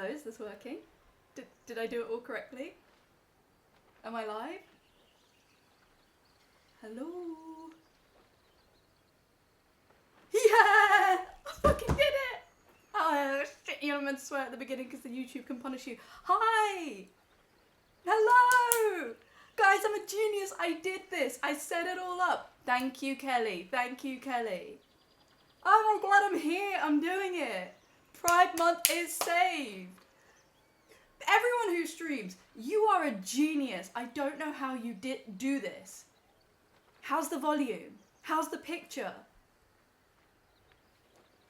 is this working? Did I do it all correctly? Am I live? Hello? Yeah! I fucking did it! Oh shit, you're not meant to swear at the beginning because the YouTube can punish you. Hi! Hello! Guys, I'm a genius. I did this. I set it all up. Thank you, Kelly. Thank you, Kelly. Oh my god, I'm here. I'm doing it. Pride Month is saved. Everyone who streams, you are a genius. I don't know how you did do this. How's the volume? How's the picture?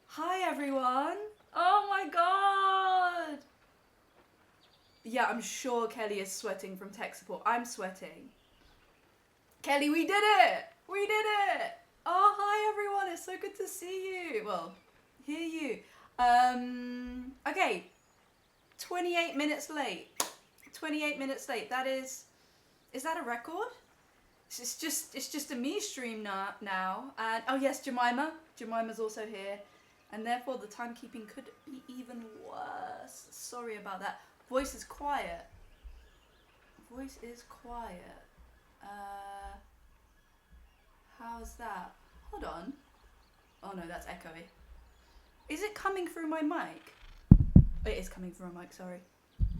Hi, everyone. Oh my god. Yeah, I'm sure Kelly is sweating from tech support. I'm sweating. Kelly, we did it. We did it. Oh, hi, everyone. It's so good to see you. Well, hear you. Okay. 28 minutes late. 28 minutes late. That is that a record? It's just a me stream now. And oh yes, Jemima's also here, and therefore the timekeeping could be even worse. Sorry about that. Voice is quiet. Voice is quiet. How's that? Hold on. Oh no, that's echoey. Is it coming through my mic? It is coming through a mic, sorry.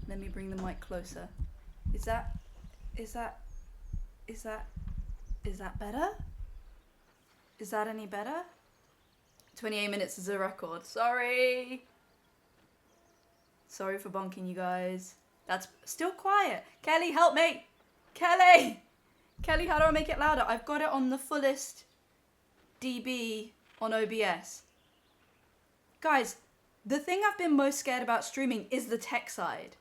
Let me bring the mic closer. Is that better? Is that any better? 28 minutes is a record. Sorry. Sorry for bonking you guys. That's still quiet. Kelly, help me. Kelly, how do I make it louder? I've got it on the fullest dB on OBS. Guys, the thing I've been most scared about streaming is the tech side.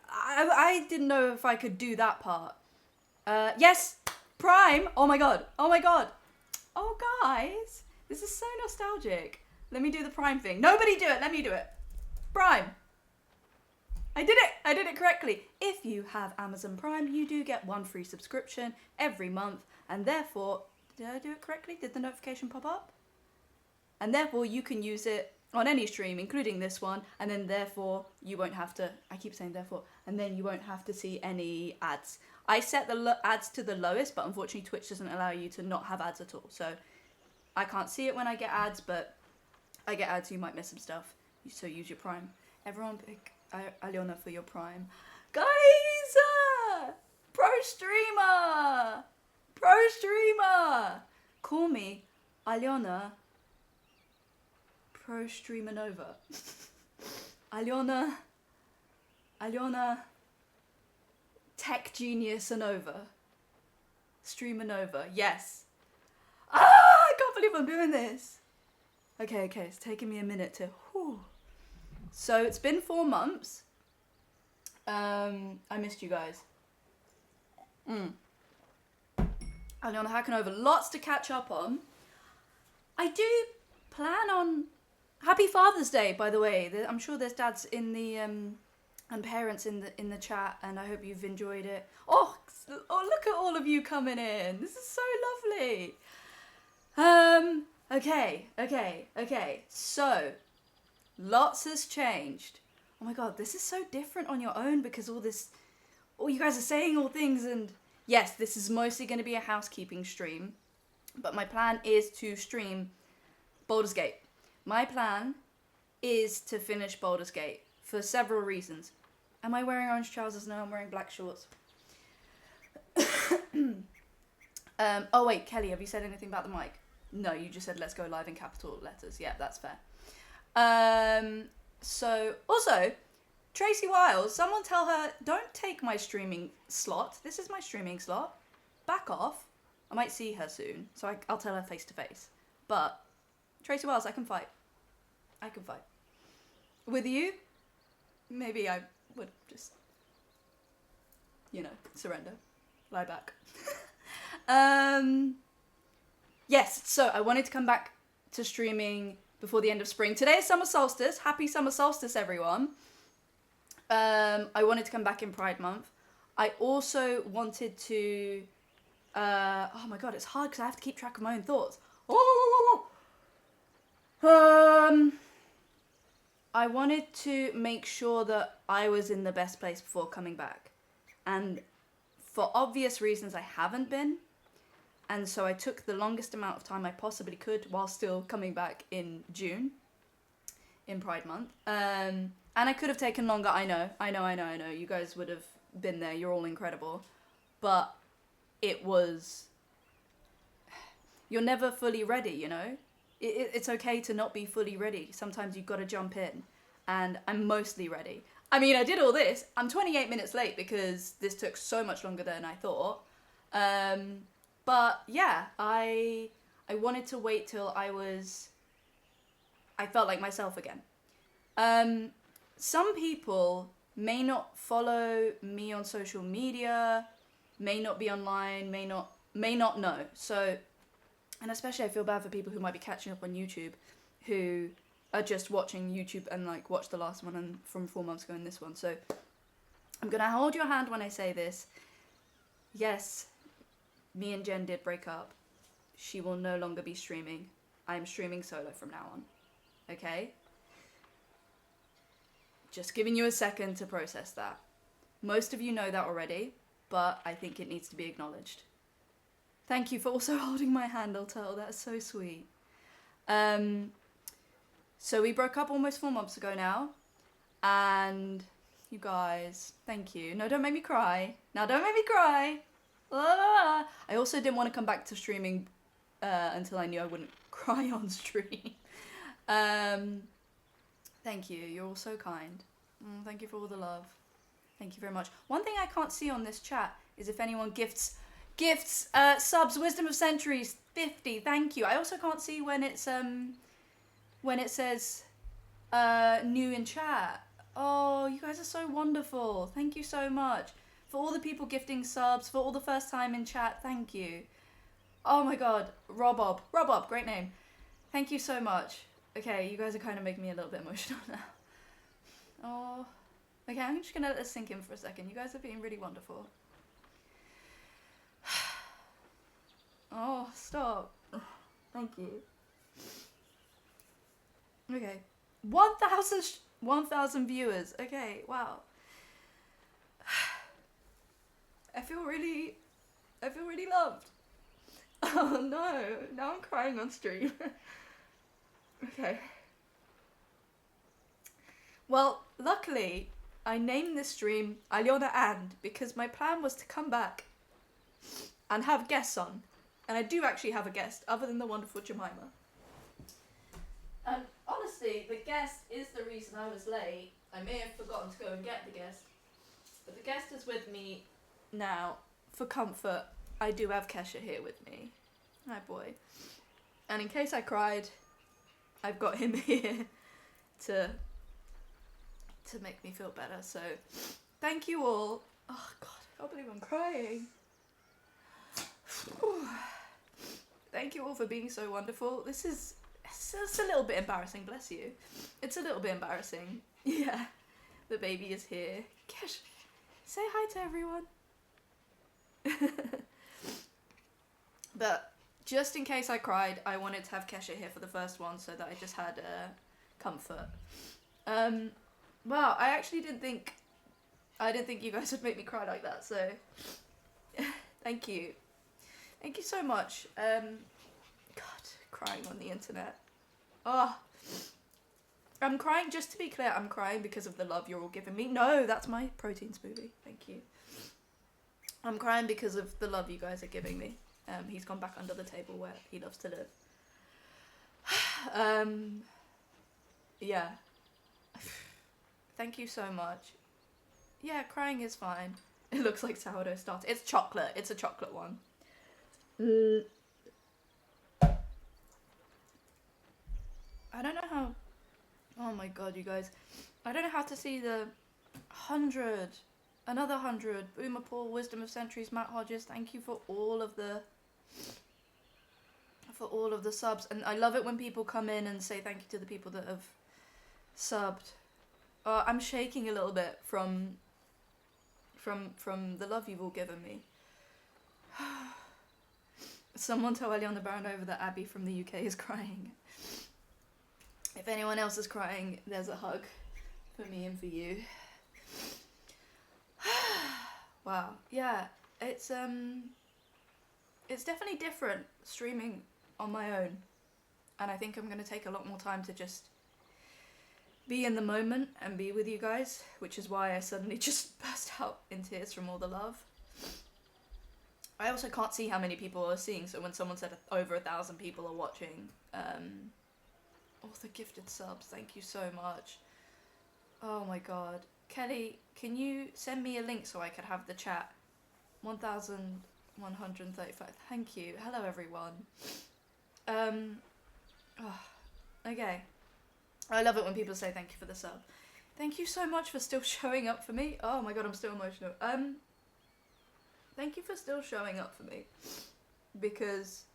I didn't know if I could do that part. Yes, Prime. Oh my god. Oh guys, this is so nostalgic. Let me do the Prime thing. Nobody do it. Let me do it. Prime. I did it correctly. If you have Amazon Prime, you do get 1 free subscription every month, and therefore, did I do it correctly? Did the notification pop up? And therefore, you can use it on any stream, including this one, and then therefore, you won't have to, I keep saying therefore, and then you won't have to see any ads. I set the ads to the lowest, but unfortunately Twitch doesn't allow you to not have ads at all. So I can't see it when I get ads, but I get ads, so you might miss some stuff. So use your Prime. Everyone pick Aliona for your Prime. Guys! PROSTREAMER! Call me Aliona PROSTREAMER Nova. Aliona Tech Genius Nova. Streamer Nova. Yes. I can't believe I'm doing this. Okay, it's taking me a minute to whew. So it's been 4 months. I missed you guys. Aliona Hakanova, lots to catch up on. I do plan on Happy Father's Day, by the way. I'm sure there's dads in the and parents in the chat, and I hope you've enjoyed it. Oh, look at all of you coming in. This is so lovely. Okay. So, lots has changed. Oh my god, this is so different on your own because all you guys are saying all things, and yes, this is mostly going to be a housekeeping stream, but my plan is to stream Baldur's Gate. My plan is to finish Baldur's Gate for several reasons. Am I wearing orange trousers? No, I'm wearing black shorts. Oh wait, Kelly, have you said anything about the mic? No, you just said let's go live in capital letters. Yeah, that's fair. So, also, Tracy Wiles, someone tell her, don't take my streaming slot. This is my streaming slot. Back off. I might see her soon, so I'll tell her face to face. But, Tracy Wiles, I can fight. With you, maybe I would just, surrender. Lie back. Yes, so I wanted to come back to streaming before the end of spring. Today is summer solstice. Happy summer solstice, everyone. I wanted to come back in Pride Month. I also wanted to... oh my god, it's hard because I have to keep track of my own thoughts. I wanted to make sure that I was in the best place before coming back. And for obvious reasons, I haven't been. And so I took the longest amount of time I possibly could while still coming back in June, in Pride Month. And I could have taken longer, I know. You guys would have been there, you're all incredible. But it was... You're never fully ready, you know? It's okay to not be fully ready. Sometimes you've got to jump in. And I'm mostly ready. I mean, I did all this. I'm 28 minutes late because this took so much longer than I thought. But yeah, I wanted to wait till I felt like myself again. Some people may not follow me on social media, may not be online, may not know. So, and especially I feel bad for people who might be catching up on YouTube, who are just watching YouTube and like watched the last one and from 4 months ago and this one. So I'm gonna hold your hand when I say this. Yes, me and Jen did break up. She will no longer be streaming. I am streaming solo from now on. Okay? Just giving you a second to process that. Most of you know that already, but I think it needs to be acknowledged. Thank you for also holding my hand, Altel. That's so sweet. So we broke up almost 4 months ago now. And you guys, thank you. No, don't make me cry. Now don't make me cry. I also didn't want to come back to streaming until I knew I wouldn't cry on stream. Thank you. You're all so kind. Thank you for all the love. Thank you very much. One thing I can't see on this chat is if anyone gifts subs. Wisdom of Centuries 50. Thank you. I also can't see when it's when it says new in chat. Oh, you guys are so wonderful. Thank you so much. For all the people gifting subs, for all the first time in chat, thank you. Oh my god, Robob, great name. Thank you so much. Okay, you guys are kind of making me a little bit emotional now. Oh, okay, I'm just gonna let this sink in for a second. You guys are being really wonderful. Oh, stop. Thank you. Okay, 1,000 viewers. Okay, wow. I feel really loved. Oh no, now I'm crying on stream. Okay. Well, luckily, I named this stream Aliona and because my plan was to come back and have guests on. And I do actually have a guest, other than the wonderful Jemima. And honestly, the guest is the reason I was late. I may have forgotten to go and get the guest. But the guest is with me now. For comfort, I do have Kesha here with me. Hi, boy. And in case I cried, I've got him here to make me feel better. So, thank you all. Oh, God, I can't believe I'm crying. Thank you all for being so wonderful. It's a little bit embarrassing, bless you. It's a little bit embarrassing. Yeah, the baby is here. Kesh, say hi to everyone. But just in case I cried, I wanted to have Kesha here for the first one so that I just had comfort. Well, I actually didn't think you guys would make me cry like that, so thank you. Thank you so much. God, crying on the internet. Oh, I'm crying, just to be clear, I'm crying because of the love you're all giving me. No, that's my protein smoothie. Thank you. I'm crying because of the love you guys are giving me. He's gone back under the table where he loves to live. Yeah. Thank you so much. Yeah, crying is fine. It looks like sourdough starter. It's chocolate. It's a chocolate one. I don't know how... Oh my god, you guys. I don't know how to see the 100... Another 100. Boomer Paul, Wisdom of Centuries, Matt Hodges. Thank you for all of the subs. And I love it when people come in and say thank you to the people that have subbed. I'm shaking a little bit from the love you've all given me. Someone tell Aliona Baron over that Abby from the UK is crying. If anyone else is crying, there's a hug for me and for you. Wow. Yeah, it's definitely different streaming on my own. And I think I'm going to take a lot more time to just be in the moment and be with you guys, which is why I suddenly just burst out in tears from all the love. I also can't see how many people are seeing, so when someone said over 1,000 people are watching, all the gifted subs, thank you so much. Oh my god. Kelly, can you send me a link so I could have the chat? 1,135, thank you. Hello everyone. Okay. I love it when people say thank you for the sub. Thank you so much for still showing up for me. Oh my god, I'm still emotional. Thank you for still showing up for me. Because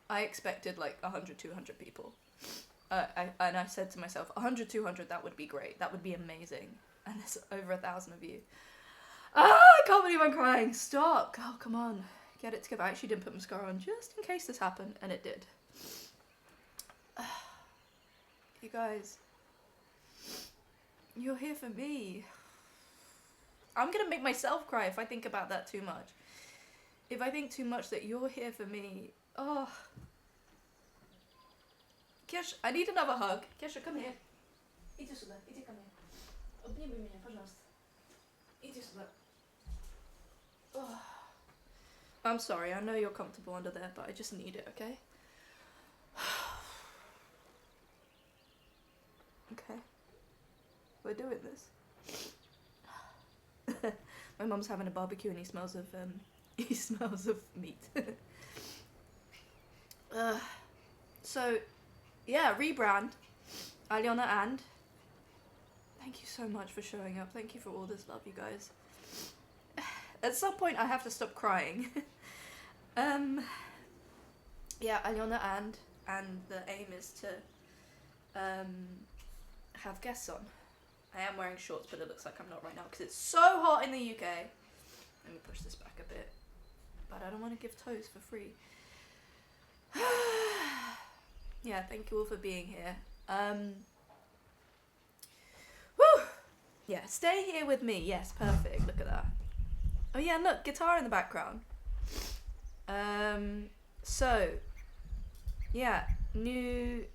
I expected like 100, 200 people. And I said to myself, 100, 200, that would be great. That would be amazing. And there's over 1,000 of you. Ah, I can't believe I'm crying. Stop. Oh, come on. Get it together. I actually didn't put mascara on just in case this happened. And it did. You guys, you're here for me. I'm gonna make myself cry if I think about that too much. If I think too much that you're here for me. Oh. Kesha, I need another hug. Kesha, come here. Иди сюда, иди ко мне. Обними меня, пожалуйста. Иди сюда. Oh. I'm sorry, I know you're comfortable under there, but I just need it, okay? Okay, we're doing this. My mum's having a barbecue and he smells of meat. So, yeah, rebrand. Aliona and. Thank you so much for showing up. Thank you for all this love, you guys. At some point, I have to stop crying. Yeah, Aliona and the aim is to have guests on. I am wearing shorts, but it looks like I'm not right now because it's so hot in the UK. Let me push this back a bit. But I don't want to give toes for free. Yeah, thank you all for being here. Woo! Yeah, stay here with me. Yes, perfect. Look at that. Oh yeah, look, guitar in the background. So, yeah, new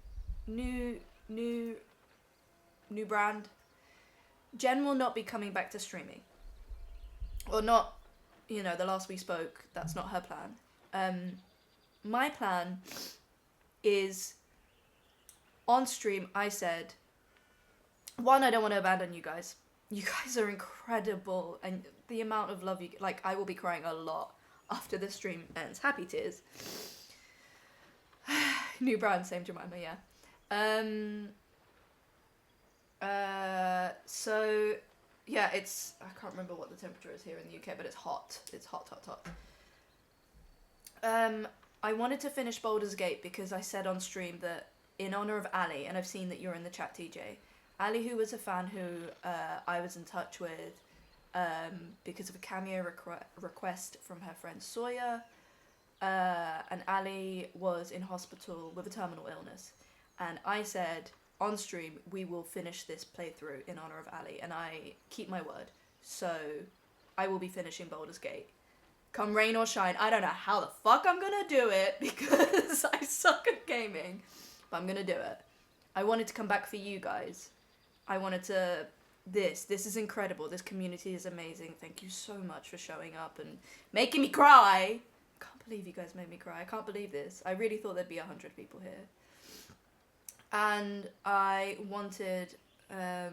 brand. Jen will not be coming back to streaming. Or not, you know, the last we spoke, that's not her plan. My plan is, on stream, I said, one, I don't want to abandon you guys. You guys are incredible, and the amount of love you get, like, I will be crying a lot after the stream ends. Happy tears. New brand, same Jemima, yeah. So, yeah, it's, I can't remember what the temperature is here in the UK, but it's hot. It's hot. I wanted to finish Baldur's Gate because I said on stream that in honor of Ali, and I've seen that you're in the chat, TJ, Ali, who was a fan who I was in touch with because of a cameo request from her friend Sawyer, and Ali was in hospital with a terminal illness, and I said on stream we will finish this playthrough in honor of Ali, and I keep my word. So I will be finishing Baldur's Gate. Come rain or shine, I don't know how the fuck I'm gonna do it because I suck at gaming, but I'm gonna do it. I wanted to come back for you guys. I wanted to, this is incredible. This community is amazing. Thank you so much for showing up and making me cry. I can't believe you guys made me cry. I can't believe this. I really thought there'd be 100 people here. And I wanted, I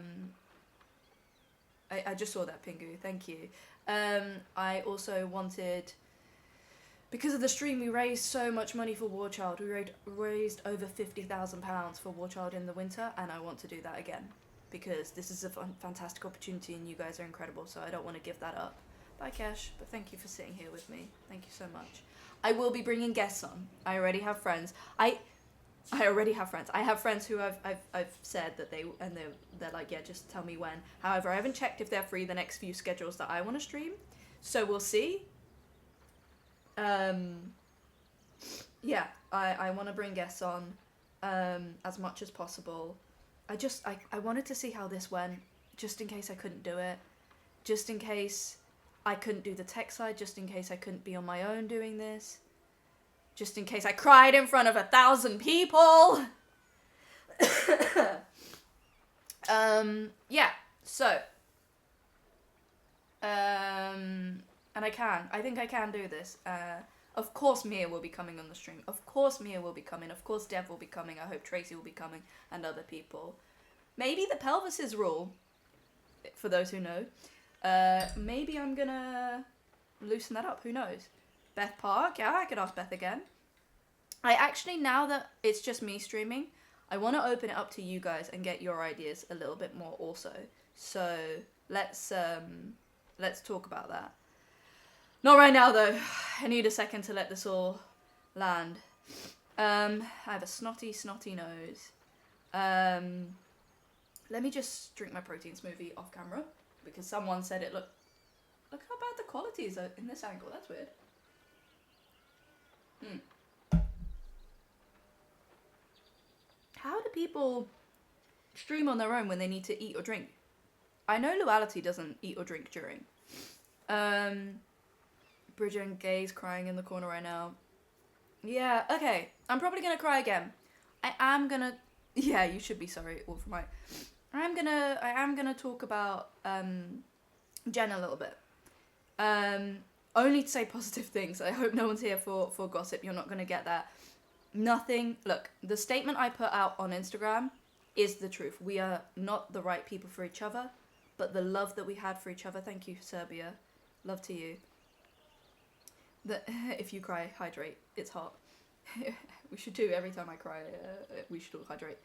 just saw that, Pingu, thank you. I also wanted, because of the stream, we raised so much money for War Child. We raised over £50,000 for War Child in the winter, and I want to do that again. Because this is a fantastic opportunity and you guys are incredible, so I don't want to give that up. Bye, Kesh, but thank you for sitting here with me. Thank you so much. I will be bringing guests on. I already have friends. I already have friends. I have friends who I've said that they're like, yeah, just tell me when. However, I haven't checked if they're free the next few schedules that I want to stream, so we'll see. Yeah, I want to bring guests on. as much as possible. I wanted to see how this went, just in case I couldn't do it, just in case I couldn't do the tech side, just in case I couldn't be on my own doing this, just in case I cried in front of 1,000 people. Yeah, so, and I think I can do this. Of course Mia will be coming on the stream. Of course Mia will be coming. Of course Dev will be coming. I hope Tracy will be coming and other people. Maybe the pelvises rule, for those who know. Maybe I'm gonna loosen that up. Who knows? Beth Park. Yeah, I could ask Beth again. I actually, now that it's just me streaming, I want to open it up to you guys and get your ideas a little bit more also. So let's talk about that. Not right now though. I need a second to let this all land. I have a snotty nose. Let me just drink my protein smoothie off camera because someone said it. Look how bad the quality is in this angle. That's weird. How do people stream on their own when they need to eat or drink? I know Luality doesn't eat or drink during. Bridget and Gay's crying in the corner right now. Yeah, okay. I'm probably gonna cry again. I am gonna... Yeah, you should be sorry, all for my... I am gonna talk about Jen a little bit. Only to say positive things. I hope no one's here for gossip. You're not gonna get that. Nothing. Look, the statement I put out on Instagram is the truth. We are not the right people for each other, but the love that we had for each other. Thank you, Serbia. Love to you. If you cry, hydrate. It's hot. We should do every time I cry. We should all hydrate.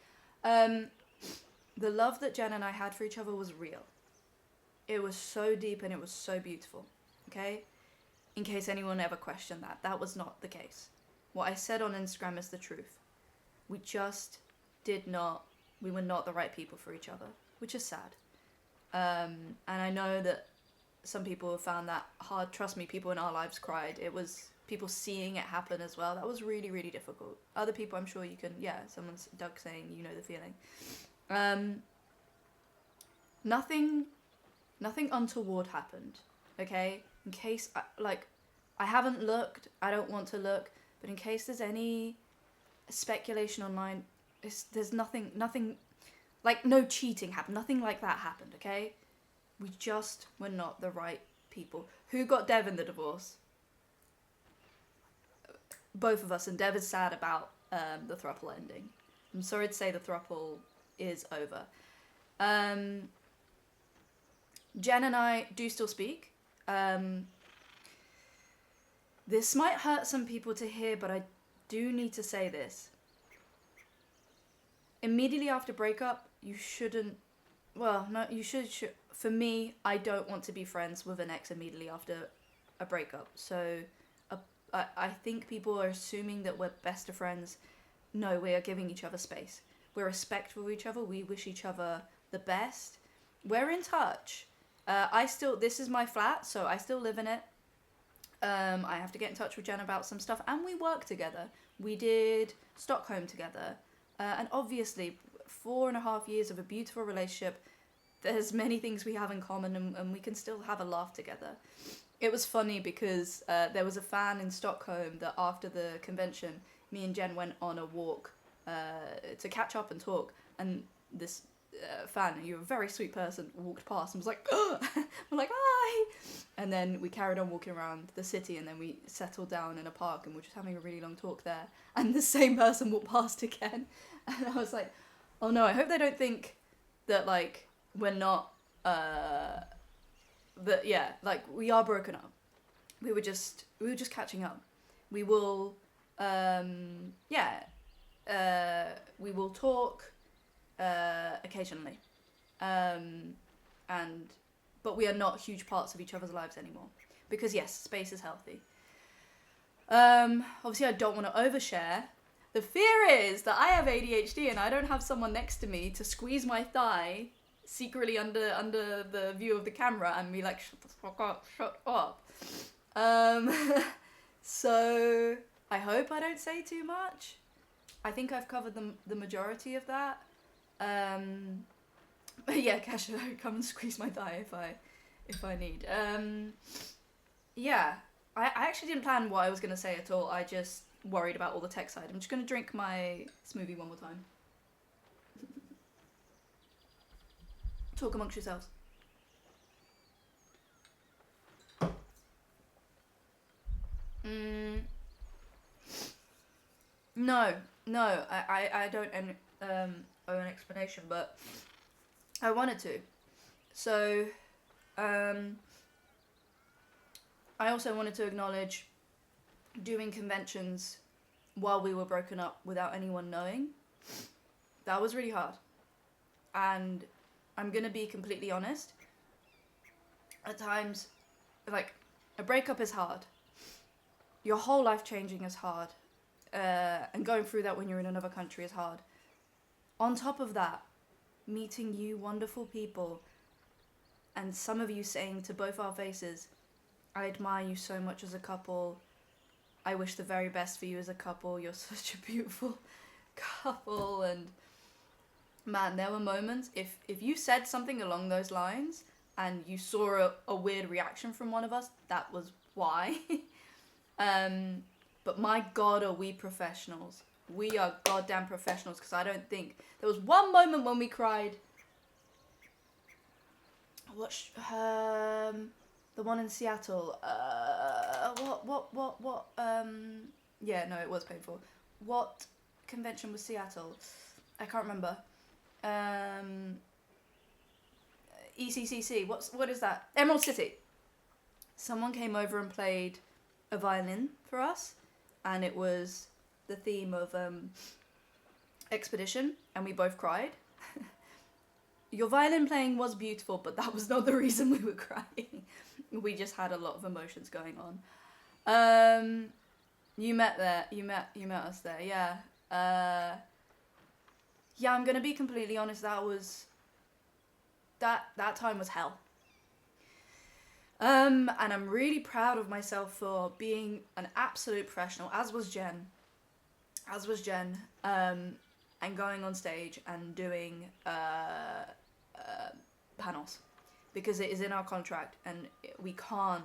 The love that Jen and I had for each other was real. It was so deep and it was so beautiful. Okay? In case anyone ever questioned that. That was not the case. What I said on Instagram is the truth. We just we were not the right people for each other, which is sad. And I know that some people have found that hard. Trust me, people in our lives cried. It was people seeing it happen as well. That was really, really difficult. Other people, I'm sure you can, someone's Doug saying, you know the feeling. Nothing untoward happened, okay? In case, I haven't looked, I don't want to look, but in case there's any speculation online, there's nothing, like no cheating happened, nothing like that happened, okay? We just were not the right people. Who got Dev in the divorce? Both of us, and Dev is sad about the throuple ending. I'm sorry to say the throuple is over. Jen and I do still speak. This might hurt some people to hear, but I do need to say this. Immediately after breakup, you shouldn't... Well, no, you should... For me, I don't want to be friends with an ex immediately after a breakup. So I think people are assuming that we're best of friends. No, we are giving each other space. We're respectful of each other. We wish each other the best. We're in touch. This is my flat, so I still live in it. I have to get in touch with Jen about some stuff, and we work together. We did Stockholm together. And obviously, 4.5 years of a beautiful relationship, there's many things we have in common, and we can still have a laugh together. It was funny because there was a fan in Stockholm that after the convention, me and Jen went on a walk to catch up and talk, and this fan, you're a very sweet person, walked past and was like, oh! We're like, hi! And then we carried on walking around the city, and then we settled down in a park, and we're just having a really long talk there, and the same person walked past again, and I was like, oh no, I hope they don't think that, like, we're not, that, yeah, like, we are broken up. We were just catching up. We will, we will talk, occasionally, but we are not huge parts of each other's lives anymore, because yes, space is healthy. Obviously I don't want to overshare. The fear is that I have ADHD and I don't have someone next to me to squeeze my thigh secretly under the view of the camera and be like, shut the fuck up, shut up. So I hope I don't say too much. I think I've covered the majority of that. But yeah, Kesha, come and squeeze my thigh if I need. Yeah, I actually didn't plan what I was gonna say at all. I just worried about all the tech side. I'm just gonna drink my smoothie one more time. Talk amongst yourselves. No, I don't owe an explanation, but I wanted to. So, I also wanted to acknowledge doing conventions while we were broken up without anyone knowing. That was really hard. And I'm gonna be completely honest. At times, like, a breakup is hard. Your whole life changing is hard. And going through that when you're in another country is hard. On top of that, meeting you wonderful people and some of you saying to both our faces, I admire you so much as a couple. I wish the very best for you as a couple. You're such a beautiful couple. And man, there were moments, if you said something along those lines and you saw a weird reaction from one of us, that was why. But my God, are we professionals. We are goddamn professionals, because I don't think... There was one moment when we cried. The one in Seattle. Yeah, no, it was painful. What convention was Seattle? I can't remember. ECCC. What is that? Emerald City. Someone came over and played a violin for us, and it was the theme of Expedition, and we both cried. Your violin playing was beautiful, but that was not the reason we were crying. We just had a lot of emotions going on. You met us there, yeah. Yeah, I'm gonna be completely honest, that time was hell. And I'm really proud of myself for being an absolute professional, as was Jen, and going on stage and doing panels, because it is in our contract and we can't.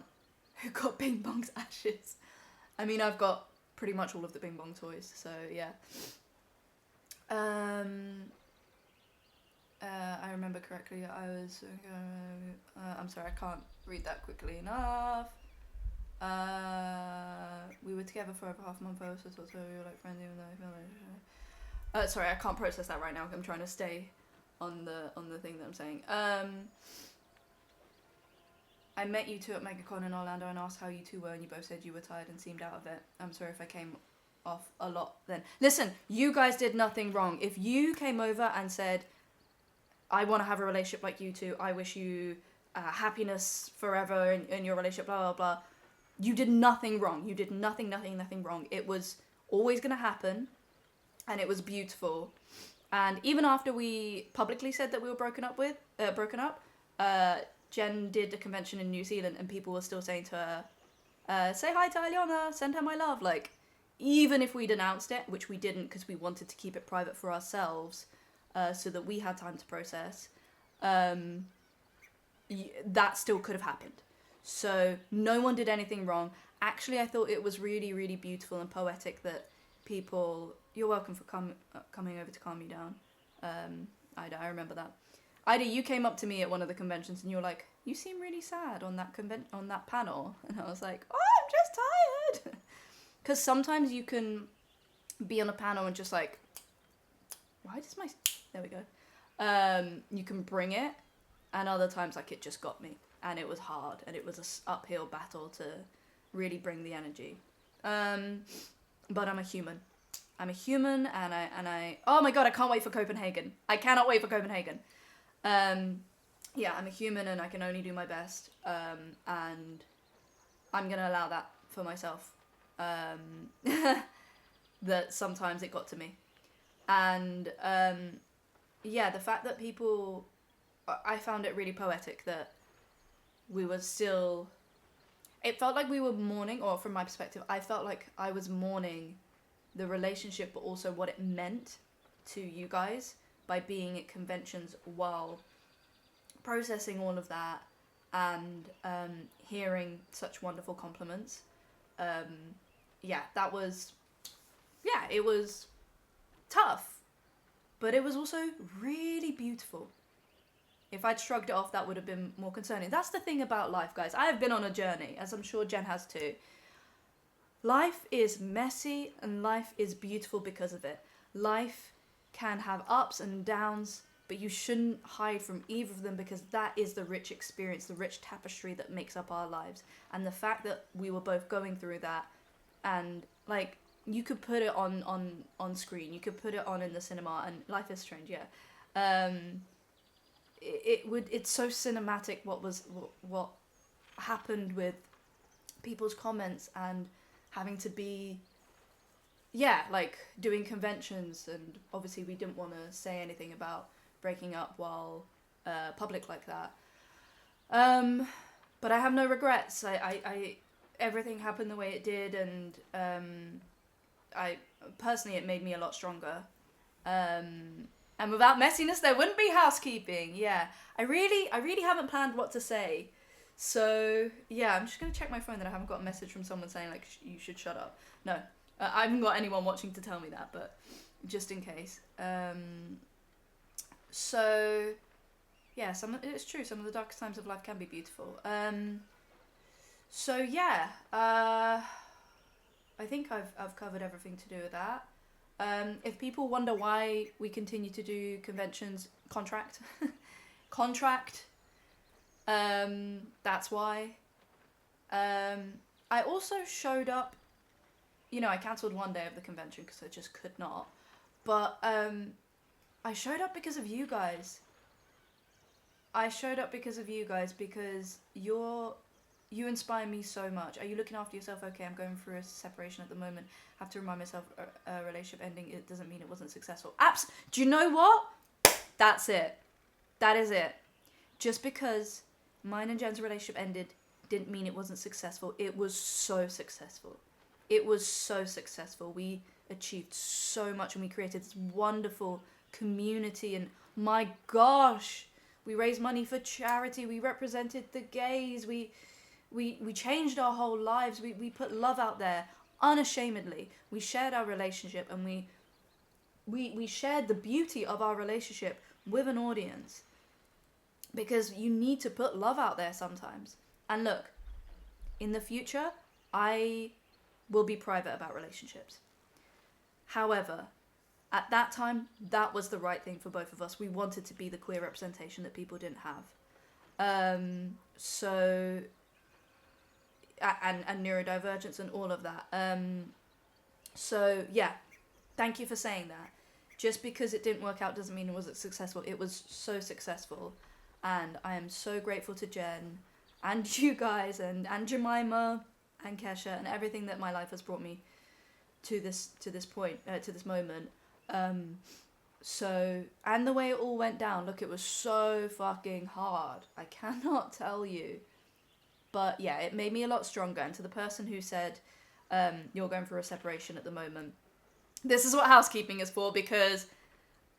Who got Bing Bong's ashes? I mean, I've got pretty much all of the Bing Bong toys, so yeah. I remember correctly, I was... I'm sorry, I can't read that quickly enough. We were together for over half a month, so we were like friends even though I feel like... sorry, I can't process that right now. I'm trying to stay on the thing that I'm saying. I met you two at MegaCon in Orlando and asked how you two were, and you both said you were tired and seemed out of it. I'm sorry if I came off a lot then. Listen, you guys did nothing wrong. If you came over and said, I want to have a relationship like you two, I wish you happiness forever in your relationship, blah, blah, blah. You did nothing wrong. You did nothing wrong. It was always going to happen, and it was beautiful. And even after we publicly said that we were broken up, Jen did a convention in New Zealand, and people were still saying to her, say hi to Aliona, send her my love. Like, even if we'd announced it, which we didn't because we wanted to keep it private for ourselves, so that we had time to process, that still could have happened. So no one did anything wrong. Actually, I thought it was really, really beautiful and poetic that people... You're welcome for coming over to calm me down. Ida, I remember that. Ida, you came up to me at one of the conventions and you were like, you seem really sad on that panel. And I was like, oh, I'm just tired. Because sometimes you can be on a panel and just like, why does my... There we go. You can bring it, and other times like it just got me. And it was hard, and it was an uphill battle to really bring the energy. But I'm a human. And I oh my God, I can't wait for Copenhagen. I cannot wait for Copenhagen. Yeah, I'm a human and I can only do my best. And I'm gonna allow that for myself. That sometimes it got to me. And yeah, the fact that people... I found it really poetic that we were still... It felt like we were mourning, or from my perspective, I felt like I was mourning the relationship, but also what it meant to you guys by being at conventions while processing all of that and hearing such wonderful compliments. That was, it was tough, but it was also really beautiful. If I'd shrugged it off, that would have been more concerning. That's the thing about life, guys. I have been on a journey, as I'm sure Jen has too. Life is messy and life is beautiful because of it. Life can have ups and downs, but you shouldn't hide from either of them, because that is the rich experience, the rich tapestry that makes up our lives. And the fact that we were both going through that, and like, you could put it on screen, you could put it on in the cinema, and Life is Strange, it's so cinematic what happened with people's comments and having to be like doing conventions, and obviously we didn't want to say anything about breaking up while public like that, but I have no regrets. I everything happened the way it did, and I personally, it made me a lot stronger. And without messiness, there wouldn't be housekeeping. Yeah, I really haven't planned what to say. So, yeah, I'm just going to check my phone that I haven't got a message from someone saying, like, you should shut up. No, I haven't got anyone watching to tell me that, but just in case. So, yeah, it's true. Some of the darkest times of life can be beautiful. So, yeah, I think I've covered everything to do with that. If people wonder why we continue to do conventions, contract, that's why. I also showed up, I cancelled one day of the convention because I just could not, but I showed up because of you guys. Because you inspire me so much. Are you looking after yourself? Okay, I'm going through a separation at the moment. Have to remind myself a relationship ending, it doesn't mean it wasn't successful. Do you know what? That's it. That is it. Just because mine and Jen's relationship ended didn't mean it wasn't successful. It was so successful. We achieved so much, and we created this wonderful community, and my gosh, we raised money for charity. We represented the gays. We changed our whole lives. We put love out there unashamedly. We shared our relationship, and we shared the beauty of our relationship with an audience, because you need to put love out there sometimes. And look, in the future, I will be private about relationships. However, at that time, that was the right thing for both of us. We wanted to be the queer representation that people didn't have. So... And neurodivergence and all of that. So, yeah, thank you for saying that. Just because it didn't work out doesn't mean it wasn't successful. It was so successful. And I am so grateful to Jen and you guys and Jemima and Kesha and everything that my life has brought me to this point, to this moment. So, and the way it all went down, look, it was so fucking hard. I cannot tell you. But yeah, it made me a lot stronger. And to the person who said, you're going through a separation at the moment, this is what housekeeping is for, because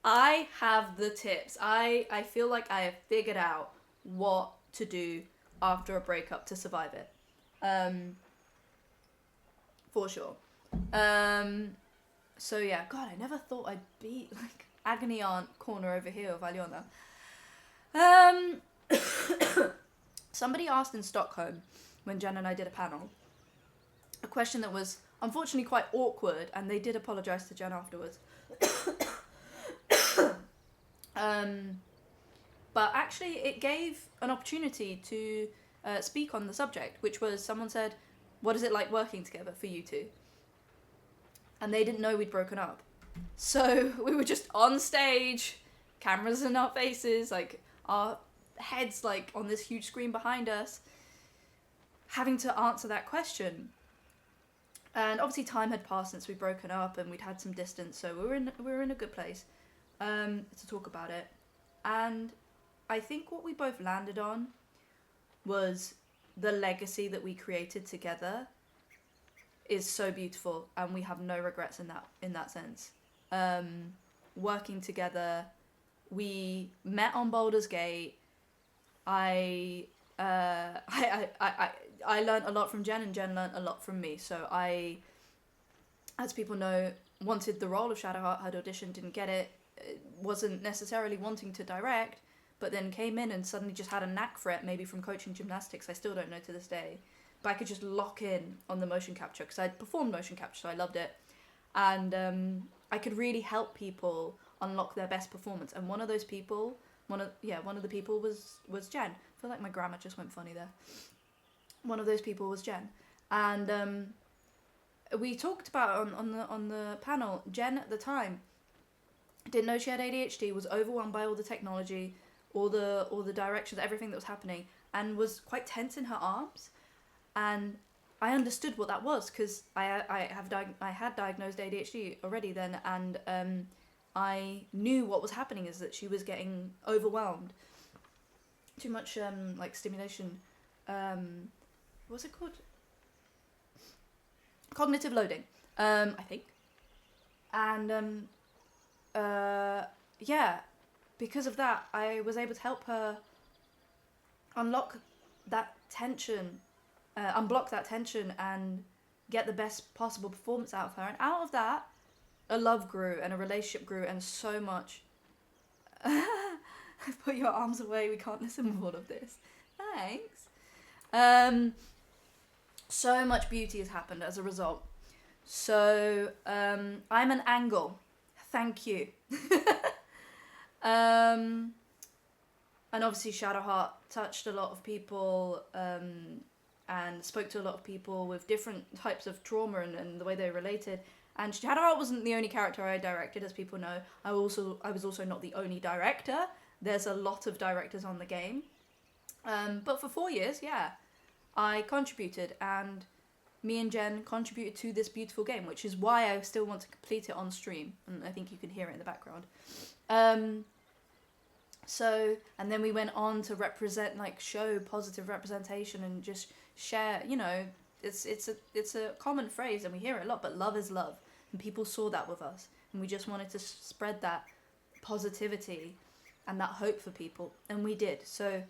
I have the tips. I feel like I have figured out what to do after a breakup to survive it. For sure. So yeah, God, I never thought I'd be like agony aunt corner over here with Aliona. Somebody asked in Stockholm, when Jen and I did a panel, a question that was unfortunately quite awkward, and they did apologise to Jen afterwards. But actually it gave an opportunity to speak on the subject, which was, someone said, what is it like working together for you two? And they didn't know we'd broken up. So we were just on stage, cameras in our faces, like our heads like on this huge screen behind us, having to answer that question. And obviously time had passed since we'd broken up, and we'd had some distance, so we were in a good place to talk about it. And I think what we both landed on was the legacy that we created together is so beautiful, and we have no regrets in that sense. Working together, we met on Baldur's Gate. I learned a lot from Jen, and Jen learned a lot from me. So I, as people know, wanted the role of Shadowheart, had auditioned, didn't get it, wasn't necessarily wanting to direct, but then came in and suddenly just had a knack for it, maybe from coaching gymnastics. I still don't know to this day. But I could just lock in on the motion capture because I'd performed motion capture, so I loved it. And I could really help people unlock their best performance. And one of those people, one of the people was Jen. I feel like my grammar just went funny there. One of those people was Jen. And we talked about on the panel, Jen at the time didn't know she had ADHD, was overwhelmed by all the technology, all the directions, everything that was happening, and was quite tense in her arms. And I understood what that was because I had diagnosed ADHD already then, and I knew what was happening is that she was getting overwhelmed. Too much like stimulation. What's it called? Cognitive loading, I think. And yeah, because of that, I was able to help her unlock that tension, unblock that tension, and get the best possible performance out of her. And out of that, a love grew, and a relationship grew, and so much. Put your arms away, we can't listen with all of this. Thanks. So much beauty has happened as a result. So, I'm an angle. Thank you. And obviously Shadowheart touched a lot of people, and spoke to a lot of people with different types of trauma and the way they related. And Shadowheart wasn't the only character I directed, as people know. I was also not the only director. There's a lot of directors on the game. But for 4 years, yeah, I contributed, and me and Jen contributed to this beautiful game, which is why I still want to complete it on stream. And I think you can hear it in the background. So, and then we went on to represent, like, show positive representation and just share, you know, it's a common phrase and we hear it a lot, but love is love. And people saw that with us. And we just wanted to spread that positivity and that hope for people. And we did. So,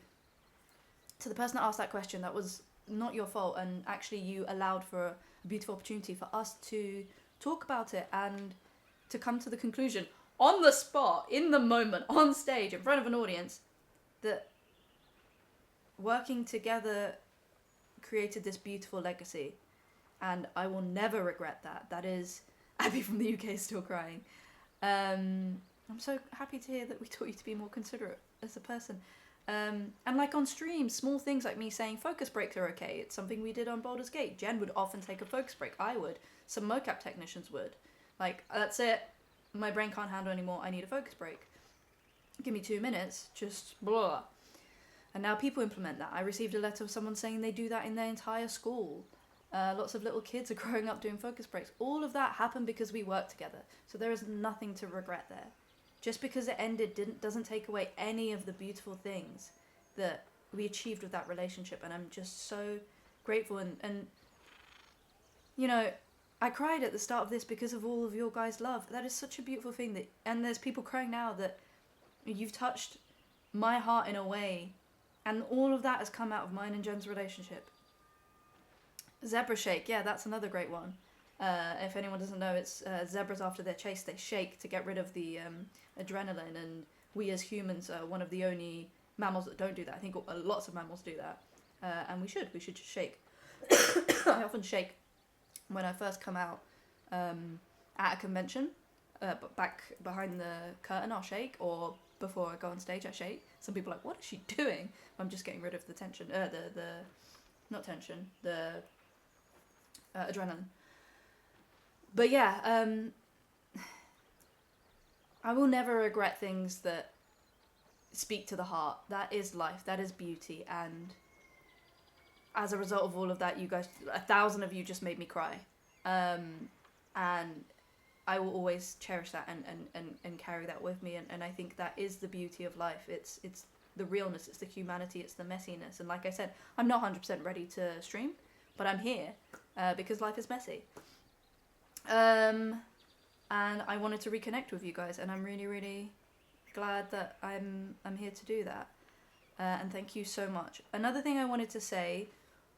to the person that asked that question, that was not your fault. And actually you allowed for a beautiful opportunity for us to talk about it and to come to the conclusion on the spot, in the moment, on stage, in front of an audience, that working together created this beautiful legacy. And I will never regret that. That is, Abby from the UK is still crying. I'm so happy to hear that we taught you to be more considerate as a person. And like on stream, small things like me saying focus breaks are okay. It's something we did on Baldur's Gate. Jen would often take a focus break. I would. Some mocap technicians would. Like, that's it. My brain can't handle anymore. I need a focus break. Give me 2 minutes. Just blah. And now people implement that. I received a letter of someone saying they do that in their entire school. Lots of little kids are growing up doing focus breaks. All of that happened because we worked together. So there is nothing to regret there. Just because it ended doesn't take away any of the beautiful things that we achieved with that relationship. And I'm just so grateful. And you know, I cried at the start of this because of all of your guys' love. That is such a beautiful thing. And there's people crying now that you've touched my heart in a way. And all of that has come out of mine and Jen's relationship. Zebra shake. Yeah, that's another great one. If anyone doesn't know, it's zebras after their chase, they shake to get rid of the adrenaline. And we as humans are one of the only mammals that don't do that. I think lots of mammals do that. And we should just shake. I often shake when I first come out at a convention, but back behind the curtain I'll shake, or before I go on stage I shake. Some people are like, what is she doing? I'm just getting rid of the tension, the adrenaline. But yeah, I will never regret things that speak to the heart. That is life, that is beauty, and as a result of all of that, you guys, 1,000 of you just made me cry. And I will always cherish that and carry that with me. And I think that is the beauty of life. It's the realness, it's the humanity, it's the messiness. And like I said, I'm not 100% ready to stream. but I'm here because life is messy. And I wanted to reconnect with you guys, and I'm really, really glad that I'm here to do that. And thank you so much. Another thing I wanted to say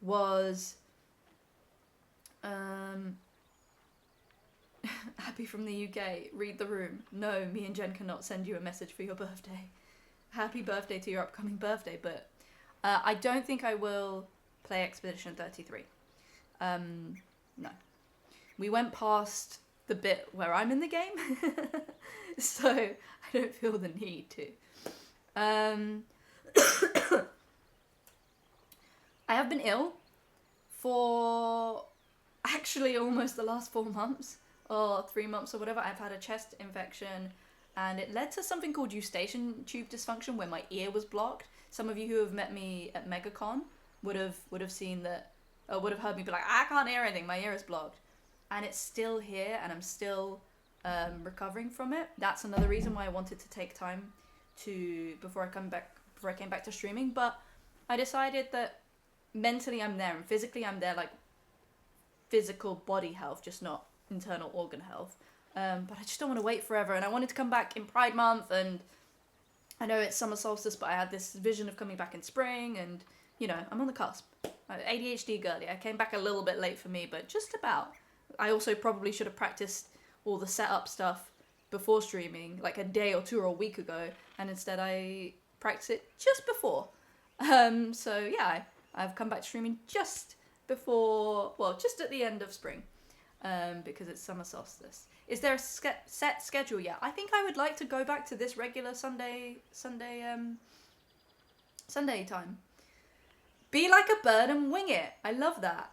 was Happy from the UK, read the room. No, me and Jen cannot send you a message for your birthday. Happy birthday to your upcoming birthday, but I don't think I will play Expedition 33. No. We went past the bit where I'm in the game, so I don't feel the need to. I have been ill for actually almost the last 4 months, or 3 months or whatever. I've had a chest infection, and it led to something called eustachian tube dysfunction, where my ear was blocked. Some of you who have met me at MegaCon would have seen that, or would have heard me be like, I can't hear anything, my ear is blocked. And it's still here, and I'm still recovering from it. That's another reason why I wanted to take time before I came back to streaming. But I decided that mentally I'm there, and physically I'm there, like physical body health, just not internal organ health. But I just don't want to wait forever, and I wanted to come back in Pride Month, and I know it's summer solstice, but I had this vision of coming back in spring, and you know, I'm on the cusp. ADHD girly. I came back a little bit late for me, but just about. I also probably should have practiced all the setup stuff before streaming, like a day or two or a week ago, and instead I practiced it just before. So yeah, I've come back to streaming just before, well, just at the end of spring, because it's summer solstice. Is there a set schedule yet? I think I would like to go back to this regular Sunday time. Be like a bird and wing it. I love that.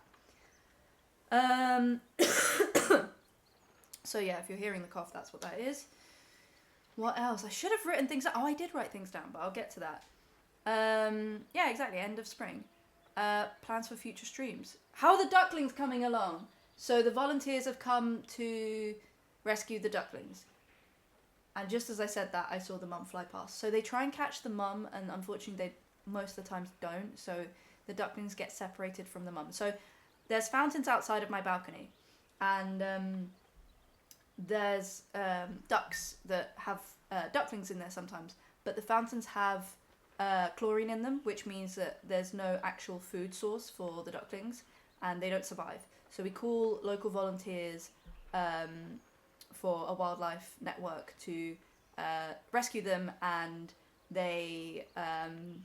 So yeah, if you're hearing the cough, that's what that is. What else? I should have written things down. Oh, I did write things down, but I'll get to that. Yeah, exactly. End of spring. Plans for future streams. How are the ducklings coming along? So the volunteers have come to rescue the ducklings. And just as I said that, I saw the mum fly past. So they try and catch the mum, and unfortunately they most of the times don't. So the ducklings get separated from the mum. So there's fountains outside of my balcony, and there's ducks that have ducklings in there sometimes. But the fountains have chlorine in them, which means that there's no actual food source for the ducklings, and they don't survive. So we call local volunteers for a wildlife network to rescue them, and they can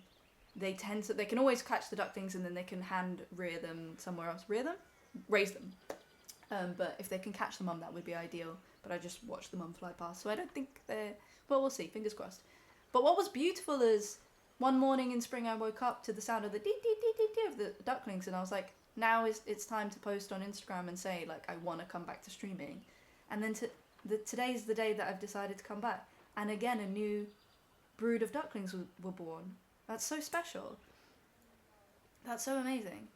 always catch the ducklings, and then they can hand rear them somewhere else. Raise them. But if they can catch the mum, that would be ideal. But I just watched the mum fly past, so I don't think they're. Well, we'll see. Fingers crossed. But what was beautiful is one morning in spring, I woke up to the sound of the dee dee dee dee dee of the ducklings, and I was like, now it's time to post on Instagram and say like I want to come back to streaming, and then today's the day that I've decided to come back, and again a new brood of ducklings were born. That's so special. That's so amazing.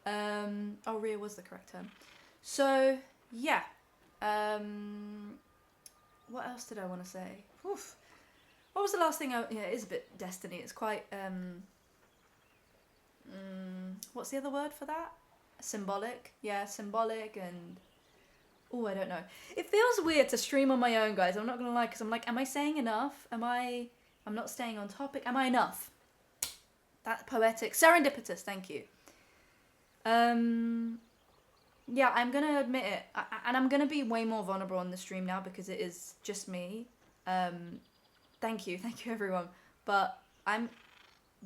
Rear was the correct term. So yeah. What else did I want to say? Oof. What was the last thing? Yeah, it is a bit Destiny. It's quite what's the other word for that? Symbolic. Yeah, symbolic. And I don't know. It feels weird to stream on my own, guys. I'm not gonna lie, because I'm like, am I saying enough? I'm not staying on topic. Am I enough? That poetic, serendipitous. Thank you. Yeah, I'm gonna admit it, and I'm gonna be way more vulnerable on the stream now because it is just me. Thank you everyone. But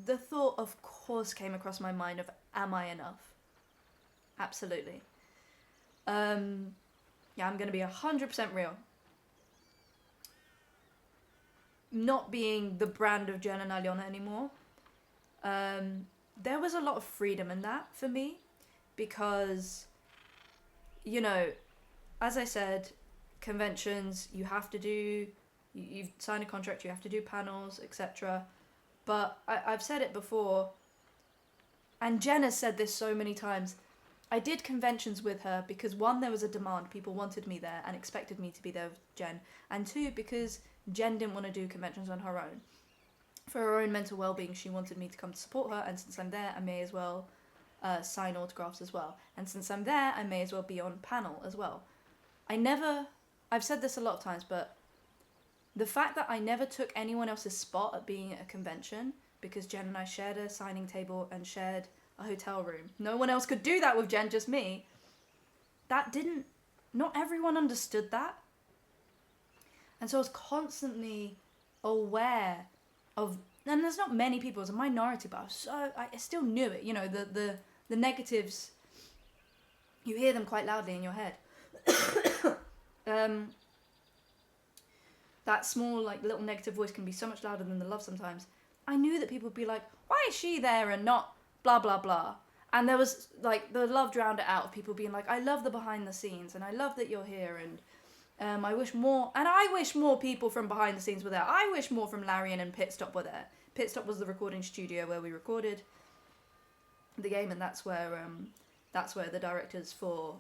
the thought of course came across my mind of, am I enough? Absolutely. Yeah, I'm gonna be 100% real. Not being the brand of Jen and Aliona anymore. There was a lot of freedom in that for me, because, you know, as I said, conventions, you have to do, you've signed a contract, you have to do panels, etc. But I've said it before, and Jen has said this so many times, I did conventions with her because one, there was a demand, people wanted me there and expected me to be there with Jen, and two, because Jen didn't want to do conventions on her own. For her own mental well-being, she wanted me to come to support her, and since I'm there, I may as well sign autographs as well. And since I'm there, I may as well be on panel as well. I've said this a lot of times, but the fact that I never took anyone else's spot at being at a convention, because Jen and I shared a signing table and shared a hotel room. No one else could do that with Jen, just me. Not everyone understood that. And so I was constantly aware of, and there's not many people, it's a minority, but I still knew it, you know, the negatives, you hear them quite loudly in your head. That small, like, little negative voice can be so much louder than the love sometimes. I knew that people would be like, why is she there and not blah, blah, blah. And there was, like, the love drowned it out of people being like, I love the behind the scenes, and I love that you're here, and I wish more people from behind the scenes were there. I wish more from Larian and Pit Stop were there. Pit Stop was the recording studio where we recorded the game, and that's where the directors for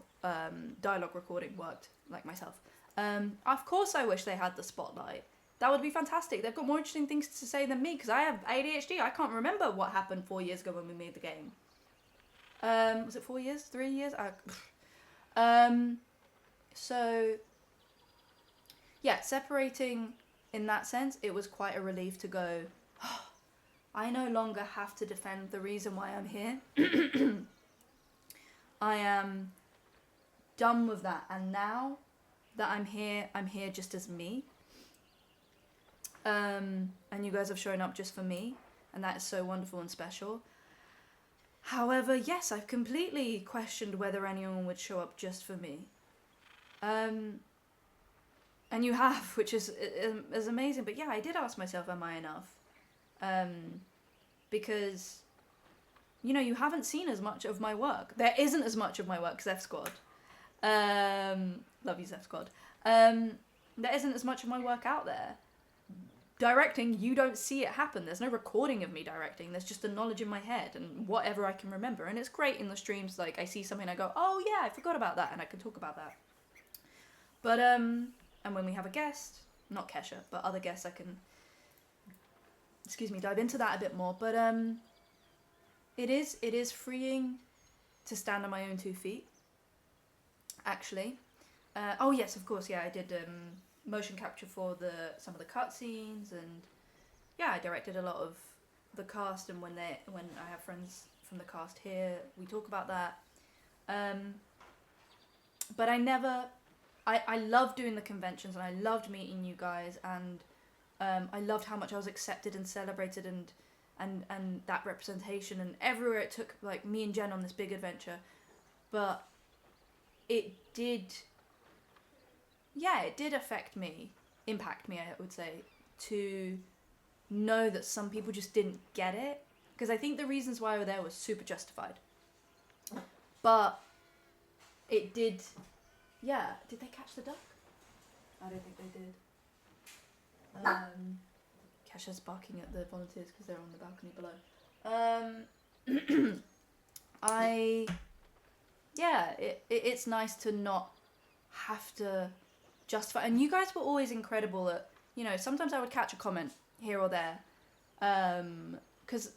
dialogue recording worked, like myself. Of course I wish they had the spotlight. That would be fantastic. They've got more interesting things to say than me, because I have ADHD. I can't remember what happened 4 years ago when we made the game. Was it 4 years? 3 years? So, yeah, separating in that sense, it was quite a relief to go, oh, I no longer have to defend the reason why I'm here. I am done with that, and now that I'm here just as me. And you guys have shown up just for me, and that is so wonderful and special. However, yes, I've completely questioned whether anyone would show up just for me. And you have, which is amazing. But yeah, I did ask myself, am I enough? Because, you know, you haven't seen as much of my work. There isn't as much of my work, Zeph Squad. Love you, Zeph Squad. There isn't as much of my work out there. Directing, you don't see it happen. There's no recording of me directing. There's just the knowledge in my head and whatever I can remember. And it's great in the streams, like, I see something and I go, oh yeah, I forgot about that, and I can talk about that. But, and when we have a guest, not Kesha, but other guests, I can, dive into that a bit more. But, it is freeing to stand on my own 2 feet, actually. Oh yes, of course, yeah, I did, motion capture for some of the cutscenes, and yeah, I directed a lot of the cast, and when I have friends from the cast here, we talk about that. But I loved doing the conventions, and I loved meeting you guys, and I loved how much I was accepted and celebrated, and that representation, and everywhere it took, like, me and Jen on this big adventure. But it did impact me, I would say, to know that some people just didn't get it. Because I think the reasons why I was there was super justified. But it did, yeah. Did they catch the duck? I don't think they did. Kesha's barking at the volunteers because they're on the balcony below. It's nice to not have to justify, and you guys were always incredible at, you know, sometimes I would catch a comment here or there, because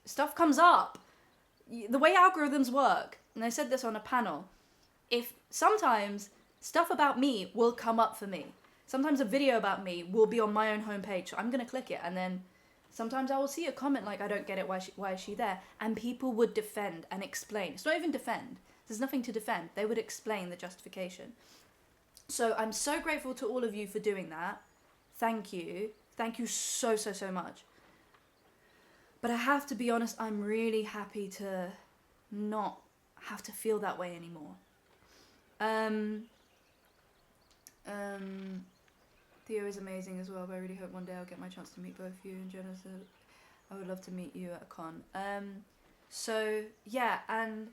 stuff comes up. The way algorithms work, and I said this on a panel, if sometimes stuff about me will come up for me. Sometimes a video about me will be on my own homepage, so I'm going to click it, and then sometimes I will see a comment like, I don't get it, why is she there? And people would defend and explain. It's not even defend. There's nothing to defend. They would explain the justification. So I'm so grateful to all of you for doing that. Thank you. Thank you so, so, so much. But I have to be honest, I'm really happy to not have to feel that way anymore. Theo is amazing as well, but I really hope one day I'll get my chance to meet both you and Jenna. So I would love to meet you at a con. So yeah, and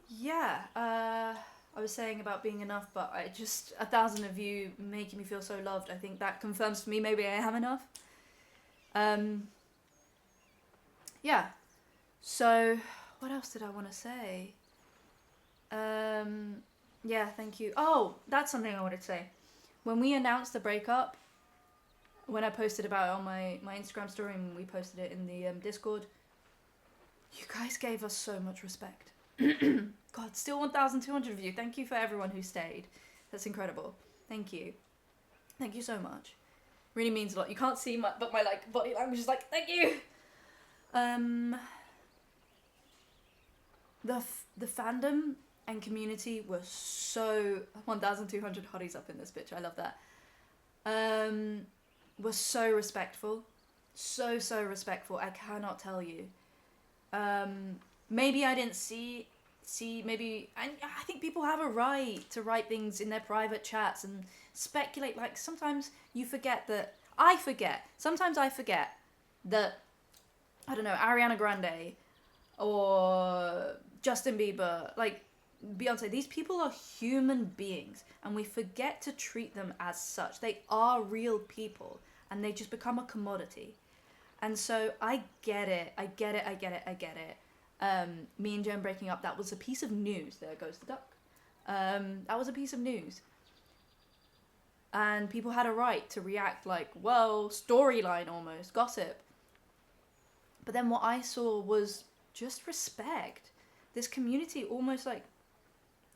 yeah, I was saying about being enough, but 1,000 of you making me feel so loved, I think that confirms to me maybe I am enough. Yeah, so what else did I want to say? Yeah, thank you. Oh, that's something I wanted to say. When we announced the breakup, when I posted about it on my Instagram story, and we posted it in the Discord, You guys gave us so much respect. God, still 1,200 of you. Thank you for everyone who stayed. That's incredible. Thank you. Thank you so much. Really means a lot. You can't see my, but my like body language is like, thank you. The fandom and community were so 1,200 hotties up in this bitch. I love that. Was so respectful, so respectful. I cannot tell you. Maybe I didn't see maybe, and I think people have a right to write things in their private chats and speculate. Like sometimes you forget that. Sometimes I forget that, I don't know, Ariana Grande or Justin Bieber, like Beyonce, these people are human beings and we forget to treat them as such. They are real people and they just become a commodity. And so I get it. Me and Jen breaking up, that was a piece of news. There goes the duck. That was a piece of news. And people had a right to react like, well, storyline almost, gossip. But then what I saw was just respect. This community almost like,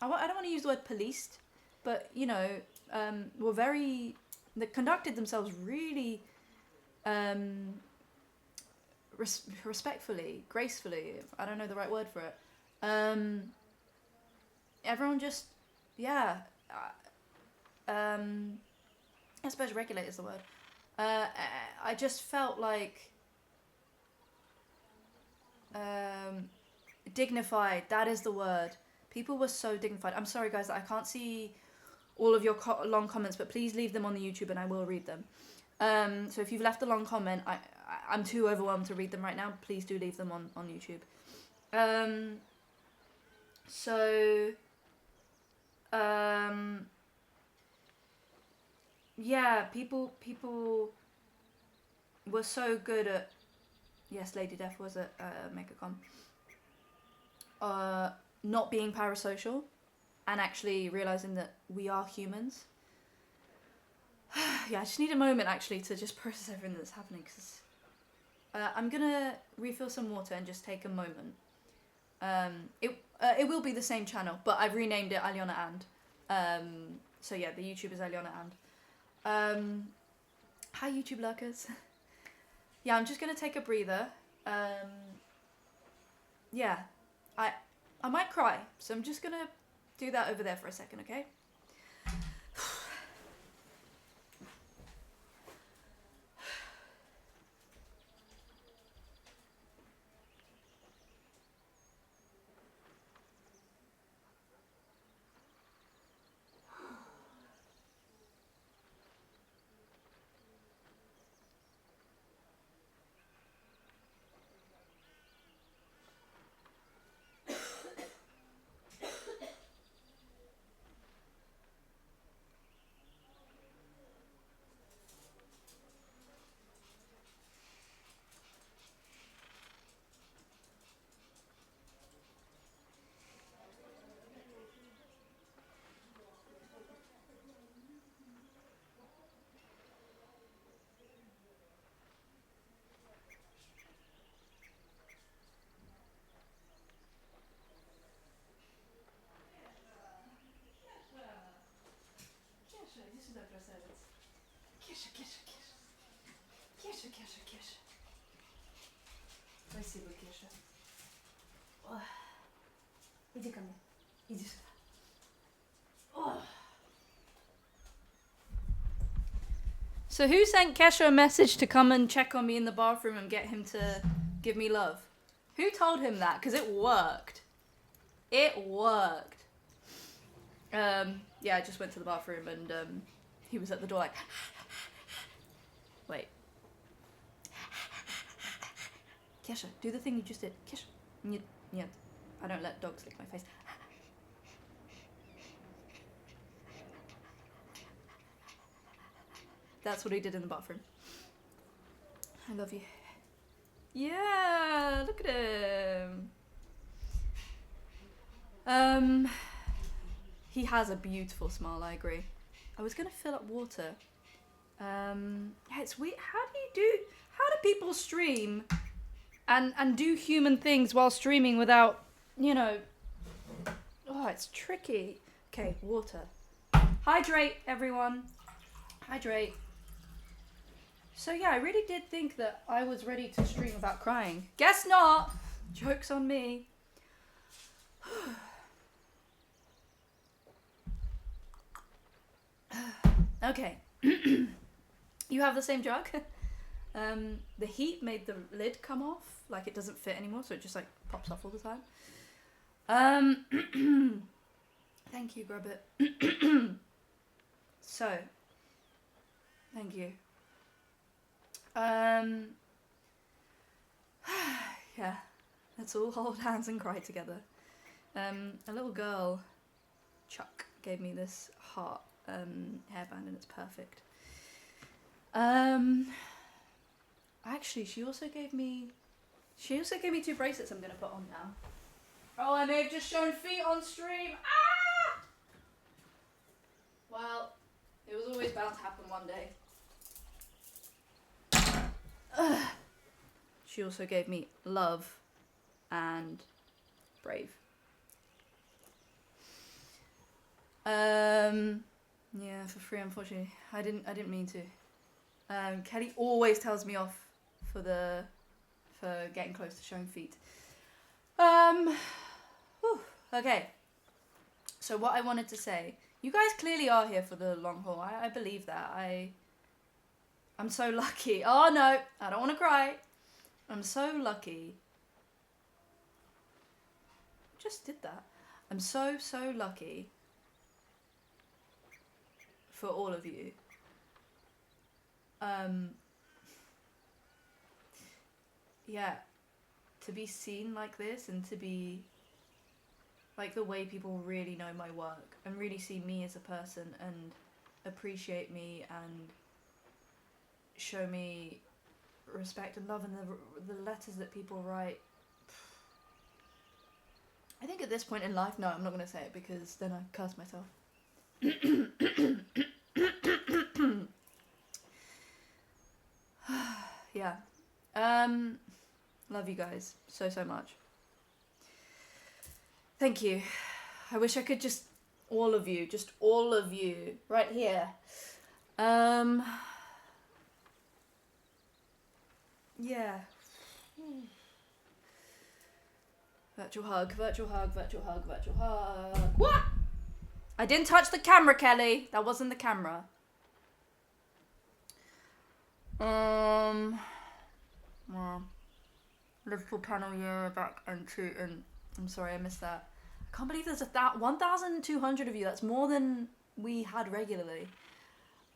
I don't want to use the word policed, but, you know, they conducted themselves really respectfully, gracefully. I don't know the right word for it. Everyone just, yeah. I suppose regulate is the word. I just felt like dignified. That is the word. People were so dignified. I'm sorry, guys, that I can't see all of your long comments, but please leave them on the YouTube and I will read them. So if you've left a long comment, I'm too overwhelmed to read them right now. Please do leave them on YouTube. Yeah, people were so good at, yes, Lady Death was at MegaCon, not being parasocial and actually realizing that we are humans. Yeah, I just need a moment actually to just process everything that's happening, because I'm gonna refill some water and just take a moment. It will be the same channel, but I've renamed it Aliona and. So yeah, the YouTube is Aliona and. Hi YouTube lurkers. Yeah, I'm just gonna take a breather. Yeah, I might cry, so I'm just gonna do that over there for a second, okay? Kesha. Спасибо, Kesha. Иди ко мне. Иди сюда. So who sent Kesha a message to come and check on me in the bathroom and get him to give me love? Who told him that? Because it worked. It worked. Yeah, I just went to the bathroom and he was at the door like... Wait. Kesha, do the thing you just did. Kesha. Нет. I don't let dogs lick my face. That's what he did in the bathroom. I love you. Yeah, look at him. He has a beautiful smile, I agree. I was gonna fill up water. Yeah, it's weird. How do people stream and do human things while streaming without, you know, oh, it's tricky. Okay, water. Hydrate, everyone. Hydrate. So yeah, I really did think that I was ready to stream without crying. Guess not. Joke's on me. Okay. You have the same jug? The heat made the lid come off. Like it doesn't fit anymore, so it just like pops off all the time. Thank you, Grubbit. So, thank you. Yeah, let's all hold hands and cry together. A little girl, Chuck, gave me this heart hairband and it's perfect. Actually, she also gave me 2 bracelets I'm gonna put on now. Oh, I may have just shown feet on stream. Ah! Well, it was always bound to happen one day. She also gave me love and brave. Yeah, for free, unfortunately. I didn't mean to. Kelly always tells me off for getting close to showing feet. Okay. So what I wanted to say, you guys clearly are here for the long haul. I believe that. I'm so lucky. Oh no, I don't want to cry. I'm so lucky. Just did that. I'm so lucky for all of you. Yeah, to be seen like this and to be like the way people really know my work and really see me as a person and appreciate me and show me respect and love, and the letters that people write. I think at this point in life, no, I'm not going to say it because then I curse myself. Yeah. Love you guys so much. Thank you. I wish I could just all of you right here. Yeah. Virtual hug. What? I didn't touch the camera, Kelly. That wasn't the camera. Well, Liverpool panel year back and I'm sorry I missed that. I can't believe there's 1,200 of you. That's more than we had regularly.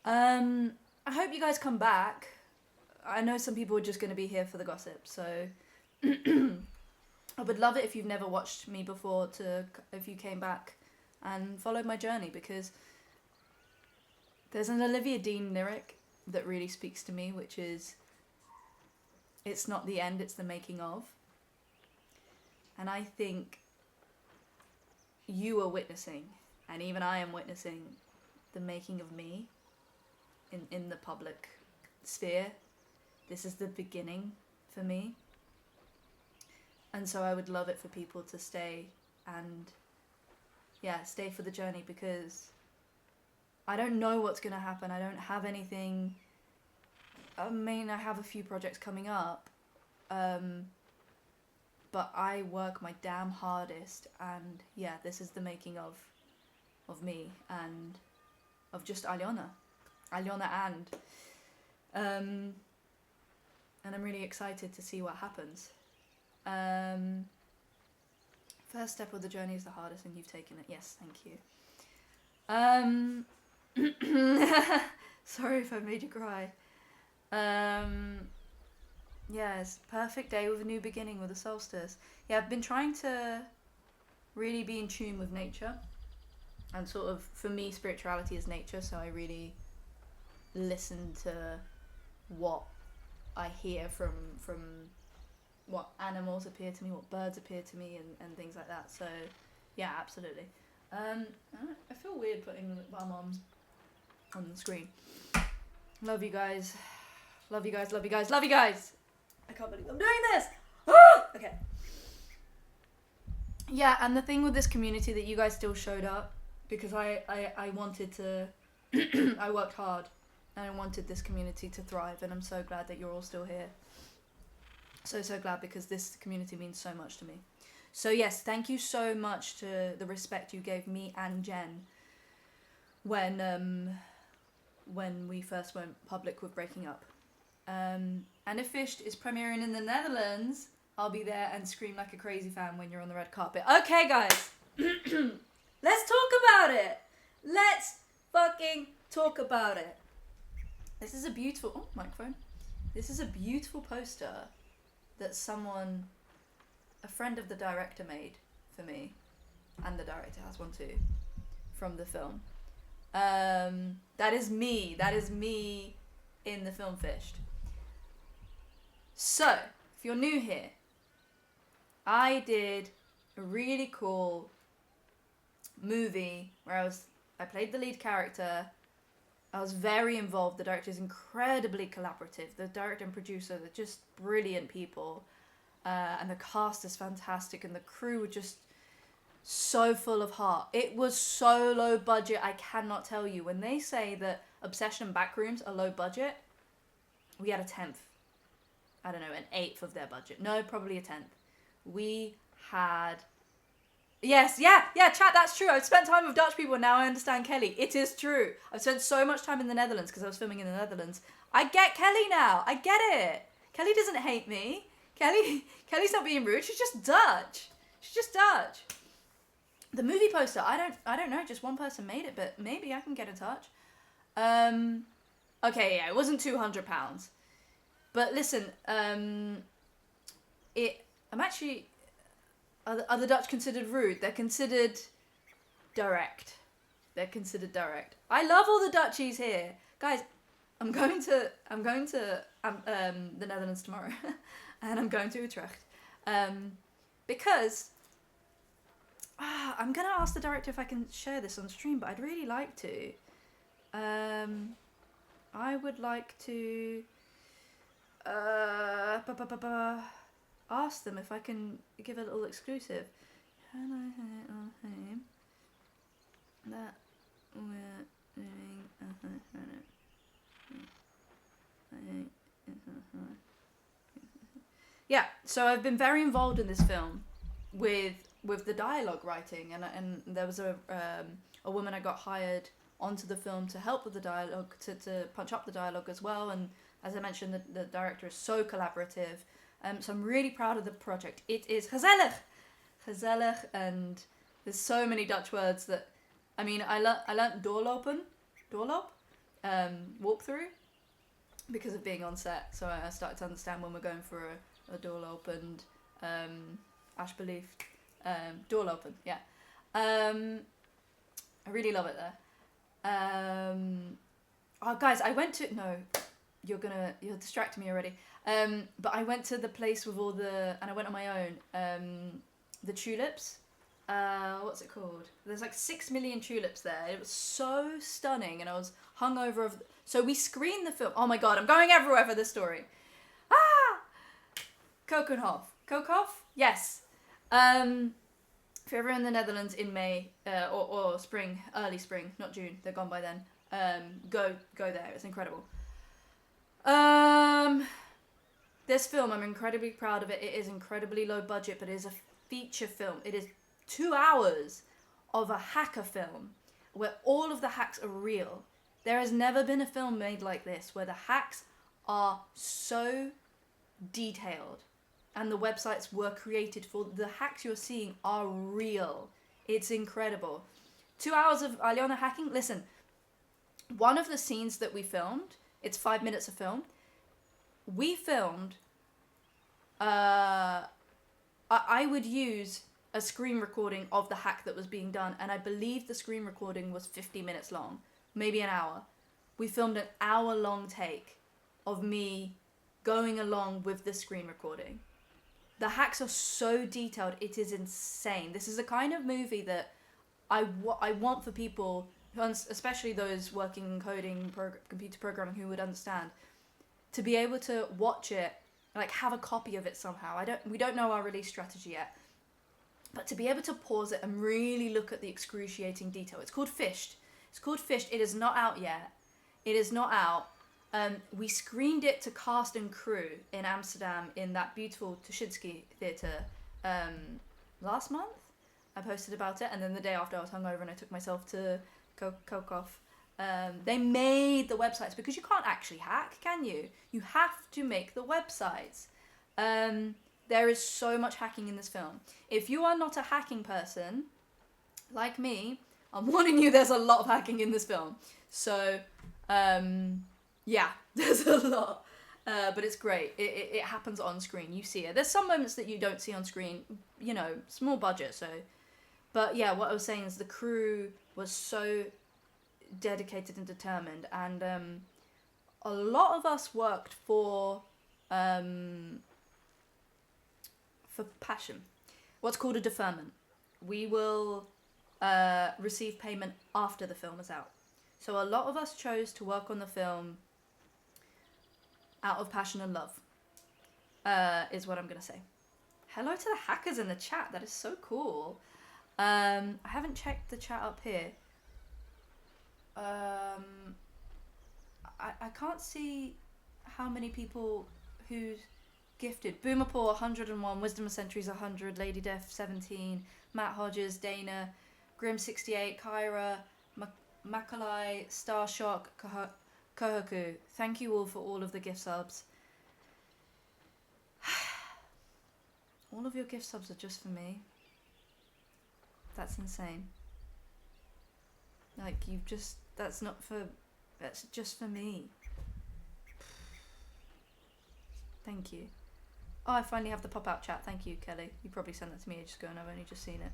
I hope you guys come back. I know some people are just going to be here for the gossip, so I would love it if you've never watched me before if you came back and followed my journey, because there's an Olivia Dean lyric that really speaks to me, which is, it's not the end, it's the making of. And I think you are witnessing, and even I am witnessing, the making of me in the public sphere. This is the beginning for me. And so I would love it for people to stay and, yeah, stay for the journey, because I don't know what's going to happen. I don't have anything. I mean, I have a few projects coming up. But I work my damn hardest, and yeah, this is the making of me and of just Aliona and I'm really excited to see what happens. First step of the journey is the hardest, and you've taken it. Yes, thank you. Sorry if I made you cry. Yes, perfect day with a new beginning with the solstice. Yeah, I've been trying to really be in tune with nature, and sort of, for me, spirituality is nature, so I really listen to what I hear from what animals appear to me, what birds appear to me, and things like that. So, yeah, absolutely. I feel weird putting lip balm on the screen. Love you guys. Love you guys, love you guys, love you guys! I can't believe I'm doing this! Okay. Yeah, and the thing with this community that you guys still showed up, because I wanted to, I worked hard, and I wanted this community to thrive, and I'm so glad that you're all still here. So glad, because this community means so much to me. So yes, thank you so much to the respect you gave me and Jen when we first went public with breaking up. And if Fished is premiering in the Netherlands, I'll be there and scream like a crazy fan when you're on the red carpet. Okay, guys. Let's talk about it. Let's fucking talk about it. This is a beautiful... Oh, microphone. This is a beautiful poster that a friend of the director made for me. And the director has one too. From the film. That is me. That is me in the film Fished. So, if you're new here, I did a really cool movie where I played the lead character. I was very involved. The director is incredibly collaborative. The director and producer, they're just brilliant people. And the cast is fantastic, and the crew were just so full of heart. It was so low budget, I cannot tell you. When they say that Obsession and Backrooms are low budget, we had a 10th. I don't know, an 8th of their budget. No, probably a 10th. We had... Yes, yeah, chat, that's true. I've spent time with Dutch people, and now I understand Kelly. It is true. I've spent so much time in the Netherlands because I was filming in the Netherlands. I get Kelly now. I get it. Kelly doesn't hate me. Kelly's not being rude. She's just Dutch. The movie poster, I don't know. Just one person made it, but maybe I can get in touch. Okay, yeah, it wasn't £200. But listen, I'm actually... Are the Dutch considered rude? They're considered direct. I love all the Dutchies here. Guys, I'm going to the Netherlands tomorrow. And I'm going to Utrecht. Because I'm going to ask the director if I can share this on stream, but I'd really like to. I would like to ask them if I can give a little exclusive. Can I tell him that we're doing Yeah, so I've been very involved in this film with the dialogue writing, and there was a woman I got hired onto the film to help with the dialogue, to punch up the dialogue as well, and as I mentioned, the director is so collaborative. So I'm really proud of the project. It is gezellig, and there's so many Dutch words that, I mean, I learnt doorloop, walk through, because of being on set. So I started to understand when we're going for a doorloop and alsjeblieft, doorlopen, yeah. I really love it there. Oh guys, I went to, no, you're distracting me already. But I went to the place with all the, and I went on my own, the tulips. What's it called? There's like 6 million tulips there. It was so stunning, and I was hungover. So we screened the film. Oh my god, I'm going everywhere for this story. Kokenhof? Yes. If you're ever in the Netherlands in May, or spring, early spring, not June, they're gone by then, go there, it's incredible. This film, I'm incredibly proud of it. It is incredibly low budget, but it is a feature film. It is 2 hours of a hacker film where all of the hacks are real. There has never been a film made like this where the hacks are so detailed and the websites were created for. The hacks you're seeing are real. It's incredible. 2 hours of Aliona hacking. Listen, one of the scenes that we filmed, it's 5 minutes of film. We filmed, I would use a screen recording of the hack that was being done, and I believe the screen recording was 50 minutes long, maybe an hour. We filmed an hour-long take of me going along with the screen recording. The hacks are so detailed, it is insane. This is the kind of movie that I want for people, especially those working in coding, computer programming, who would understand, to be able to watch it like have a copy of it somehow. We don't know our release strategy yet. But to be able to pause it and really look at the excruciating detail. It's called Fished. It's called Fished. It is not out yet. It is not out. We screened it to cast and crew in Amsterdam in that beautiful Tuschinski theatre last month. I posted about it, and then the day after I was hungover and I took myself to Kokov. They made the websites because you can't actually hack, can you? You have to make the websites. There is so much hacking in this film. If you are not a hacking person, like me, I'm warning you, there's a lot of hacking in this film. So, yeah, there's a lot. But it's great. It happens on screen. You see it. There's some moments that you don't see on screen, you know, small budget, so. But yeah, what I was saying is the crew was so dedicated and determined. And a lot of us worked for passion, what's called a deferment. We will receive payment after the film is out. So a lot of us chose to work on the film out of passion and love, is what I'm going to say. Hello to the hackers in the chat. That is so cool. I haven't checked the chat up here. I can't see how many people who's gifted. Boomerpaw 101, Wisdom of Centuries 100, Lady Death 17, Matt Hodges, Dana, Grim 68, Kyra, Makalai, Starshock, Kohaku. Thank you all for all of the gift subs. All of your gift subs are just for me. That's insane. Like, that's just for me. Thank you. Oh, I finally have the pop-out chat. Thank you, Kelly. You probably sent that to me ages ago and I've only just seen it.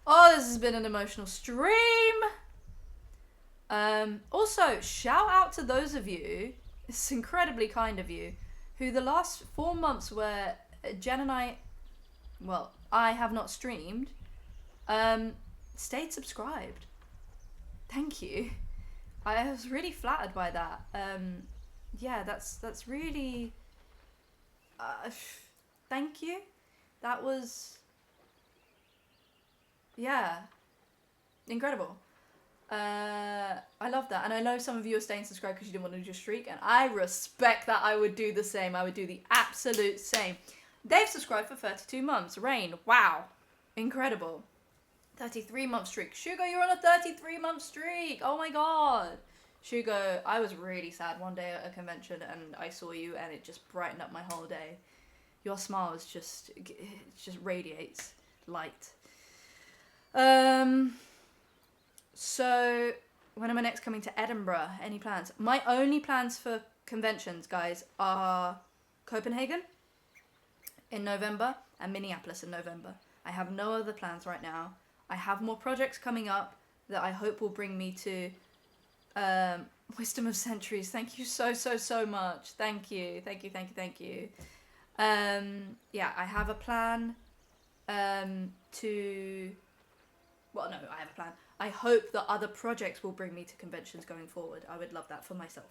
Oh, this has been an emotional stream. Also, shout out to those of you, it's incredibly kind of you, who the last 4 months where Jen and I have not streamed, stayed subscribed. Thank you. I was really flattered by that. Yeah, that's really... thank you. That was... yeah. Incredible. I love that. And I know some of you are staying subscribed because you didn't want to do a streak, and I respect that. I would do the same. I would do the absolute same. They've subscribed for 32 months. Rain, wow. Incredible. 33-month streak. Shugo, you're on a 33-month streak. Oh my god. Shugo, I was really sad one day at a convention and I saw you and it just brightened up my whole day. Your smile is just, it just radiates light. So, when am I next coming to Edinburgh? Any plans? My only plans for conventions, guys, are Copenhagen in November and Minneapolis in November. I have no other plans right now. I have more projects coming up that I hope will bring me to Wisdom of Centuries. Thank you so much. Thank you. Yeah, I have a plan to... Well, no, I have a plan. I hope that other projects will bring me to conventions going forward. I would love that for myself.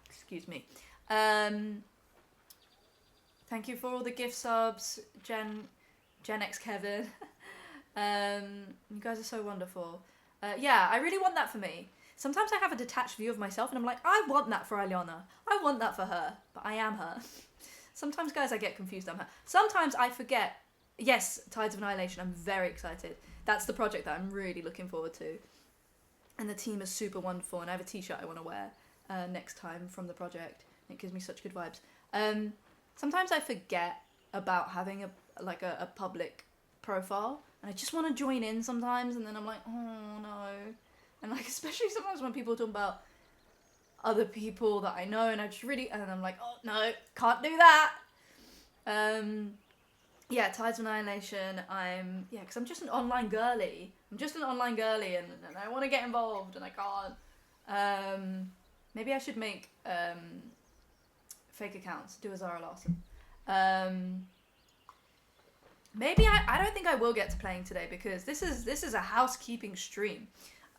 Excuse me. Thank you for all the gift subs, Gen X Kevin. You guys are so wonderful. Yeah, I really want that for me. Sometimes I have a detached view of myself and I'm like, I want that for Aliona. I want that for her, but I am her. Sometimes, guys, I get confused. I'm her. Sometimes I forget. Yes, Tides of Annihilation. I'm very excited. That's the project that I'm really looking forward to. And the team is super wonderful. And I have a t-shirt I want to wear next time from the project. It gives me such good vibes. Sometimes I forget about having a public profile. And I just want to join in sometimes. And then I'm like, oh, no. And like, especially sometimes when people talk about other people that I know. And I just really... And I'm like, oh, no, can't do that. Yeah, Tides of Annihilation, because I'm just an online girly. and I want to get involved and I can't. Maybe I should make fake accounts, do a Zara Larson. Maybe I don't think I will get to playing today because this is a housekeeping stream.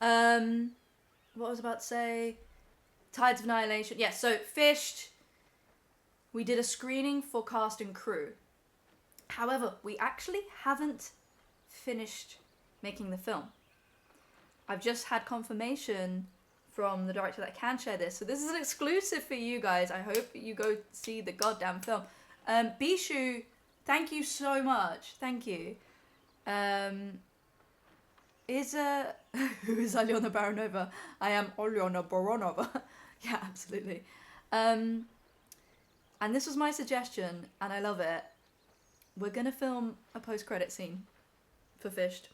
What was I about to say? Tides of Annihilation. Yeah, so Fished, We did a screening for cast and crew. However, we actually haven't finished making the film. I've just had confirmation from the director that I can share this. So this is an exclusive for you guys. I hope you go see the goddamn film. Bishu, thank you so much. Thank you. Who is Aliona Baronova? I am Aliona Baronova. Yeah, absolutely. And this was my suggestion, and I love it. We're gonna film a post-credit scene for Fished.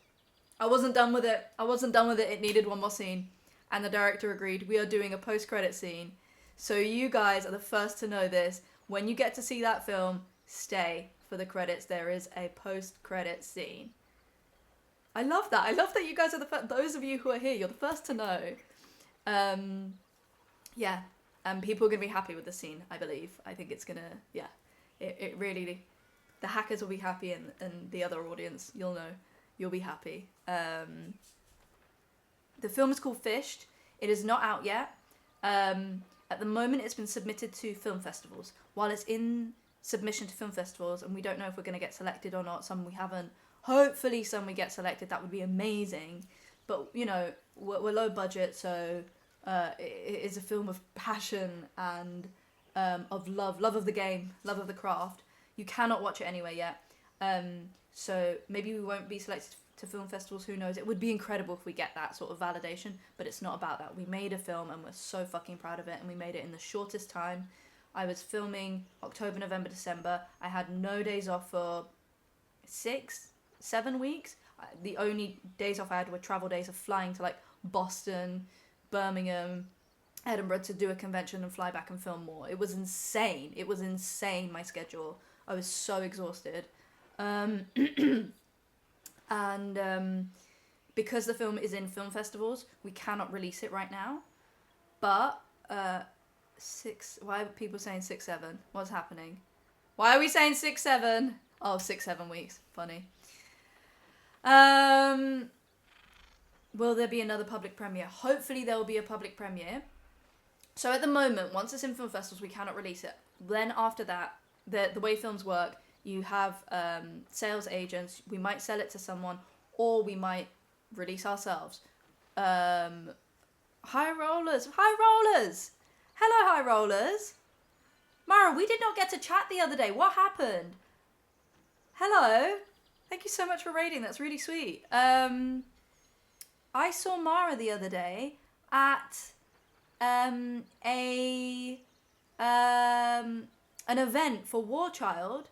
I wasn't done with it. It needed one more scene. And the director agreed. We are doing a post-credit scene. So you guys are the first to know this. When you get to see that film, stay for the credits. There is a post-credit scene. I love that. I love that you guys are those of you who are here, you're the first to know. Yeah. People are going to be happy with the scene, I believe. I think it's going to, yeah. It really, the hackers will be happy, and the other audience, you'll know, you'll be happy. The film is called Fished. It is not out yet. At the moment, it's been submitted to film festivals. While it's in submission to film festivals, and we don't know if we're going to get selected or not, some we haven't. Hopefully some we get selected. That would be amazing. But, you know, we're low budget, so it is a film of passion and of love of the game, love of the craft. You cannot watch it anywhere yet. So maybe we won't be selected to film festivals, who knows. It would be incredible if we get that sort of validation, but it's not about that. We made a film and we're so fucking proud of it, and we made it in the shortest time. I was filming October, November, December. I had no days off for 6-7 weeks. The only days off I had were travel days of flying to like Boston, Birmingham, Edinburgh to do a convention and fly back and film more. It was insane. My schedule. I was so exhausted. And because the film is in film festivals, we cannot release it right now. But why are people saying 6-7? What's happening? Why are we saying 6-7? Oh, 6-7 weeks. Funny. Will there be another public premiere? Hopefully there will be a public premiere. So at the moment, once it's in film festivals, we cannot release it. Then after that, the way films work, you have sales agents. We might sell it to someone, or we might release ourselves. High rollers. Hello, high rollers. Mara, we did not get to chat the other day. What happened? Hello. Thank you so much for raiding. That's really sweet. I saw Mara the other day at an event for War Child,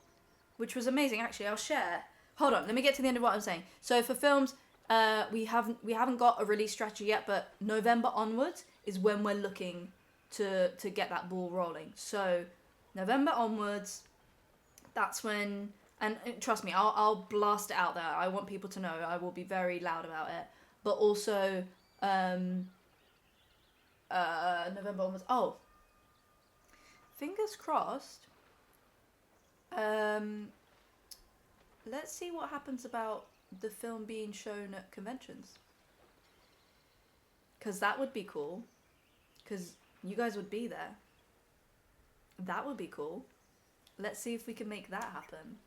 which was amazing. Actually, I'll share. Hold on, let me get to the end of what I'm saying. So for films, we haven't got a release strategy yet, but November onwards is when we're looking to get that ball rolling. So November onwards, that's when, and trust me, I'll blast it out there. I want people to know. I will be very loud about it. But also November onwards. Oh, fingers crossed. Let's see what happens about the film being shown at conventions. Because that would be cool. Because you guys would be there. That would be cool. Let's see if we can make that happen.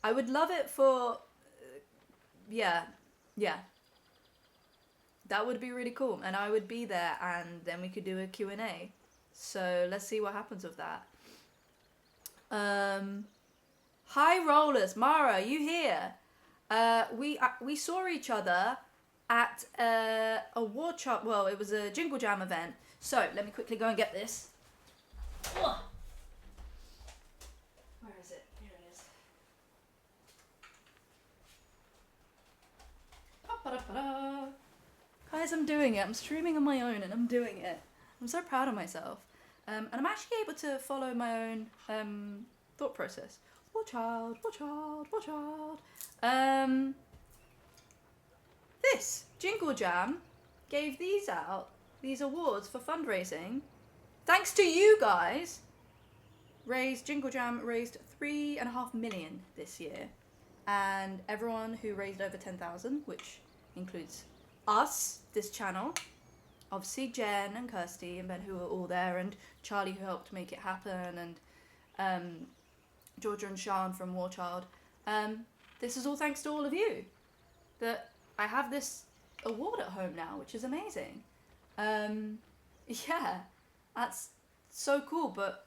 I would love it for... yeah. That would be really cool. And I would be there, and then we could do a Q&A. So let's see what happens with that. Hi rollers, Mara, are you here? We saw each other at a War Child. Well, it was a Jingle Jam event. So let me quickly go and get this. Where is it? Here it is. Pa-pa-da-pa-da. Guys, I'm doing it. I'm streaming on my own, and I'm doing it. I'm so proud of myself. And I'm actually able to follow my own thought process. War Child. This Jingle Jam gave these out, these awards for fundraising. Thanks to you guys. Jingle Jam raised 3.5 million this year. And everyone who raised over 10,000, which includes us, this channel, obviously Jen and Kirsty and Ben who were all there, and Charlie who helped make it happen, and Georgia and Sean from War Child. This is all thanks to all of you that I have this award at home now, which is amazing. Yeah, that's so cool, but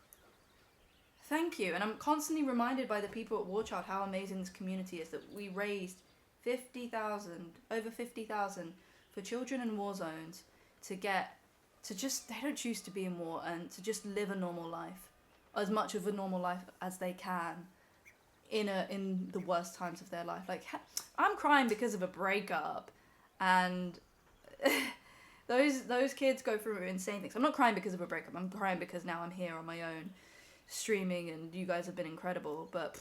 thank you. And I'm constantly reminded by the people at War Child how amazing this community is, that we raised over 50,000 for children in war zones to just, they don't choose to be in war, and to just live a normal life, as much of a normal life as they can in the worst times of their life. Like, I'm crying because of a breakup, and those kids go through insane things. I'm not crying because of a breakup. I'm crying because now I'm here on my own, streaming, and you guys have been incredible. But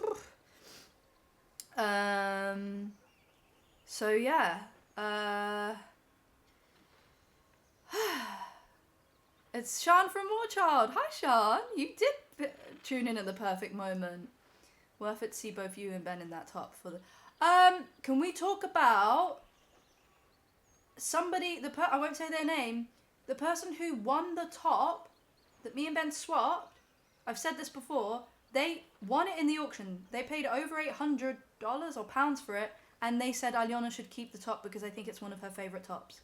so yeah, it's Sean from War Child. Hi, Sean. You did tune in at the perfect moment. Worth it to see both you and Ben in that top for the. Can we talk about somebody? I won't say their name. The person who won the top that me and Ben swapped. I've said this before. They won it in the auction. They paid over $800 or pounds for it, and they said Aliona should keep the top because I think it's one of her favorite tops.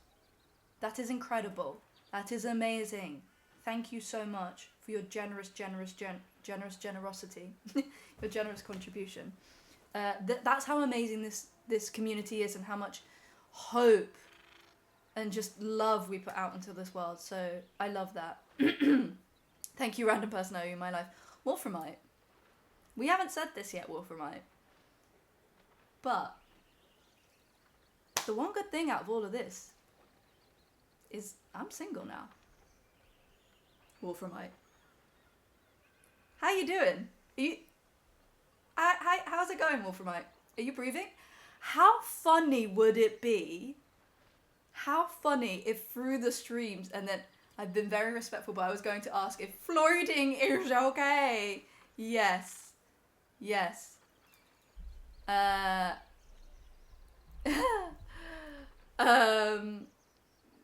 That is incredible. That is amazing. Thank you so much for your generous generosity, your generous contribution. That's how amazing this community is, and how much hope and just love we put out into this world. So I love that. Thank you, random person in my life. Wolframite. We haven't said this yet, Wolframite. But the one good thing out of all of this is I'm single now. Wolframite. How you doing? How's it going, Wolframite? Are you breathing? How funny would it be? How funny if through the streams, and then I've been very respectful, but I was going to ask if floating is okay. Yes. Yes.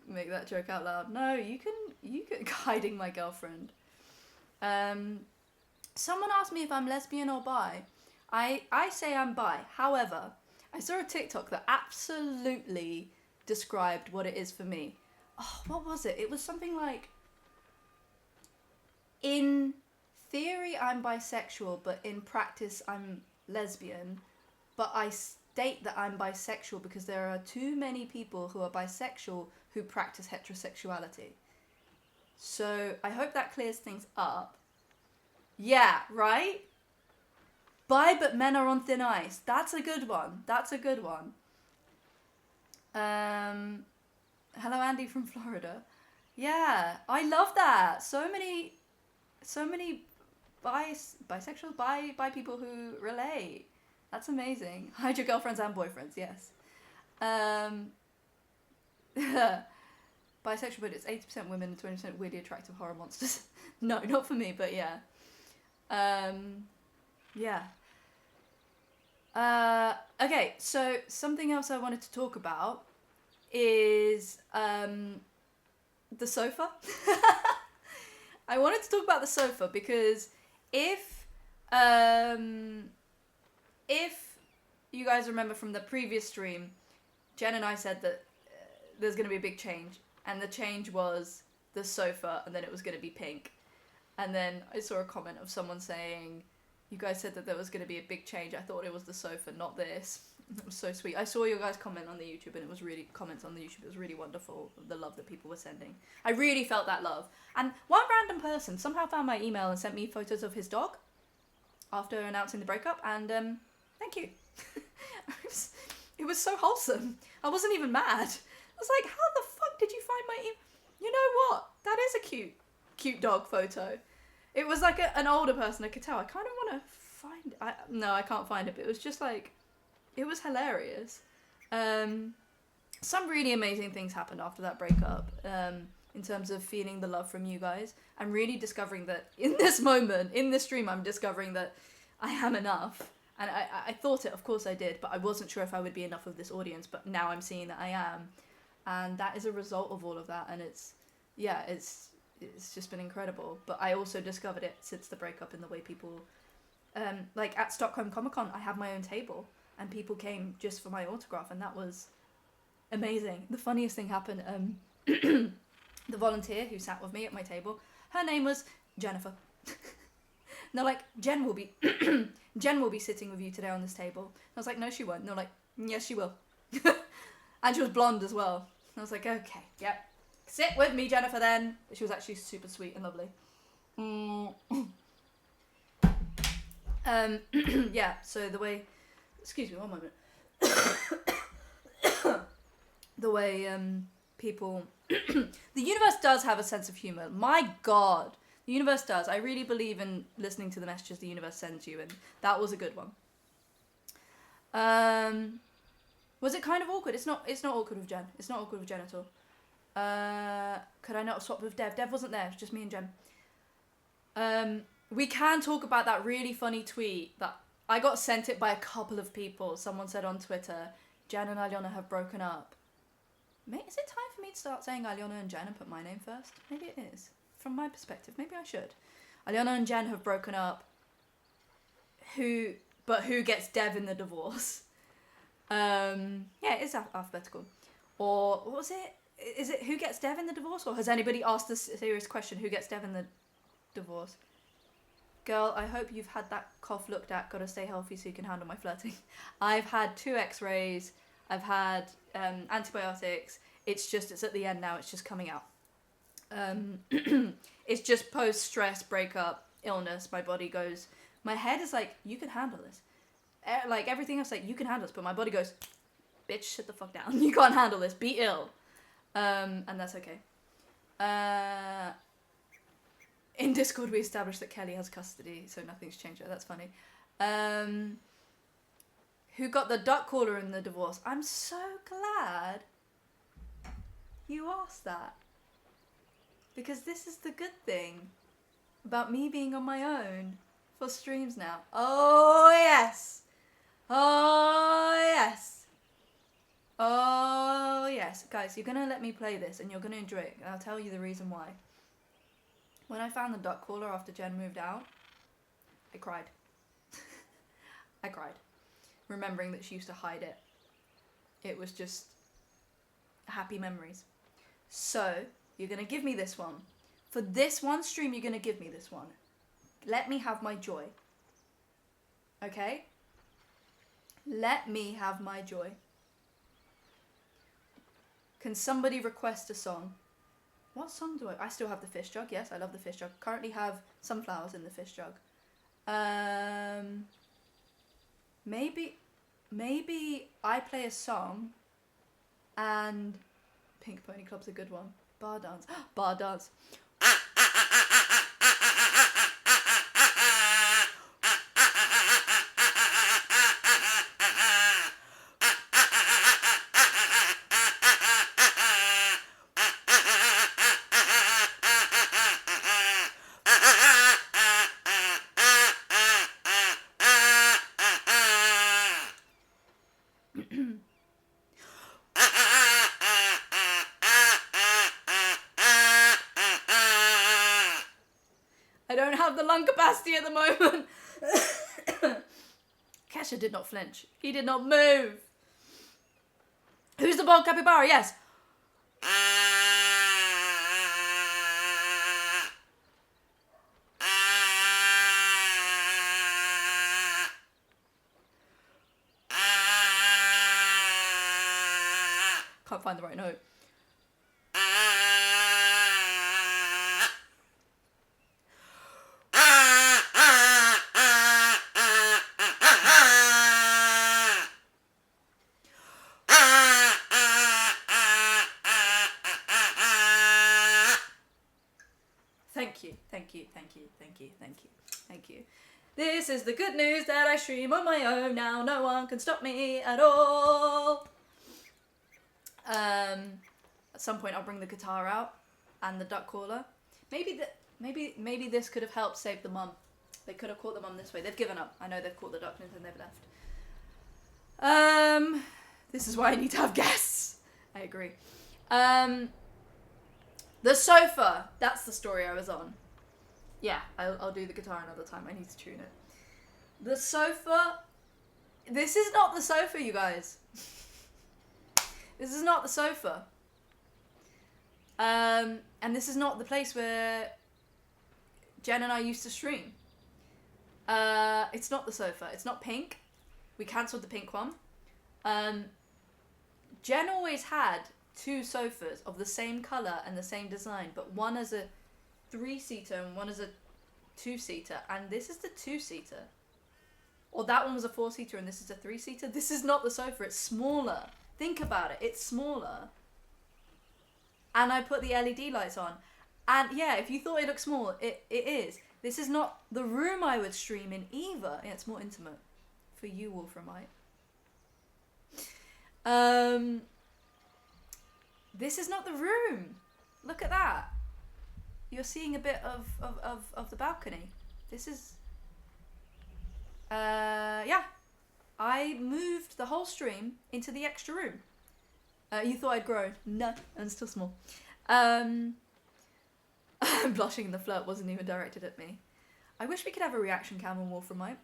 Make that joke out loud. No, you can hiding my girlfriend. Someone asked me if I'm lesbian or bi. I say I'm bi. However, I saw a TikTok that absolutely described what it is for me. Oh, what was it? It was something like, in theory I'm bisexual, but in practice I'm lesbian. But I state that I'm bisexual because there are too many people who are bisexual who practice heterosexuality. So I hope that clears things up. Yeah, right? Bi but men are on thin ice. That's a good one. That's a good one. Hello, Andy from Florida. Yeah, I love that. So many bisexuals, bi people who relate. That's amazing. Hide your girlfriends and boyfriends, yes. Bisexual, but it's 80% women and 20% weirdly attractive horror monsters. No, not for me, but yeah. Yeah. Okay, so something else I wanted to talk about is the sofa. I wanted to talk about the sofa because if you guys remember from the previous stream, Jen and I said that there's going to be a big change, and the change was the sofa, and then it was going to be pink. And then I saw a comment of someone saying, you guys said that there was going to be a big change. I thought it was the sofa, not this. It was so sweet. I saw your guys' comment on the YouTube, and it was really wonderful, the love that people were sending. I really felt that love. And one random person somehow found my email and sent me photos of his dog after announcing the breakup, and thank you. It was so wholesome. I wasn't even mad. I was like, how the fuck did you find my email? You know what? That is a cute dog photo. It was like an older person. I could tell. I kind of want to find it. No, I can't find it, but it was just like, it was hilarious. Some really amazing things happened after that breakup, in terms of feeling the love from you guys. I'm really discovering that in this moment, in this stream, I'm discovering that I am enough. And I thought it, of course I did, but I wasn't sure if I would be enough of this audience, but now I'm seeing that I am. And that is a result of all of that, and it's yeah, it's just been incredible. But I also discovered it since the breakup in the way people, like at Stockholm Comic Con, I had my own table and people came just for my autograph, and that was amazing. The funniest thing happened. The volunteer who sat with me at my table, her name was Jennifer. And they're like, Jen will be sitting with you today on this table. I was like, no, she won't. And they're like, yes, she will. And she was blonde as well. And I was like, okay, yep. Sit with me, Jennifer, then. She was actually super sweet and lovely. Yeah, so the way... Excuse me, one moment. The way people... The universe does have a sense of humour. My God. The universe does. I really believe in listening to the messages the universe sends you, and that was a good one. Was it kind of awkward? It's not awkward with Jen. It's not awkward with Jen at all. Could I not have swapped with Dev? Dev wasn't there. It was just me and Jen. We can talk about that really funny tweet that I got sent it by a couple of people. Someone said on Twitter, Jen and Aliona have broken up. Is it time for me to start saying Aliona and Jen and put my name first? Maybe it is. From my perspective, maybe I should. Aliona and Jen have broken up. Who gets Dev in the divorce? Yeah, it is alphabetical. Or what was it? Is it who gets Dev in the divorce? Or has anybody asked this serious question? Who gets Dev in the divorce? Girl, I hope you've had that cough looked at. Gotta stay healthy so you can handle my flirting. I've had 2 x-rays. I've had antibiotics. It's at the end now. It's just coming out. It's just post-stress breakup illness. My body goes... My head is like, you can handle this. Like, everything else, like, you can handle this. But my body goes, bitch, sit the fuck down. You can't handle this. Be ill. And that's okay. In Discord, we established that Kelly has custody, so nothing's changed. That's funny. Who got the duck caller in the divorce? I'm so glad you asked that. Because this is the good thing about me being on my own for streams now. Oh, yes. Oh, yes. Oh, yes. Guys, you're going to let me play this and you're going to enjoy it. And I'll tell you the reason why. When I found the duck caller after Jen moved out, I cried. I cried. Remembering that she used to hide it. It was just happy memories. So, you're going to give me this one. For this one stream, you're going to give me this one. Let me have my joy. Okay? Let me have my joy. Can somebody request a song? What song do I still have the fish jug. Yes, I love the fish jug. Currently have sunflowers in the fish jug. Maybe I play a song and Pink Pony Club's a good one. Bar dance. Bar dance. I don't have the lung capacity at the moment. Kesha did not flinch. He did not move. Who's the bald capybara? Yes. Can't find the right note. Thank you. This is the good news that I stream on my own now. No one can stop me at all. At some point I'll bring the guitar out and the duck caller. Maybe this could have helped save the mum. They could have caught the mum this way. They've given up. I know they've caught the ducklings and they've left. This is why I need to have guests. I agree. The sofa. That's the story I was on. Yeah, I'll do the guitar another time. I need to tune it. The sofa. This is not the sofa, you guys. This is not the sofa. And this is not the place where Jen and I used to stream. It's not the sofa. It's not pink. We cancelled the pink one. Jen always had 2 sofas of the same colour and the same design, but one as a 3-seater and one as a 2-seater, and this is the 2-seater. Or that one was a 4-seater and this is a 3-seater. This is not the sofa, it's smaller. Think about it, it's smaller. And I put the LED lights on. And yeah, if you thought it looked small, it is. This is not the room I would stream in either. Yeah, it's more intimate for you, Wolframite. This is not the room. Look at that. You're seeing a bit of the balcony. This is... yeah. I moved the whole stream into the extra room. You thought I'd grown. No, I'm still small. I'm blushing and the flirt wasn't even directed at me. I wish we could have a reaction cam on Wolframite.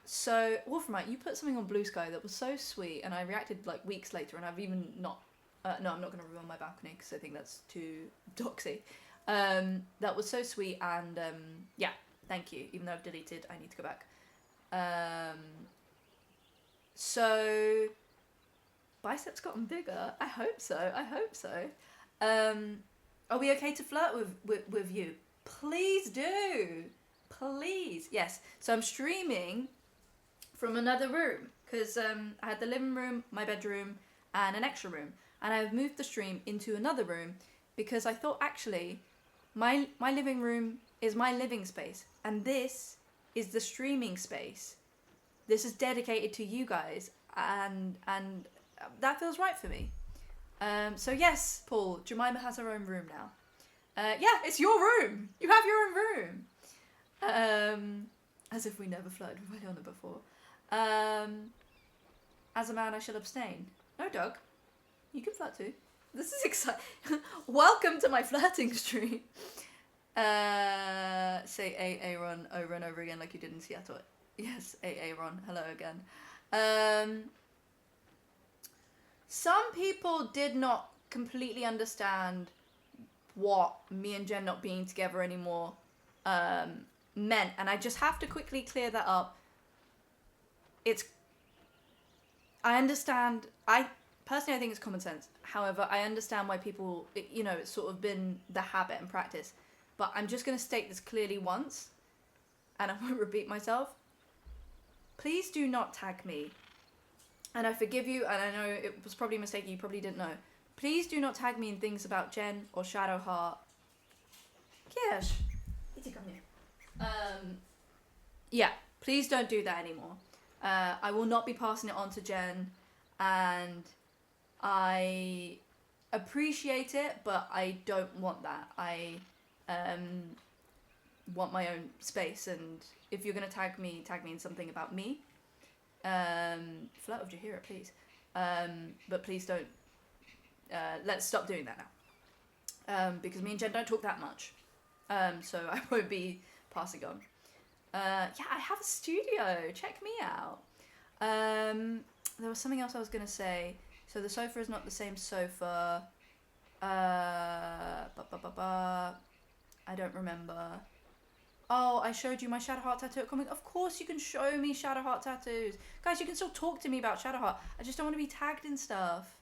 So, Wolframite, you put something on Blue Sky that was so sweet, and I reacted like weeks later, and I've even not... no, I'm not going to reveal my balcony, because I think that's too doxy. That was so sweet, and yeah, thank you. Even though I've deleted, I need to go back. So... Biceps gotten bigger? I hope so, I hope so. Are we okay to flirt with you? Please do. Please. Yes. So I'm streaming from another room because I had the living room, my bedroom, and an extra room. And I've moved the stream into another room because I thought actually my living room is my living space and this is the streaming space. This is dedicated to you guys and that feels right for me. So yes, Paul, Jemima has her own room now. Yeah, it's your room. You have your own room. As if we never flirted with Aliona before. As a man, I shall abstain. No, Doug. You can flirt too. This is exciting. Welcome to my flirting stream. Say Aaron over and over again like you did in Seattle. Yes, Aaron. Hello again. Some people did not completely understand what me and Jen not being together anymore meant, and I just have to quickly clear that up. I understand, personally I think it's common sense. However, I understand why people, it's sort of been the habit and practice. But I'm just going to state this clearly once, and I won't repeat myself. Please do not tag me. And I forgive you, and I know it was probably a mistake, you probably didn't know. Please do not tag me in things about Jen or Shadowheart. Kish, come here. Yeah, please don't do that anymore. I will not be passing it on to Jen, and I appreciate it, but I don't want that. I want my own space, and if you're gonna tag me in something about me. Flirt with Jahira, please. But please don't. Let's stop doing that now. Because me and Jen don't talk that much. So I won't be passing on. Yeah, I have a studio. Check me out. There was something else I was gonna say. So the sofa is not the same sofa. I don't remember. Oh, I showed you my Shadowheart tattoo at Comic. Of course you can show me Shadowheart tattoos. Guys, you can still talk to me about Shadowheart. I just don't want to be tagged in stuff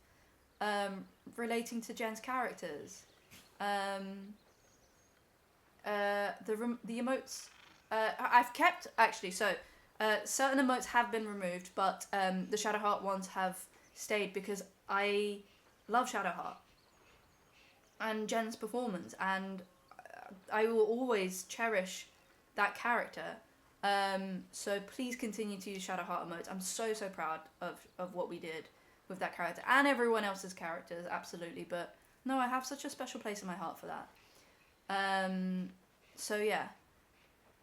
relating to Jen's characters. The emotes... I've kept... Actually, so... certain emotes have been removed, but the Shadowheart ones have stayed because I love Shadowheart. And Jen's performance. And I will always cherish that character. So please continue to use Shadowheart emotes. I'm so proud of what we did with that character and everyone else's characters, absolutely. But no, I have such a special place in my heart for that. So yeah,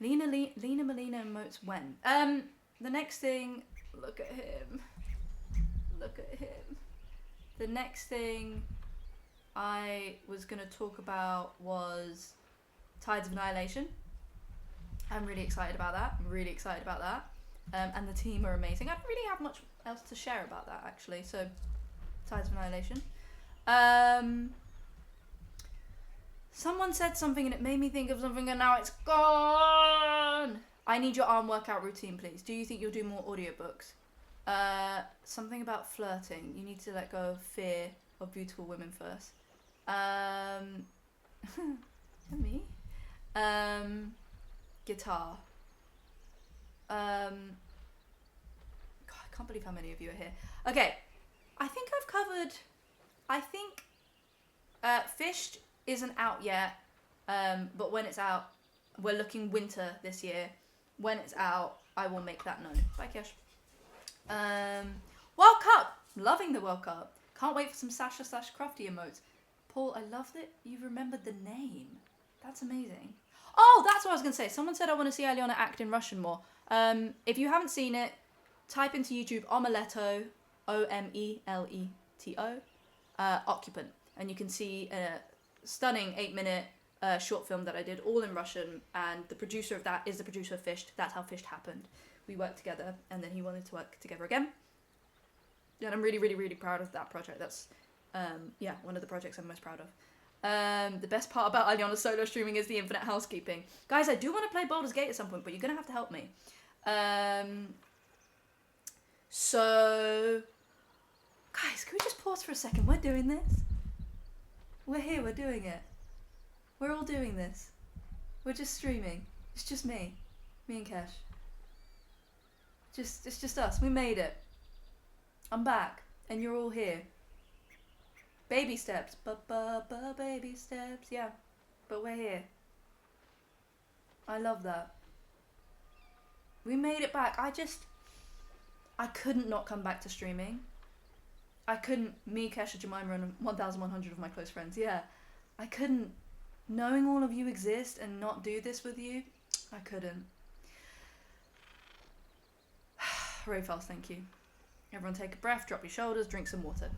Lena Melina emotes when. The next thing, look at him. The next thing I was going to talk about was Tides of Annihilation. I'm really excited about that. And the team are amazing. I don't really have much else to share about that, actually. So, Tides of Annihilation. Someone said something and it made me think of something and now it's gone. I need your arm workout routine, please. Do you think you'll do more audiobooks? Something about flirting. You need to let go of fear of beautiful women first. Me? Guitar. God, I can't believe how many of you are here. Okay, I think I've covered. Fished isn't out yet, but when it's out, we're looking winter this year. When it's out, I will make that known. Bye, Kesh. World Cup! Loving the World Cup. Can't wait for some Sasha/Crafty emotes. Paul, I love that you've remembered the name. That's amazing. Oh, that's what I was going to say. Someone said I want to see Aliona act in Russian more. If you haven't seen it, type into YouTube Omeletto, Omeleto, Occupant. And you can see a stunning 8-minute short film that I did all in Russian. And the producer of that is the producer of Fished. That's how Fished happened. We worked together and then he wanted to work together again. And I'm really, really, really proud of that project. That's, one of the projects I'm most proud of. The best part about Aliona's solo streaming is the infinite housekeeping. Guys, I do want to play Baldur's Gate at some point, but you're going to have to help me. So, guys, can we just pause for a second? We're doing this. We're here, we're doing it. We're all doing this. We're just streaming. It's just me. Me and Kesh. It's just us. We made it. I'm back. And you're all here. Baby steps. Baby steps. Yeah. But we're here. I love that. We made it back. I couldn't not come back to streaming. I couldn't. Me, Kesha, Jemima, and 1,100 of my close friends. Yeah. I couldn't. Knowing all of you exist and not do this with you, I couldn't. Very fast, thank you. Everyone take a breath, drop your shoulders, drink some water.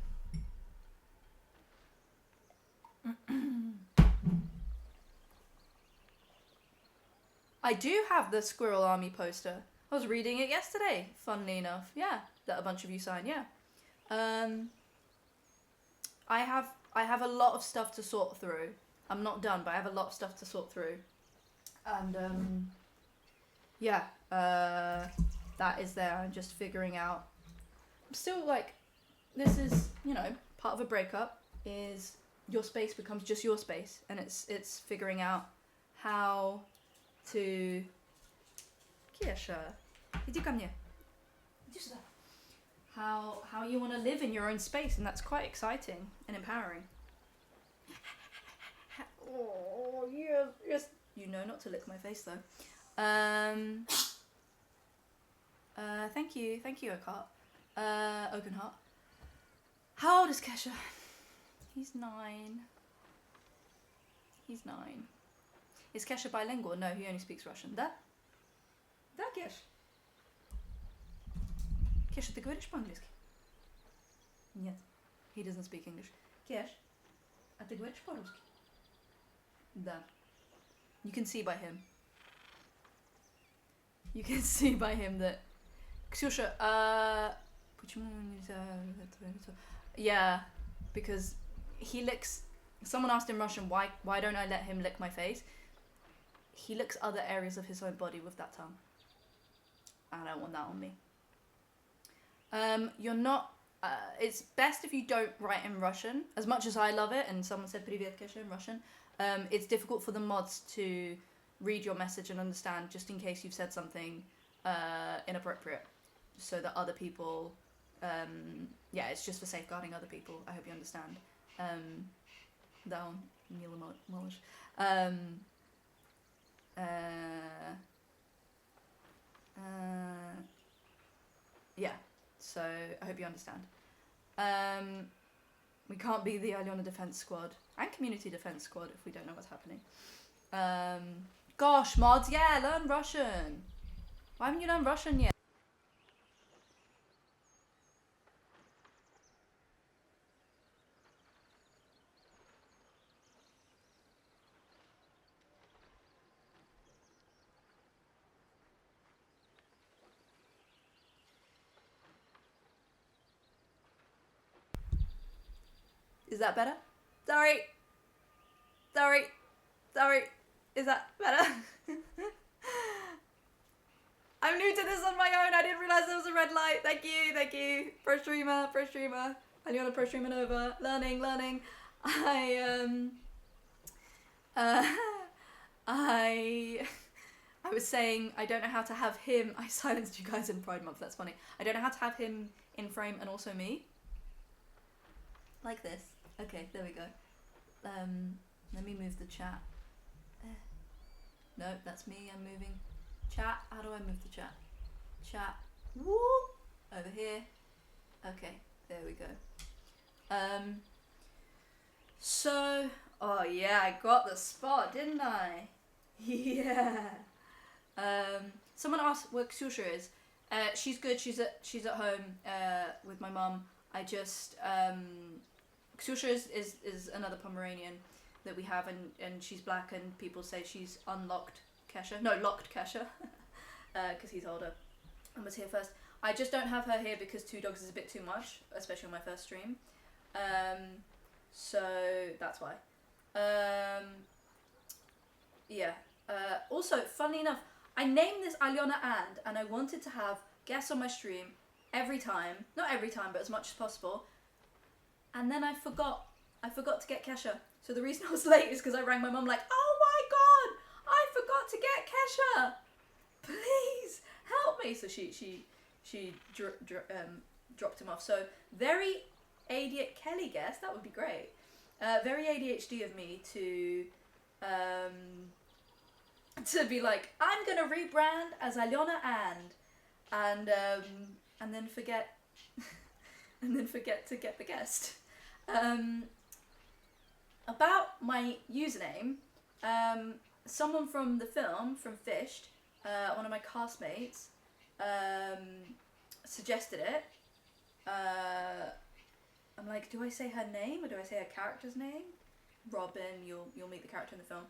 I do have the Squirrel Army poster. I was reading it yesterday, funnily enough. Yeah, that a bunch of you signed, yeah. I have a lot of stuff to sort through. I'm not done, but I have a lot of stuff to sort through. And, that is there. I'm just figuring out. I'm still like, this is, part of a breakup is your space becomes just your space. And it's figuring out how to... Kesha, иди ко мне. Иди сюда. How you want to live in your own space, and that's quite exciting and empowering. Oh, yes. You know not to lick my face though. Thank you, Oakheart. Oakenheart. How old is Kesha? He's 9. Is Kesha bilingual? No, he only speaks Russian. Да, Кеш? Kesha, ты говоришь по-английски? Нет, he doesn't speak English. Кеш, а ты говоришь по-русски? Да. You can see by him. That... Ksyusha, почему нельзя твое лицо? Yeah, because he licks... Someone asked in Russian, why don't I let him lick my face? He licks other areas of his own body with that tongue. I don't want that on me. You're not... it's best if you don't write in Russian. As much as I love it, and someone said Привет, Kesha in Russian, it's difficult for the mods to read your message and understand, just in case you've said something inappropriate, so that other people... it's just for safeguarding other people. I hope you understand. Down, Mila Molish. So I hope you understand. We can't be the Aliona Defense Squad and Community Defense Squad if we don't know what's happening. Gosh, mods, yeah, learn Russian. Why haven't you learned Russian yet? Is that better? Sorry. Is that better? I'm new to this on my own. I didn't realize there was a red light. Thank you. PROSTREAMER. Aliona PROSTREAMER over. Learning. I was saying I don't know how to have him. I silenced you guys in Pride Month. That's funny. I don't know how to have him in frame and also me. Like this. Okay, there we go. Let me move the chat. No, that's me. I'm moving. Chat. How do I move the chat? Chat. Woo! Over here. Okay, there we go. So, oh yeah, I got the spot, didn't I? Yeah. Someone asked where Kesha is. She's good. She's at home with my mum. I just Kesha is another Pomeranian that we have, and she's black, and people say she's locked Kesha, because he's older and was here first. I just don't have her here because 2 dogs is a bit too much, especially on my first stream. So that's why. Yeah. Also, funnily enough, I named this Aliona and I wanted to have guests on my stream every time. Not every time, but as much as possible. And then I forgot to get Kesha. So the reason I was late is because I rang my mum like, oh my god, I forgot to get Kesha. Please help me. So she dropped him off. So very ADHD, Kelly guess, that would be great. Very ADHD of me to be like, I'm gonna rebrand as Aliona and then forget to get the guest. About my username, someone from the film, from Fished, one of my castmates, suggested it. I'm like, do I say her name or do I say her character's name? Robin, you'll meet the character in the film.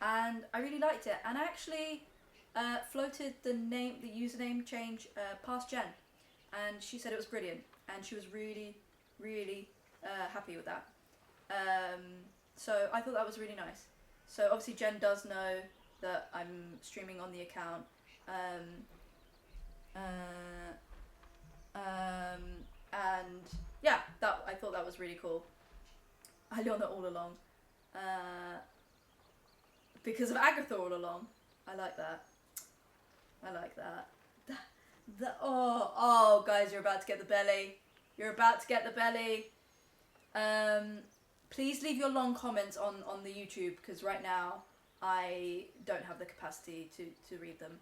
And I really liked it, and I actually floated the username change past Jen, and she said it was brilliant, and she was really, really happy with that. So I thought that was really nice. So obviously Jen does know that I'm streaming on the account. And yeah, I thought that was really cool. Aliona all along. Because of Agatha all along. I like that. Oh guys, you're about to get the belly. Please leave your long comments on the YouTube, because right now I don't have the capacity to read them.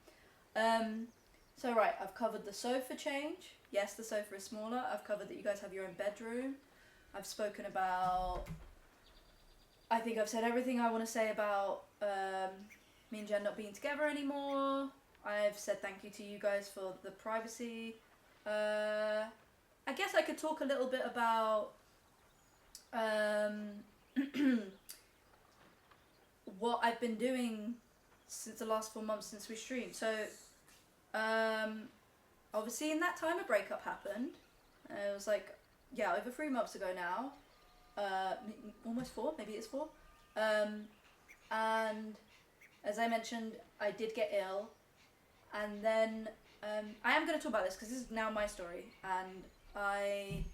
So right, I've covered the sofa change. Yes, the sofa is smaller. I've covered that you guys have your own bedroom. I've spoken about, I think I've said everything I want to say about me and Jen not being together anymore. I've said thank you to you guys for the privacy. I guess I could talk a little bit about what I've been doing since the last 4 months since we streamed. So obviously in that time a breakup happened. It was like, yeah, over 3 months ago now. Almost 4, maybe it's 4. And as I mentioned, I did get ill, and then I am going to talk about this because this is now my story, and I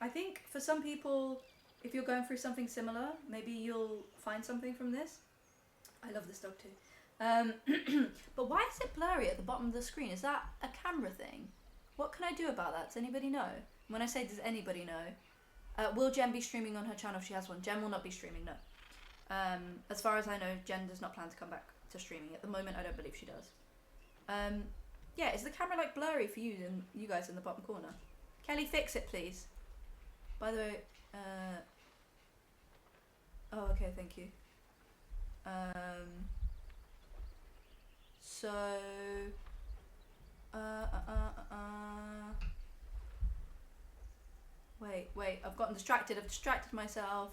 think for some people, if you're going through something similar, maybe you'll find something from this. I love this dog too. But why is it blurry at the bottom of the screen? Is that a camera thing? What can I do about that? Does anybody know? When I say does anybody know, will Jen be streaming on her channel if she has one? Jen will not be streaming, no. As far as I know, Jen does not plan to come back to streaming. At the moment, I don't believe she does. Yeah, is the camera like blurry for you and you guys in the bottom corner? Kelly, fix it, please. By the way, oh, okay, thank you. So, wait, I've gotten distracted. I've distracted myself.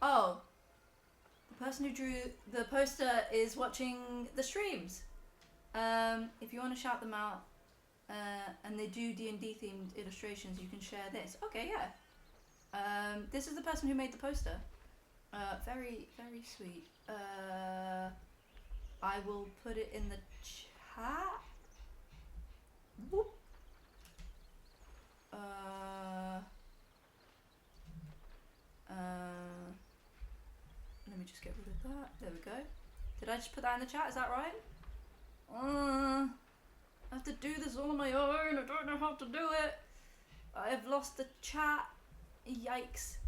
Oh, the person who drew the poster is watching the streams. If you want to shout them out, and they do D&D themed illustrations, you can share this. Okay, yeah. This is the person who made the poster. Very, very sweet. I will put it in the chat. Whoop. Let me just get rid of that. There we go. Did I just put that in the chat? Is that right? I have to do this all on my own. I don't know how to do it. I have lost the chat. Yikes.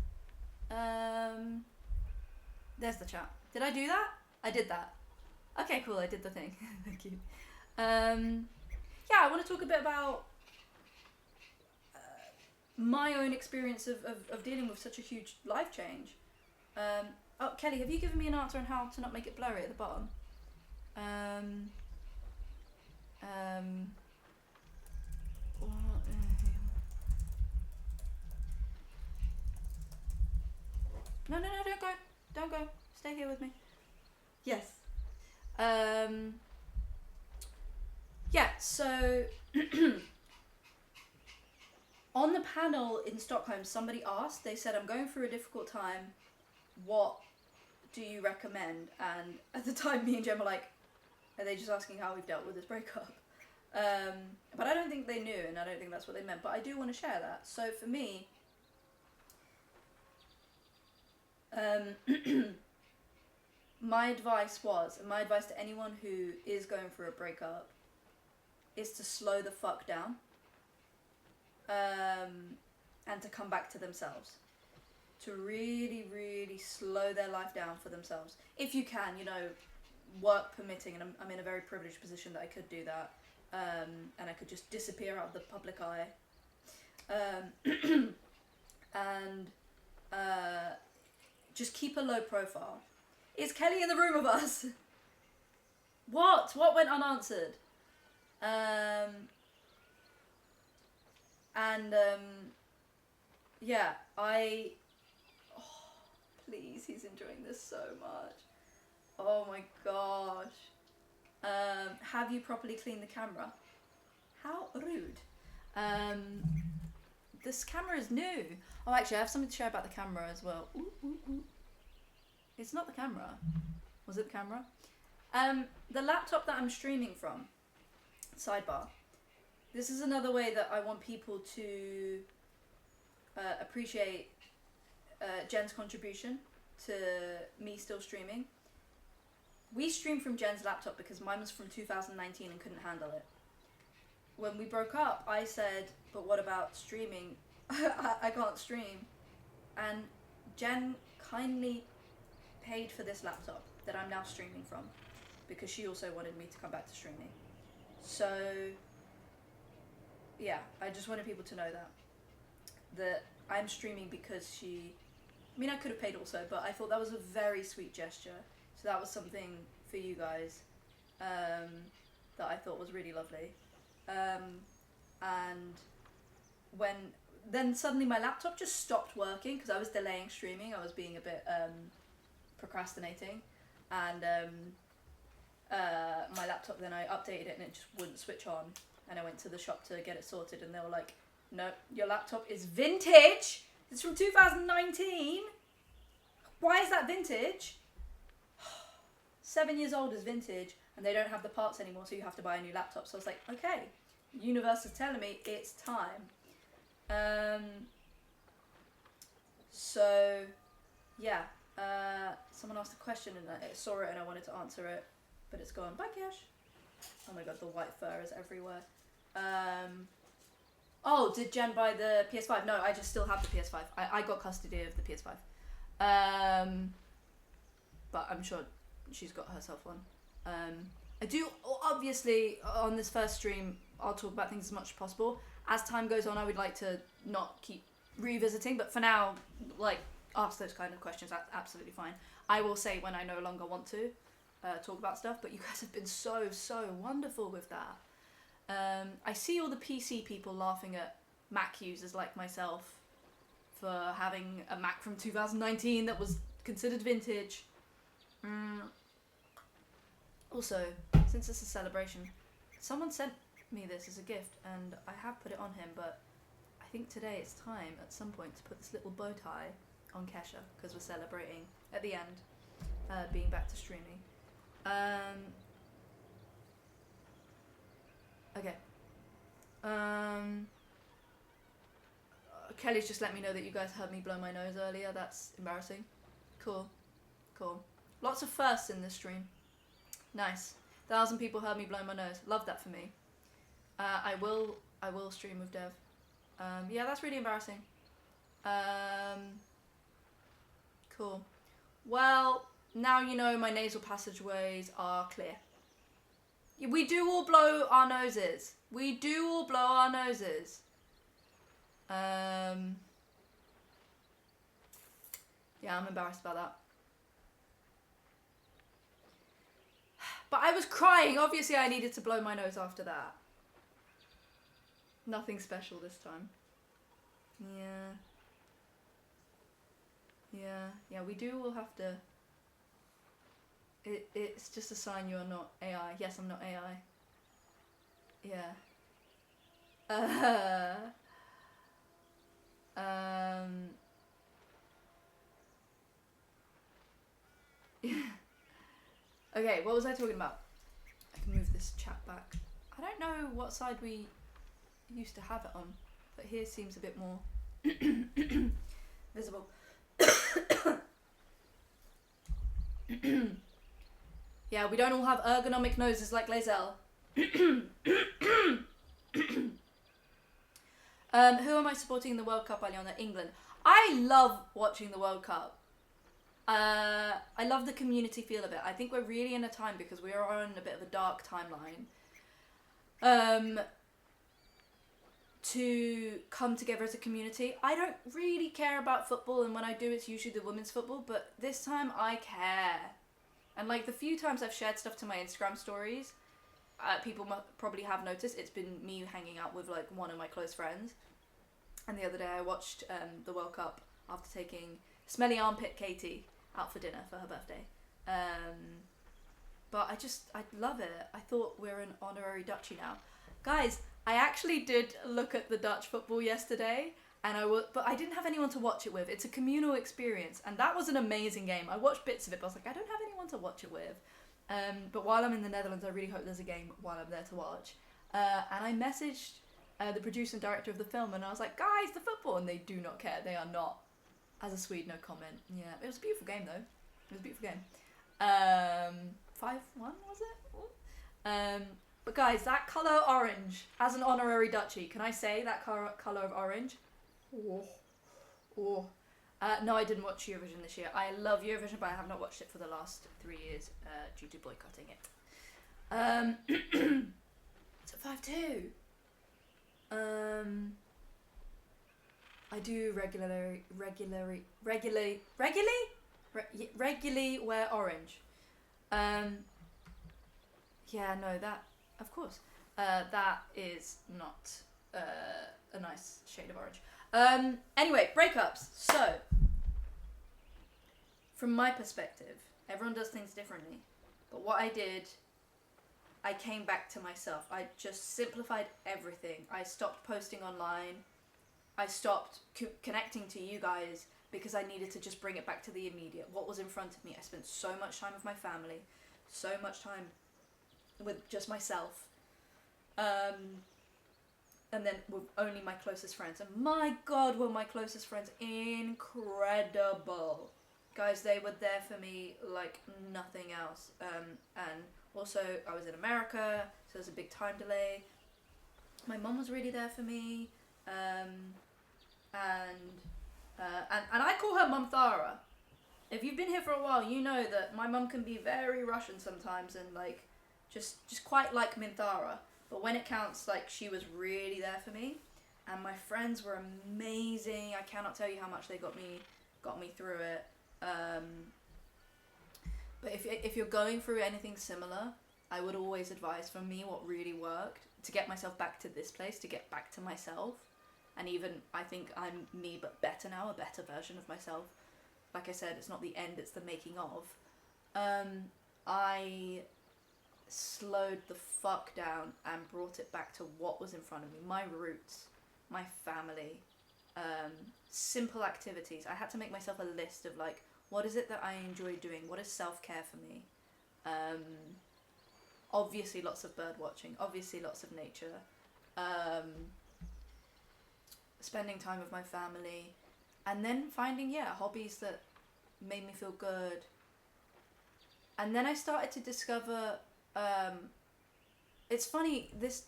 There's the chat. Did I do that? I did that. Okay, cool. I did the thing. Thank you. Yeah, I want to talk a bit about my own experience of dealing with such a huge life change. Oh, Kelly, have you given me an answer on how to not make it blurry at the bottom? No, don't go. Don't go. Stay here with me. Yes. Yeah, so on the panel in Stockholm, somebody asked, they said, I'm going through a difficult time. What do you recommend? And at the time, me and Jen were like, are they just asking how we've dealt with this breakup? But I don't think they knew, and I don't think that's what they meant. But I do want to share that. So for me, my advice to anyone who is going through a breakup is to slow the fuck down, and to come back to themselves, to really, really slow their life down for themselves. If you can, you know, work permitting, and I'm in a very privileged position that I could do that, and I could just disappear out of the public eye, and just keep a low profile. Is Kelly in the room with us? What went unanswered? Yeah, please, he's enjoying this so much. Oh my gosh. Have you properly cleaned the camera? How rude. This camera is new. Oh, actually, I have something to share about the camera as well. Ooh. It's not the camera. Was it the camera? The laptop that I'm streaming from, sidebar. This is another way that I want people to appreciate Jen's contribution to me still streaming. We streamed from Jen's laptop because mine was from 2019 and couldn't handle it. When we broke up, I said, but what about streaming? I can't stream. And Jen kindly paid for this laptop that I'm now streaming from because she also wanted me to come back to streaming. So yeah, I just wanted people to know that I'm streaming because I could have paid also, but I thought that was a very sweet gesture. So that was something for you guys that I thought was really lovely. And then suddenly my laptop just stopped working because I was delaying streaming. I was being a bit procrastinating, and my laptop, then I updated it and it just wouldn't switch on, and I went to the shop to get it sorted, and they were like, no, your laptop is vintage, it's from 2019, why is that vintage? 7 years old is vintage, and they don't have the parts anymore, so you have to buy a new laptop. So I was like, okay, universe is telling me it's time. So yeah, someone asked a question and I saw it and I wanted to answer it, but it's gone. Bye, Cash. Oh my god, the white fur is everywhere. Oh, did Jen buy the PS5? No, I just still have the PS5. I got custody of the PS5. But I'm sure she's got herself one. I do, obviously, on this first stream, I'll talk about things as much as possible. As time goes on, I would like to not keep revisiting, but for now, like, ask those kind of questions, that's absolutely fine. I will say when I no longer want to talk about stuff, but you guys have been so wonderful with that. I see all the PC people laughing at Mac users like myself for having a Mac from 2019 that was considered vintage. Also, since it's a celebration, someone sent me this as a gift, and I have put it on him, but I think today it's time at some point to put this little bow tie on Kesha, because we're celebrating at the end being back to streaming. Okay. Kelly's just let me know that you guys heard me blow my nose earlier. That's embarrassing. Cool. Cool. Lots of firsts in this stream. Nice. 1,000 people heard me blow my nose. Love that for me. I will stream with Dev. Yeah, that's really embarrassing. Cool. Well, now you know my nasal passageways are clear. We do all blow our noses. We do all blow our noses. Yeah, I'm embarrassed about that. But I was crying. Obviously, I needed to blow my nose after that. Nothing special this time. Yeah. Yeah. Yeah, we do all have to... It's just a sign you're not AI. Yes, I'm not AI. Yeah. Okay, what was I talking about? I can move this chat back. I don't know what side we used to have it on, but here seems a bit more visible. Yeah, we don't all have ergonomic noses like Lazelle. Who am I supporting in the World Cup, Aliona? England. I love watching the World Cup. I love the community feel of it. I think we're really in a time, because we are on a bit of a dark timeline, to come together as a community. I don't really care about football, and when I do, it's usually the women's football, but this time I care. And like the few times I've shared stuff to my Instagram stories, people probably have noticed it's been me hanging out with like one of my close friends. And the other day I watched the World Cup after taking Smelly Armpit Katie out for dinner for her birthday. But I love it. I thought we're an honorary Dutchie now. Guys, I actually did look at the Dutch football yesterday, and but I didn't have anyone to watch it with. It's a communal experience, and that was an amazing game. I watched bits of it, but I was like, I don't have anyone to watch it with. But while I'm in the Netherlands, I really hope there's a game while I'm there to watch. And I messaged the producer and director of the film, and I was like, guys, the football, and they do not care. They are not. As a Swede, no comment. Yeah, it was a beautiful game though. It was a beautiful game. 5-1 was it? But guys, that colour orange, as an honorary Dutchie, can I say that colour of orange? Oh. No, I didn't watch Eurovision this year. I love Eurovision, but I have not watched it for the last 3 years due to boycotting it. So 5-2. I do regularly wear orange. Yeah, no, that, of course. That is not a nice shade of orange. Anyway, breakups. So, from my perspective, everyone does things differently. But what I did, I came back to myself. I just simplified everything. I stopped posting online. I stopped connecting to you guys because I needed to just bring it back to the immediate. What was in front of me? I spent so much time with my family, so much time with just myself, and then with only my closest friends. And my God, were my closest friends incredible. Guys, they were there for me like nothing else. And also, I was in America, so there's a big time delay. My mum was really there for me. And I call her Mum Thara. If you've been here for a while, you know that my mum can be very Russian sometimes and like just quite like Minthara. But when it counts, like, she was really there for me. And my friends were amazing. I cannot tell you how much they got me through it. But if you're going through anything similar, I would always advise, for me, what really worked to get myself back to this place, to get back to myself. And even, I think I'm me, but better now, a better version of myself. Like I said, it's not the end, it's the making of. I slowed the fuck down and brought it back to what was in front of me. My roots, my family, simple activities. I had to make myself a list of like, what is it that I enjoy doing? What is self-care for me? Obviously lots of bird watching, obviously lots of nature, spending time with my family, and then finding, hobbies that made me feel good. And then I started to discover, it's funny, this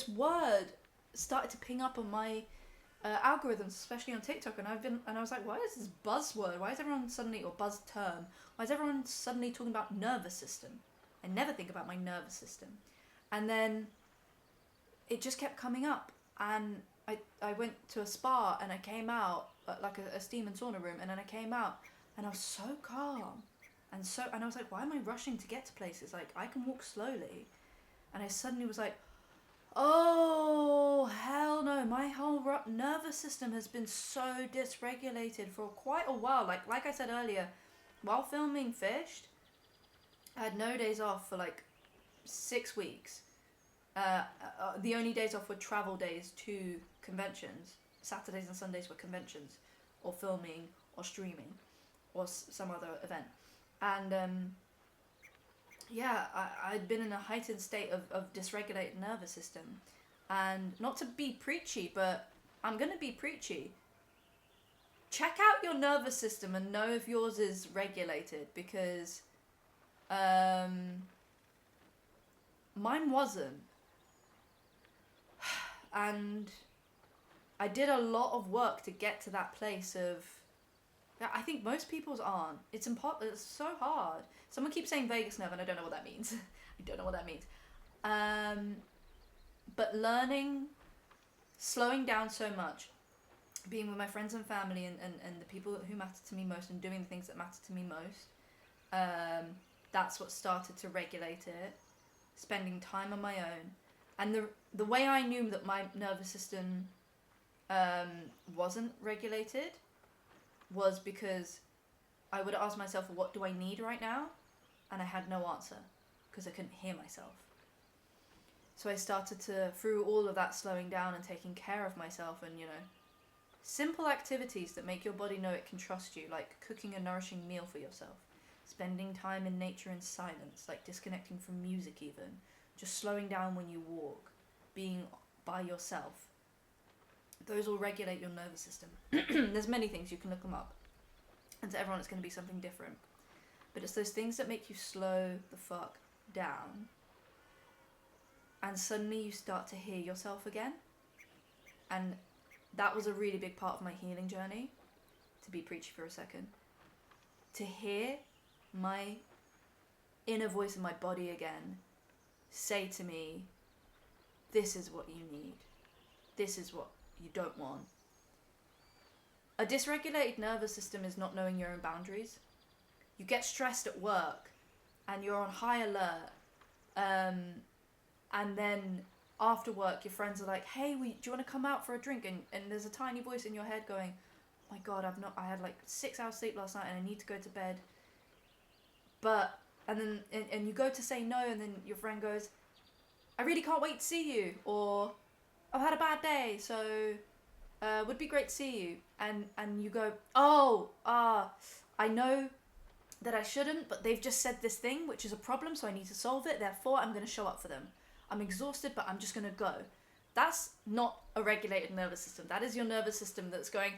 word started to ping up on my algorithms, especially on TikTok, and I was like, why is this buzzword? Why is everyone suddenly, or buzz term? Why is everyone suddenly talking about nervous system? I never think about my nervous system. And then it just kept coming up, and I went to a spa, and I came out, like a steam and sauna room, and then I came out, and I was so calm, and I was like, why am I rushing to get to places? Like, I can walk slowly. And I suddenly was like, oh, hell no, my whole nervous system has been so dysregulated for quite a while. Like I said earlier, while filming Fished, I had no days off for like 6 weeks. The only days off were travel days to conventions. Saturdays and Sundays were conventions, or filming, or streaming, or some other event. And I'd been in a heightened state of dysregulated nervous system. And not to be preachy, but I'm going to be preachy. Check out your nervous system and know if yours is regulated, because mine wasn't. And I did a lot of work to get to that place of, I think most people's aren't. It's so hard. Someone keeps saying vagus nerve, and I don't know what that means. I don't know what that means. But learning, slowing down so much, being with my friends and family and the people who matter to me most, and doing the things that matter to me most, that's what started to regulate it. Spending time on my own. And the way I knew that my nervous system wasn't regulated was because I would ask myself, what do I need right now? And I had no answer, because I couldn't hear myself. So I started to, through all of that slowing down and taking care of myself, and, simple activities that make your body know it can trust you, like cooking a nourishing meal for yourself, spending time in nature in silence, like disconnecting from music even, just slowing down when you walk, being by yourself. Those all regulate your nervous system. There's many things, you can look them up. And to everyone it's going to be something different. But it's those things that make you slow the fuck down. And suddenly you start to hear yourself again. And that was a really big part of my healing journey, to be preachy for a second. To hear my inner voice in my body again say to me, this is what you need. This is what you don't want. A dysregulated nervous system is not knowing your own boundaries. You get stressed at work and you're on high alert, and then after work your friends are like, hey, do you want to come out for a drink? And there's a tiny voice in your head going, oh my god, I had like 6 hours sleep last night and I need to go to bed. And you go to say no, and then your friend goes, I really can't wait to see you, or I've had a bad day, so would be great to see you. And you go, I know that I shouldn't, but they've just said this thing, which is a problem, so I need to solve it, therefore I'm going to show up for them. I'm exhausted, but I'm just going to go. That's not a regulated nervous system. That is your nervous system that's going,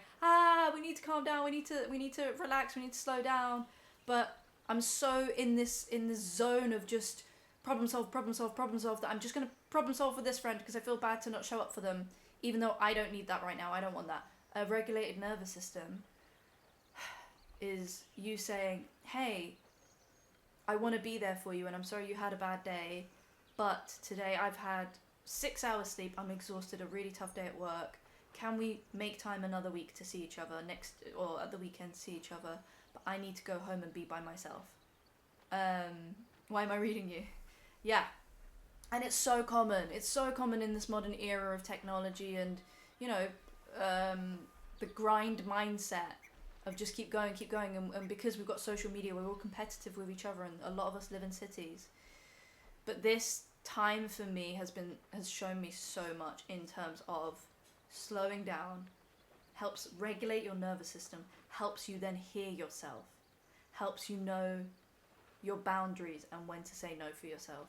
we need to calm down, we need to relax, we need to slow down. But I'm so in this zone of just problem solve, that I'm just going to problem solve for this friend because I feel bad to not show up for them, even though I don't need that right now. I don't want that. A regulated nervous system is you saying, hey, I want to be there for you, and I'm sorry you had a bad day, but today I've had 6 hours sleep, I'm exhausted, a really tough day at work. Can we make time another week to see each other or at the weekend see each other? But I need to go home and be by myself. Why am I reading you? Yeah. And it's so common. It's so common in this modern era of technology and, the grind mindset of just keep going. And because we've got social media, we're all competitive with each other, and a lot of us live in cities. But this time for me has shown me so much in terms of slowing down, helps regulate your nervous system, helps you then hear yourself, helps you know your boundaries and when to say no for yourself,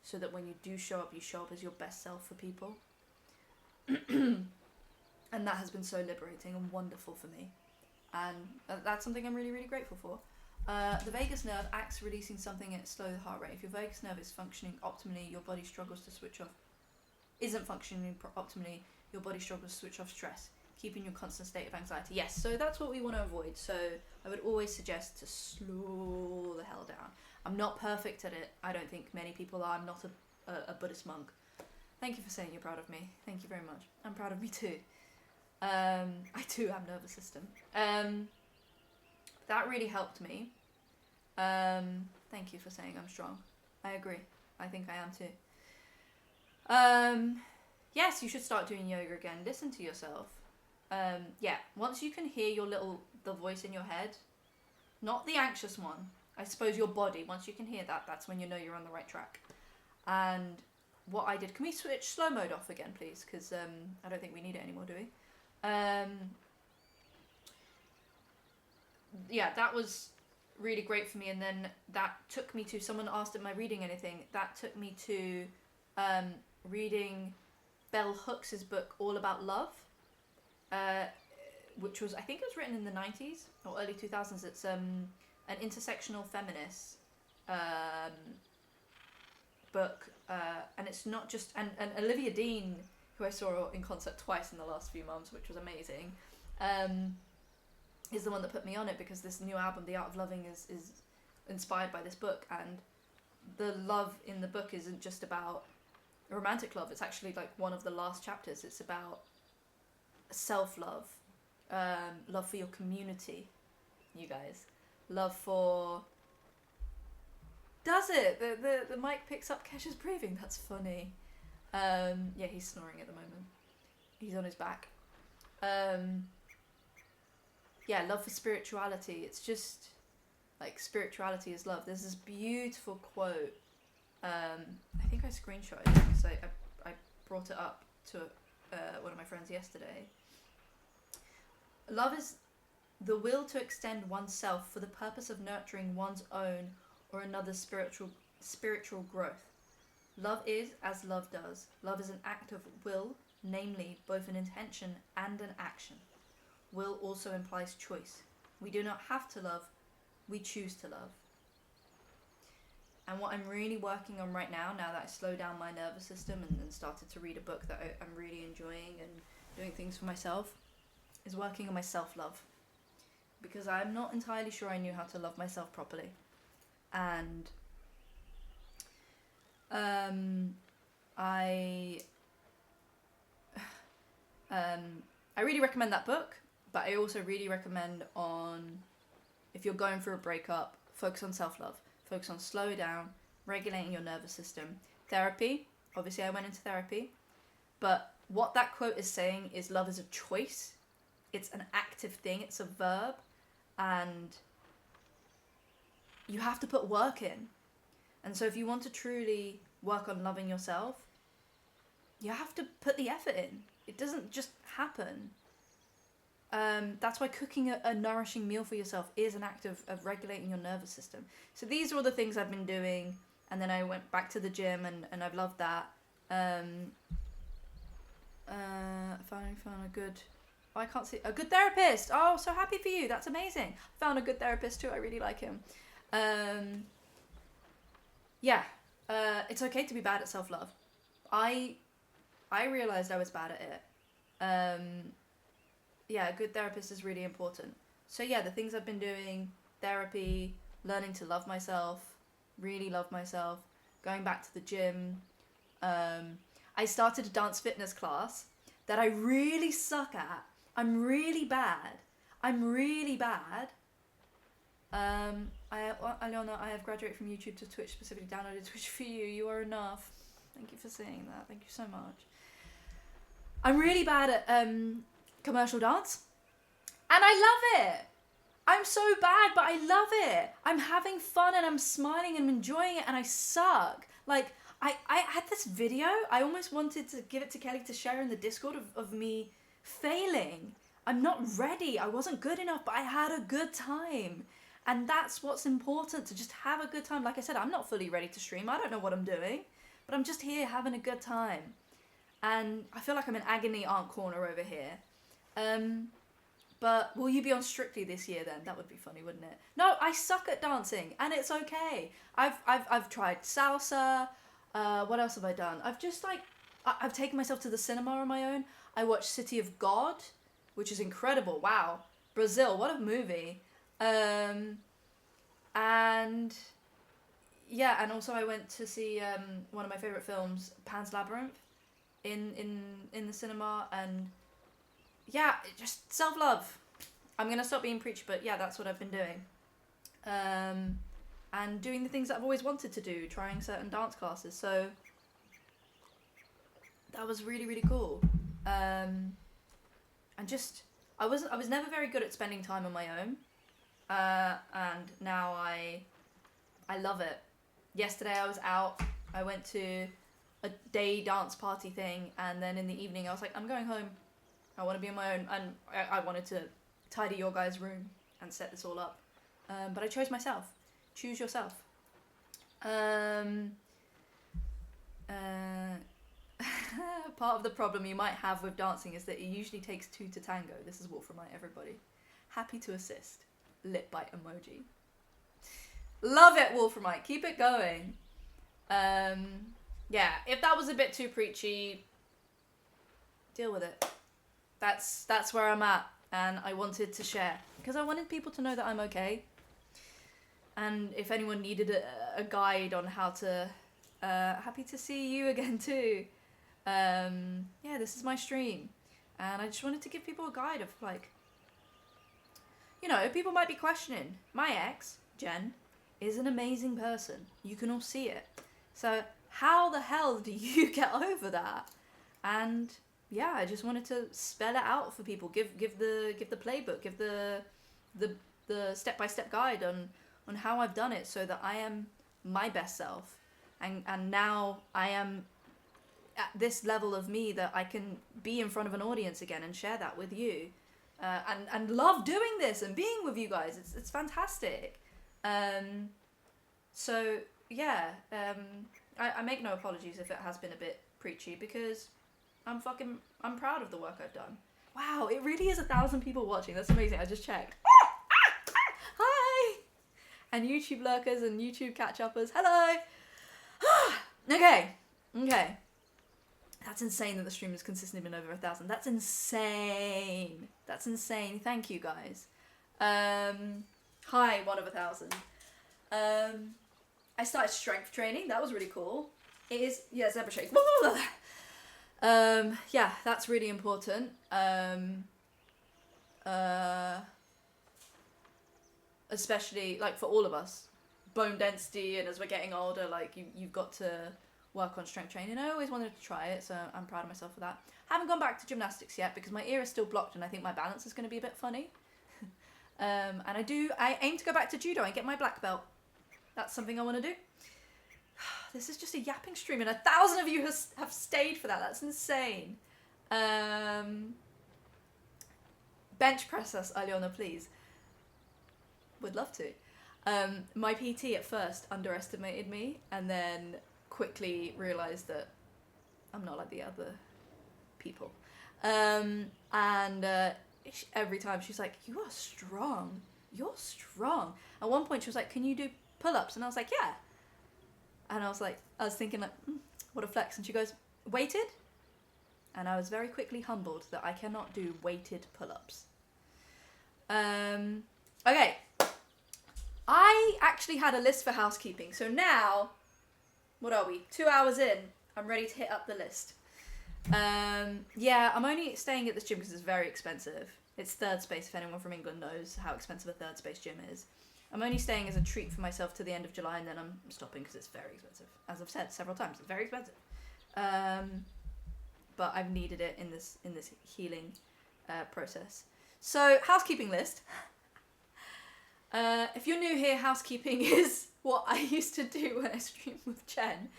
so that when you do show up, you show up as your best self for people. And that has been so liberating and wonderful for me. And that's something I'm really, really grateful for. The vagus nerve acts releasing something at slow the heart rate. If your vagus nerve is functioning optimally, your body struggles to switch off. Isn't functioning optimally, your body struggles to switch off stress, keeping you in a constant state of anxiety. Yes, so that's what we want to avoid. So I would always suggest to slow the hell down. I'm not perfect at it. I don't think many people are. I'm not a Buddhist monk. Thank you for saying you're proud of me. Thank you very much. I'm proud of me too. I too have nervous system. That really helped me. Thank you for saying I'm strong. I agree. I think I am too. Yes, you should start doing yoga again. Listen to yourself. Yeah, once you can hear the voice in your head, not the anxious one, I suppose your body, once you can hear that, that's when you know you're on the right track. And what I did, can we switch slow mode off again, please? Because I don't think we need it anymore, do we? Yeah, that was really great for me. And then that took me to, someone asked, am I reading anything? That took me to reading Bell Hooks' book, All About Love, which was, I think it was written in the 90s or early 2000s. It's an intersectional feminist book, and it's not just, and Olivia Dean, who I saw in concert twice in the last few months, which was amazing, is the one that put me on it, because this new album, The Art of Loving, is inspired by this book. And the love in the book isn't just about romantic love, it's actually like one of the last chapters. It's about self-love, love for your community, you guys, love for... Does it? The mic picks up Kesha's breathing. That's funny. Yeah, he's snoring at the moment. He's on his back. Yeah, love for spirituality. It's just like spirituality is love. There's this beautiful quote. I think I screenshotted it because I brought it up to one of my friends yesterday. Love is the will to extend oneself for the purpose of nurturing one's own or another's spiritual growth. Love is as love does. Love is an act of will, namely both an intention and an action. Will also implies choice. We do not have to love, we choose to love. And what I'm really working on right now that I slowed down my nervous system and started to read a book that I'm really enjoying and doing things for myself, is working on my self-love. Because I'm not entirely sure I knew how to love myself properly. And I really recommend that book, but I also really recommend if you're going through a breakup, focus on self-love. Focus on slowing down, regulating your nervous system. Therapy, obviously I went into therapy, but what that quote is saying is love is a choice. It's an active thing, it's a verb, and you have to put work in. And so if you want to truly work on loving yourself, you have to put the effort in. It doesn't just happen. That's why cooking a nourishing meal for yourself is an act of regulating your nervous system. So these are all the things I've been doing, and then I went back to the gym, and I've loved that. Found a good... Oh, I can't see... A good therapist! Oh, so happy for you. That's amazing. Found a good therapist too. I really like him. Yeah. It's okay to be bad at self-love. I realised I was bad at it. Yeah, a good therapist is really important. So yeah, the things I've been doing, therapy, learning to love myself, really love myself, going back to the gym. I started a dance fitness class that I really suck at. I'm really bad. Aliona, I have graduated from YouTube to Twitch, specifically downloaded Twitch for you. You are enough. Thank you for saying that. Thank you so much. I'm really bad at commercial dance, and I love it. I'm so bad, but I love it. I'm having fun and I'm smiling and I'm enjoying it, and I suck. Like, I had this video, I almost wanted to give it to Kelly to share in the Discord of me failing. I'm not ready. I wasn't good enough, but I had a good time. And that's what's important, to just have a good time. Like I said, I'm not fully ready to stream. I don't know what I'm doing, but I'm just here having a good time. And I feel like I'm in agony aunt corner over here. But will you be on Strictly this year then? That would be funny, wouldn't it? No, I suck at dancing, and it's okay. I've tried salsa. What else have I done? I've taken myself to the cinema on my own. I watched City of God, which is incredible. Wow. Brazil, what a movie. And yeah, and also I went to see one of my favorite films, Pan's Labyrinth, in the cinema, and yeah, just self-love. I'm gonna stop being preachy, but yeah, that's what I've been doing. And doing the things that I've always wanted to do, trying certain dance classes. So that was really, really cool. And just I was never very good at spending time on my own. And now I love it. Yesterday I was out. I went to a day dance party thing, and then in the evening I was like, I'm going home. I want to be on my own, and I wanted to tidy your guys' room and set this all up. But I chose myself. Choose yourself. Part of the problem you might have with dancing is that it usually takes two to tango. This is Wolframite, everybody. Happy to assist. Lip bite emoji. Love it, Wolframite. Keep it going. Yeah, if that was a bit too preachy, deal with it. That's where I'm at, and I wanted to share because I wanted people to know that I'm okay. And if anyone needed a guide on how to, happy to see you again too. Yeah, this is my stream, and I just wanted to give people a guide of, like, you know, people might be questioning. My ex, Jen, is an amazing person. You can all see it. So how the hell do you get over that? And yeah, I just wanted to spell it out for people. Give the playbook. Give the step-by-step guide on how I've done it, so that I am my best self. And now I am at this level of me that I can be in front of an audience again and share that with you. And love doing this and being with you guys. It's fantastic. So yeah, I make no apologies if it has been a bit preachy, because I'm proud of the work I've done. Wow, it really is 1,000 people watching. That's amazing. I just checked. Hi! And YouTube lurkers and YouTube catch-uppers. Hello! Okay. That's insane that the stream has consistently been over 1,000. That's insane. Thank you, guys. Hi, one of 1,000. I started strength training. That was really cool. It is, yeah, zebra shake. Yeah, that's really important. Especially, like, for all of us. Bone density, and as we're getting older, like, you've got to work on strength training. I always wanted to try it, so I'm proud of myself for that. Haven't gone back to gymnastics yet because my ear is still blocked, and I think my balance is going to be a bit funny. And I aim to go back to judo and get my black belt. That's something I want to do. This is just a yapping stream, and 1,000 of you have stayed for that. That's insane. Bench press us, Aliona, please. Would love to. My PT at first underestimated me, and then quickly realised that I'm not like the other people. Every time she's like, you are strong. You're strong. At one point she was like, can you do pull-ups? And I was like, yeah. And I was thinking like, what a flex. And she goes, weighted? And I was very quickly humbled that I cannot do weighted pull-ups. Okay. I actually had a list for housekeeping. So now, what are we? 2 hours in. I'm ready to hit up the list. Yeah, I'm only staying at this gym because it's very expensive. It's third space, if anyone from England knows how expensive a third space gym is. I'm only staying as a treat for myself to the end of July, and then I'm stopping because it's very expensive. As I've said several times, it's very expensive. But I've needed it in this healing process. So, housekeeping list. If you're new here, housekeeping is what I used to do when I streamed with Jen,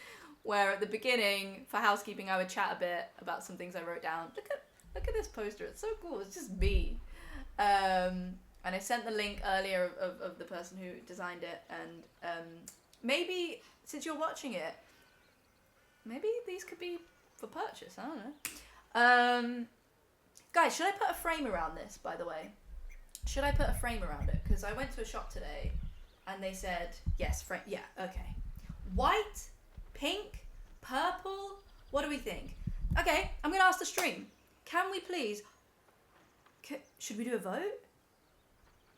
where at the beginning for housekeeping I would chat a bit about some things I wrote down. Look at this poster, it's so cool. It's just me. And I sent the link earlier of the person who designed it, and maybe since you're watching it, maybe these could be for purchase. I don't know. Guys, should I put a frame around this, by the way? Should I put a frame around it? Because I went to a shop today and they said, yes, frame. Yeah, okay. White, pink, purple. What do we think? Okay, I'm going to ask the stream. Can we please... should we do a vote?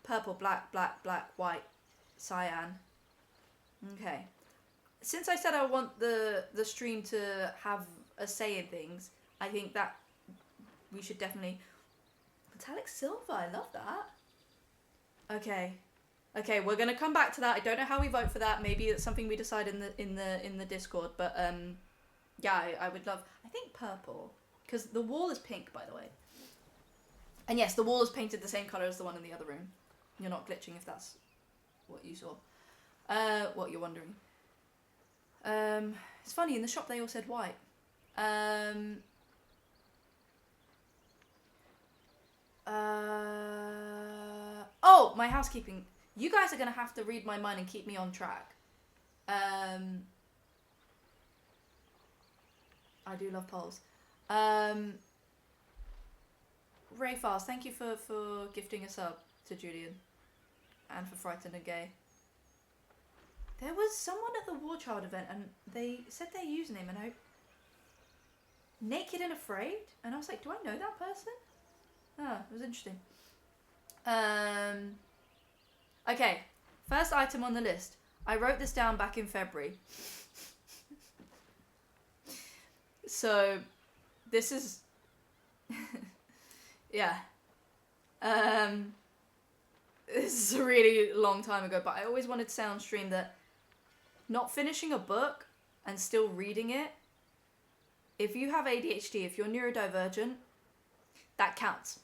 Purple, black, black, black, white, cyan. Okay. Since I said I want the stream to have a say in things, I think that we should definitely... Metallic silver, I love that. Okay. Okay, we're gonna come back to that. I don't know how we vote for that. Maybe it's something we decide in the Discord. But yeah, I would love. I think purple, because the wall is pink, by the way. And yes, the wall is painted the same color as the one in the other room. You're not glitching if that's what you saw. What you're wondering. It's funny, in the shop they all said white. Oh, my housekeeping. You guys are going to have to read my mind and keep me on track. I do love polls. Ray Fast, thank you for gifting a sub to Julian. And for Frightened and Gay. There was someone at the War Child event and they said their username and Naked and Afraid? And I was like, do I know that person? Oh, it was interesting. Okay, first item on the list. I wrote this down back in February. So, this is... yeah. This is a really long time ago, but I always wanted to say on stream that not finishing a book and still reading it, if you have ADHD, if you're neurodivergent, that counts.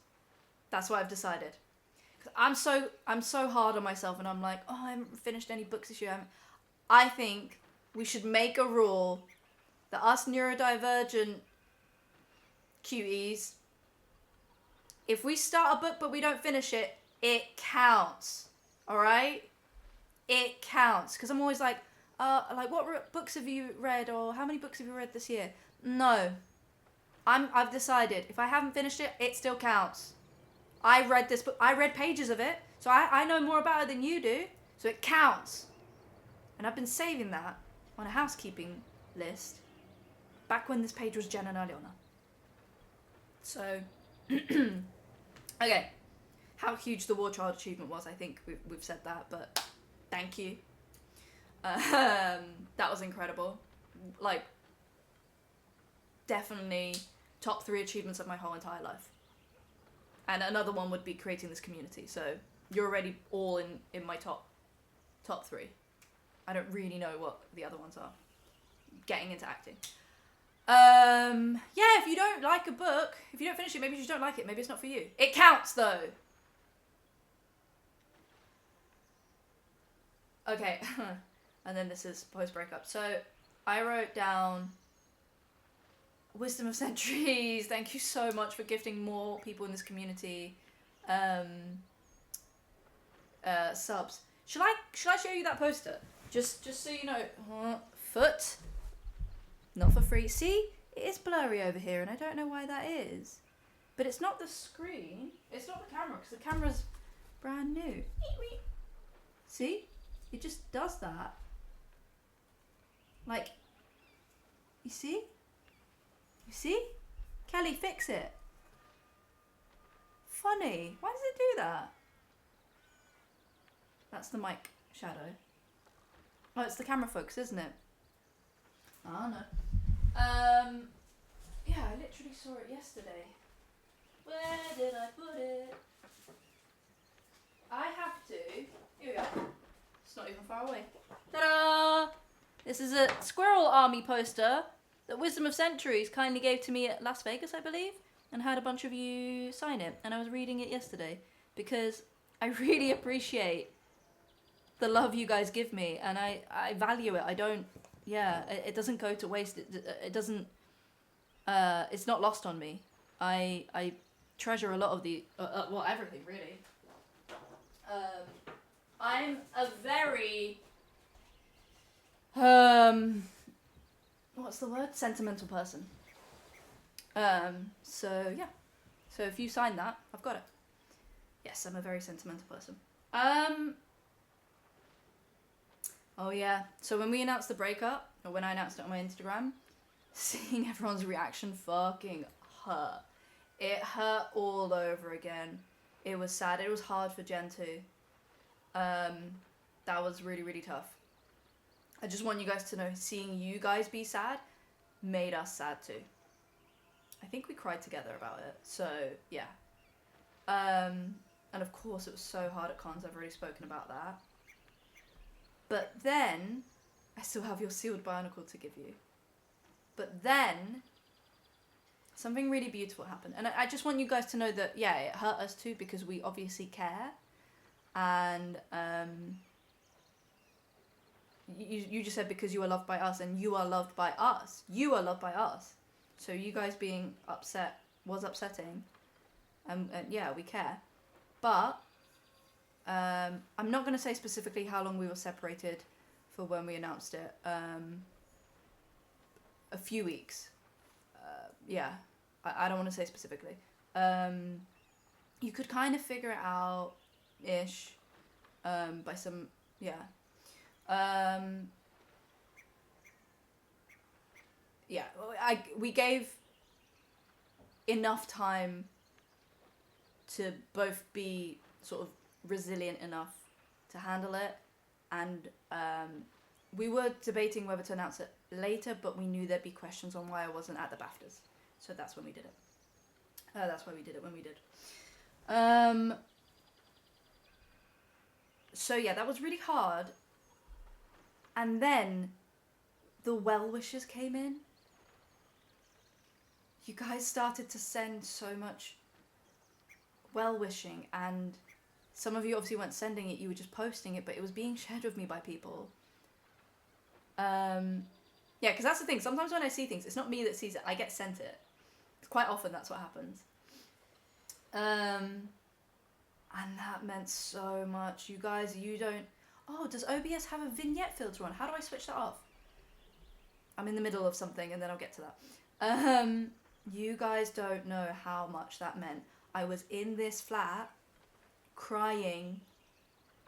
That's what I've decided. I'm so hard on myself, and I'm like, oh, I haven't finished any books this year. I think we should make a rule that us neurodivergent cuties, if we start a book but we don't finish it, it counts. All right? It counts. Because I'm always like what books have you read, or how many books have you read this year? No. I've decided if I haven't finished it, it still counts. I read this book. I read pages of it, so I know more about it than you do, so it counts. And I've been saving that on a housekeeping list back when this page was Jen and Aliona. So, okay. How huge the War Child achievement was, I think we've said that, but thank you. That was incredible. Like, definitely top 3 achievements of my whole entire life. And another one would be creating this community. So you're already all in my top 3. I don't really know what the other ones are. Getting into acting. Yeah, if you don't like a book, if you don't finish it, maybe you just don't like it. Maybe it's not for you. It counts though. Okay. And then this is post-breakup. So I wrote down Wisdom of Centuries. Thank you so much for gifting more people in this community subs. Should I show you that poster? Just so you know. Foot. Not for free. See? It is blurry over here and I don't know why that is. But it's not the screen. It's not the camera because the camera's brand new. See? It just does that. Like, you see? You see? Kelly, fix it. Funny. Why does it do that? That's the mic shadow. Oh, it's the camera focus, isn't it? I don't know. Yeah, I literally saw it yesterday. Where did I put it? I have to. Here we go. It's not even far away. Ta-da! This is a Squirrel Army poster that Wisdom of Centuries kindly gave to me at Las Vegas, I believe, and had a bunch of you sign it. And I was reading it yesterday because I really appreciate the love you guys give me, and I value it. I don't, yeah, it doesn't go to waste. It doesn't, it's not lost on me. I treasure a lot of the, well, everything really. I'm a very, what's the word? Sentimental person. So yeah. So if you sign that, I've got it. Yes, I'm a very sentimental person. Oh yeah. So when we announced the breakup, or when I announced it on my Instagram, seeing everyone's reaction fucking hurt. It hurt all over again. It was sad. It was hard for Jen too. That was really, really tough. I just want you guys to know, seeing you guys be sad made us sad too. I think we cried together about it. So yeah. And of course it was so hard at cons. I've already spoken about that. But then I still have your sealed barnacle to give you. But then something really beautiful happened. And I just want you guys to know that, yeah, it hurt us too because we obviously care. And you just said because you are loved by us, and you are loved by us. You are loved by us. So you guys being upset was upsetting. And yeah, we care. But I'm not going to say specifically how long we were separated for when we announced it. A few weeks. Yeah, I don't want to say specifically. You could kind of figure it out ish by some, yeah. Yeah, we gave enough time to both be sort of resilient enough to handle it, and we were debating whether to announce it later, but we knew there'd be questions on why I wasn't at the BAFTAs, so that's when we did it. That's why we did it when we did. So yeah, that was really hard. And then the well wishes came in. You guys started to send so much well wishing, and some of you obviously weren't sending it, you were just posting it, but it was being shared with me by people. Yeah, because that's the thing, sometimes when I see things, it's not me that sees it, I get sent it. Quite often that's what happens. And that meant so much. You guys, you don't... Oh, does OBS have a vignette filter on? How do I switch that off? I'm in the middle of something and then I'll get to that. You guys don't know how much that meant. I was in this flat crying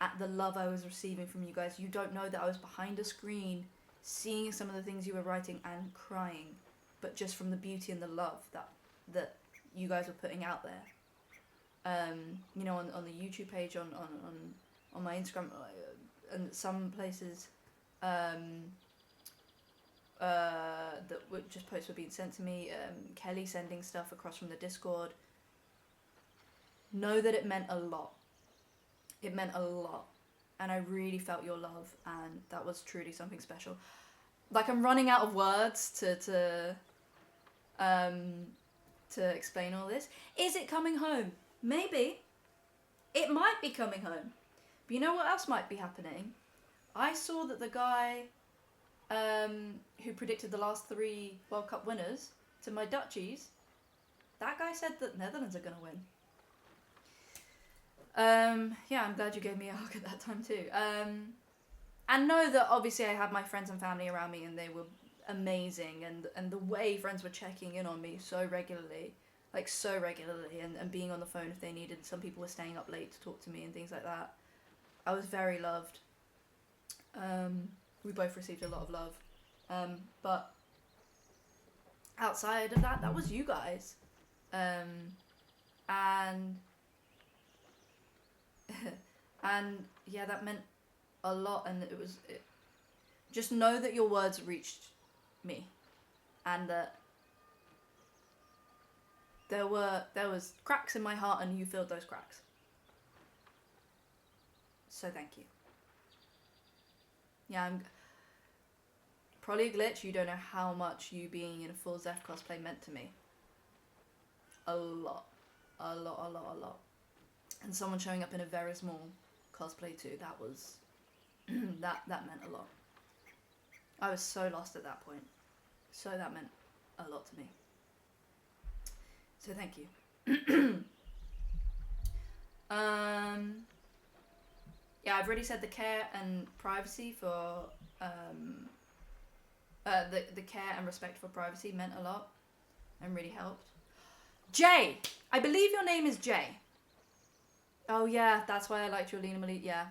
at the love I was receiving from you guys. You don't know that I was behind a screen seeing some of the things you were writing and crying, but just from the beauty and the love that you guys were putting out there. You know, on the YouTube page, on my Instagram, and some places that were just posts were being sent to me. Kelly sending stuff across from the Discord. Know that it meant a lot. It meant a lot, and I really felt your love, and that was truly something special. Like, I'm running out of words to explain all this. Is it coming home? Maybe. It might be coming home. But you know what else might be happening? I saw that the guy who predicted the last 3 World Cup winners to my Dutchies, that guy said that Netherlands are going to win. Yeah, I'm glad you gave me a hug at that time too. And know that obviously I had my friends and family around me, and they were amazing, and the way friends were checking in on me so regularly, and being on the phone if they needed. Some people were staying up late to talk to me and things like that. I was very loved. We both received a lot of love. But outside of that, that was you guys. And yeah, that meant a lot, and just know that your words reached me, and that there was cracks in my heart, and you filled those cracks. So thank you. Yeah, I'm probably a glitch. You don't know how much you being in a full Zeph cosplay meant to me. A lot. And someone showing up in a very small cosplay too. That was that meant a lot. I was so lost at that point. So that meant a lot to me. So thank you. Yeah, I've already said the care and privacy for the care and respect for privacy meant a lot and really helped. Jay, I believe your name is Jay. Oh yeah, that's why I liked your Lena Malie. Yeah,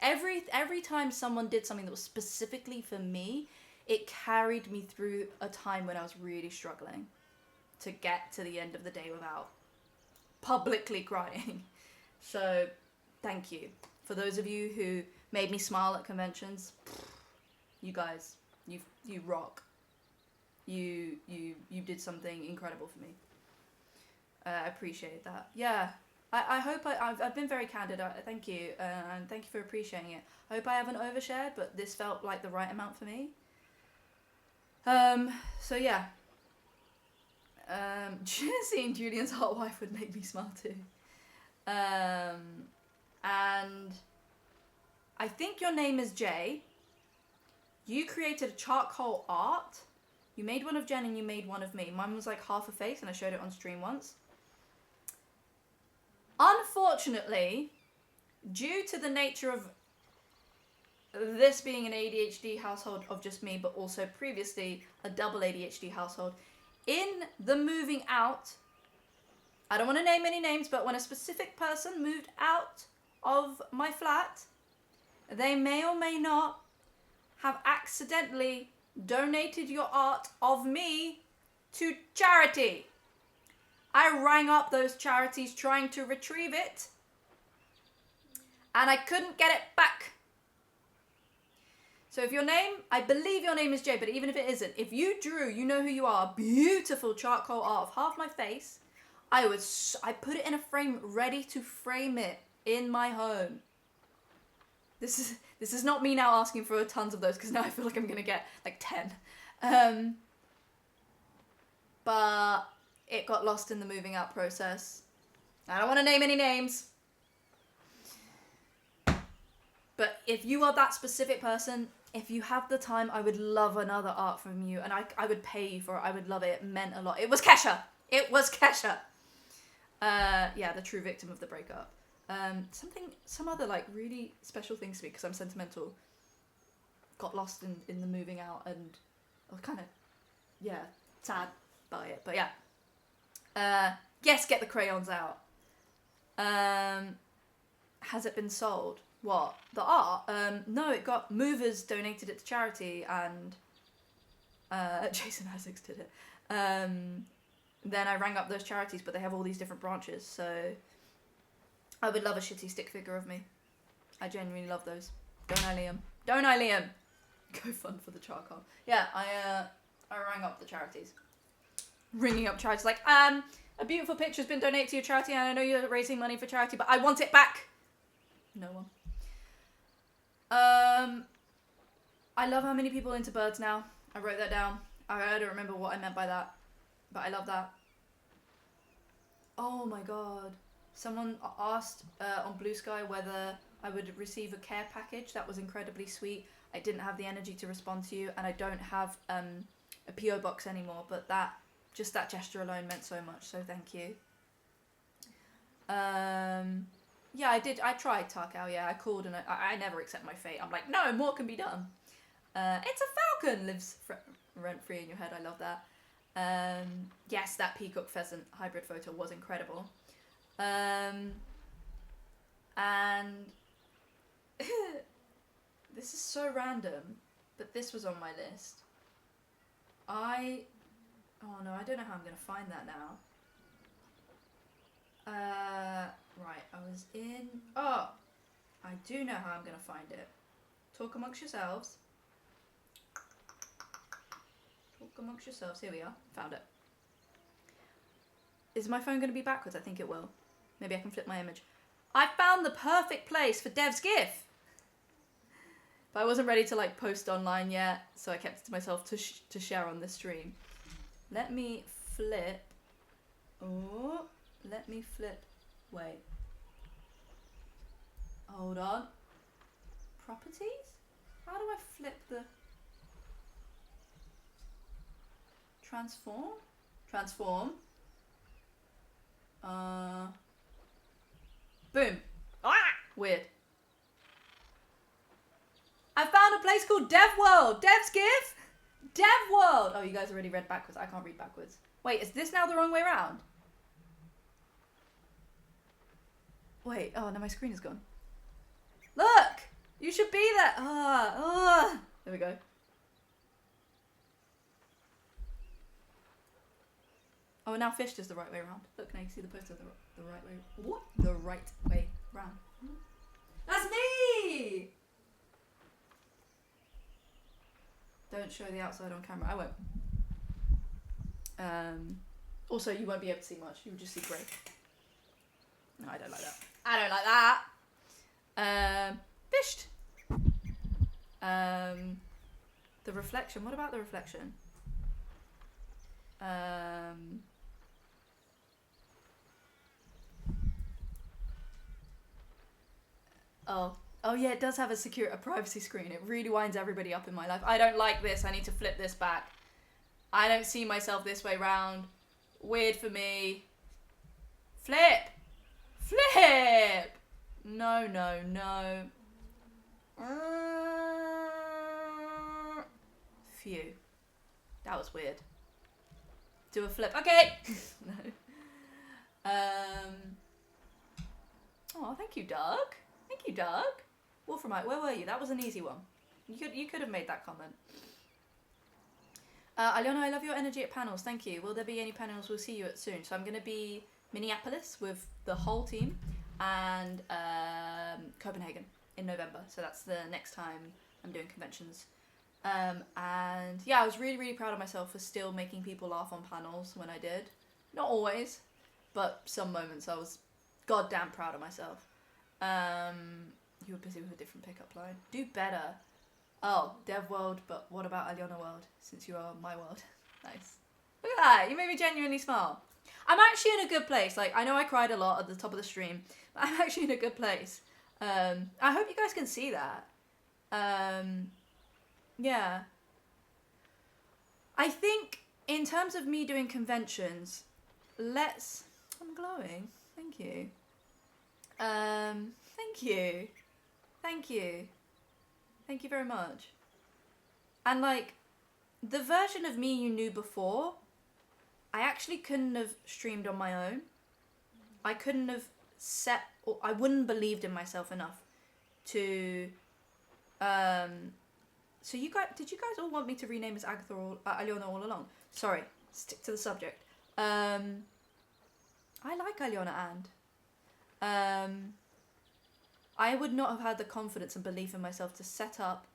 every time someone did something that was specifically for me, it carried me through a time when I was really struggling to get to the end of the day without publicly crying. So thank you. For those of you who made me smile at conventions, you guys, you rock. You did something incredible for me. I appreciate that. Yeah, I hope I've been very candid. Thank you, and thank you for appreciating it. I hope I haven't overshared, but this felt like the right amount for me. So yeah. Seeing Julian's hot wife would make me smile too. And I think your name is Jay. You created a charcoal art. You made one of Jen and you made one of me. Mine was like half a face and I showed it on stream once. Unfortunately, due to the nature of this being an ADHD household of just me, but also previously a double ADHD household, in the moving out, I don't want to name any names, but when a specific person moved out of my flat, they may or may not have accidentally donated your art of me to charity. I rang up those charities trying to retrieve it, and I couldn't get it back. So if your name, I believe your name is Jay, but even if it isn't, if you drew, you know who you are, beautiful charcoal art of half my face, I put it in a frame ready to frame it in my home. This is not me now asking for tons of those, because now I feel like I'm gonna get like 10. But it got lost in the moving out process. I don't want to name any names. But if you are that specific person, if you have the time, I would love another art from you, and I would pay you for it. I would love it. It meant a lot. It was Kesha. It was Kesha. Yeah, the true victim of the breakup. Some other like really special things to me, because I'm sentimental, got lost in the moving out, and I was kind of, yeah, sad by it. But yeah. Yes, get the crayons out. Has it been sold? What? The art? No, it got movers donated it to charity, and Jason Isaacs did it. Then I rang up those charities, but they have all these different branches, so I would love a shitty stick figure of me. I genuinely love those. Don't I, Liam? Don't I, Liam? Go fund for the charcoal. Yeah, I rang up the charities. Ringing up charities like, a beautiful picture's been donated to your charity, and I know you're raising money for charity, but I want it back. No one. I love how many people are into birds now. I wrote that down. I don't remember what I meant by that, but I love that. Oh my god. Someone asked on Blue Sky whether I would receive a care package. That was incredibly sweet. I didn't have the energy to respond to you, and I don't have a PO box anymore, but that gesture alone meant so much, so thank you. Yeah, I did. I tried Tarkow. Yeah, I called, and I never accept my fate. I'm like, no, more can be done. It's a falcon lives rent free in your head. I love that. Yes, that peacock pheasant hybrid photo was incredible. And this is so random, but this was on my list. Oh no, I don't know how I'm gonna find that now. Right, I was in... Oh! I do know how I'm going to find it. Talk amongst yourselves. Talk amongst yourselves. Here we are. Found it. Is my phone going to be backwards? I think it will. Maybe I can flip my image. I found the perfect place for Dev's GIF! But I wasn't ready to like post online yet, so I kept it to myself to share on this stream. Let me flip... Oh... Let me flip. Wait. Hold on. Properties? How do I flip the... Transform? Transform. Boom. Ah! Weird. I found a place called Dev World. Dev's Give? Dev World. Oh, you guys already read backwards. I can't read backwards. Wait, is this now the wrong way around? Wait, oh no, my screen is gone. Look! You should be there. There we go. Oh, and now fished is the right way around. Look, now you can see the poster the right way. What? The right way round. That's me! Don't show the outside on camera. I won't. Also, you won't be able to see much. You'll just see grey. No, I don't like that. I don't like that. Fished. The reflection. What about the reflection? Oh yeah, it does have a privacy screen. It really winds everybody up in my life. I don't like this. I need to flip this back. I don't see myself this way round. Weird for me. Flip! Flip! No, no, no. Phew. That was weird. Do a flip. Okay! No. Oh, thank you, Doug. Thank you, Doug. Wolframite, where were you? That was an easy one. You could have made that comment. Aliona, I love your energy at panels. Thank you. Will there be any panels? We'll see you at soon. So I'm going to be Minneapolis with the whole team and Copenhagen in November. So that's the next time I'm doing conventions. And yeah, I was really, really proud of myself for still making people laugh on panels when I did. Not always, but some moments I was goddamn proud of myself. You were busy with a different pickup line. Do better. Oh, Dev World, but what about Aliona World, since you are my world? Nice. Look at that, you made me genuinely smile. I'm actually in a good place. Like, I know I cried a lot at the top of the stream, but I'm actually in a good place. I hope you guys can see that. Yeah. I think, in terms of me doing conventions, I'm glowing. Thank you. Thank you. Thank you. Thank you very much. And like, the version of me you knew before, I actually couldn't have streamed on my own. I couldn't have I wouldn't believed in myself enough to, so you guys, did you guys all want me to rename as Agatha or Aliona all along? Sorry, stick to the subject. I like Aliona and, I would not have had the confidence and belief in myself to set up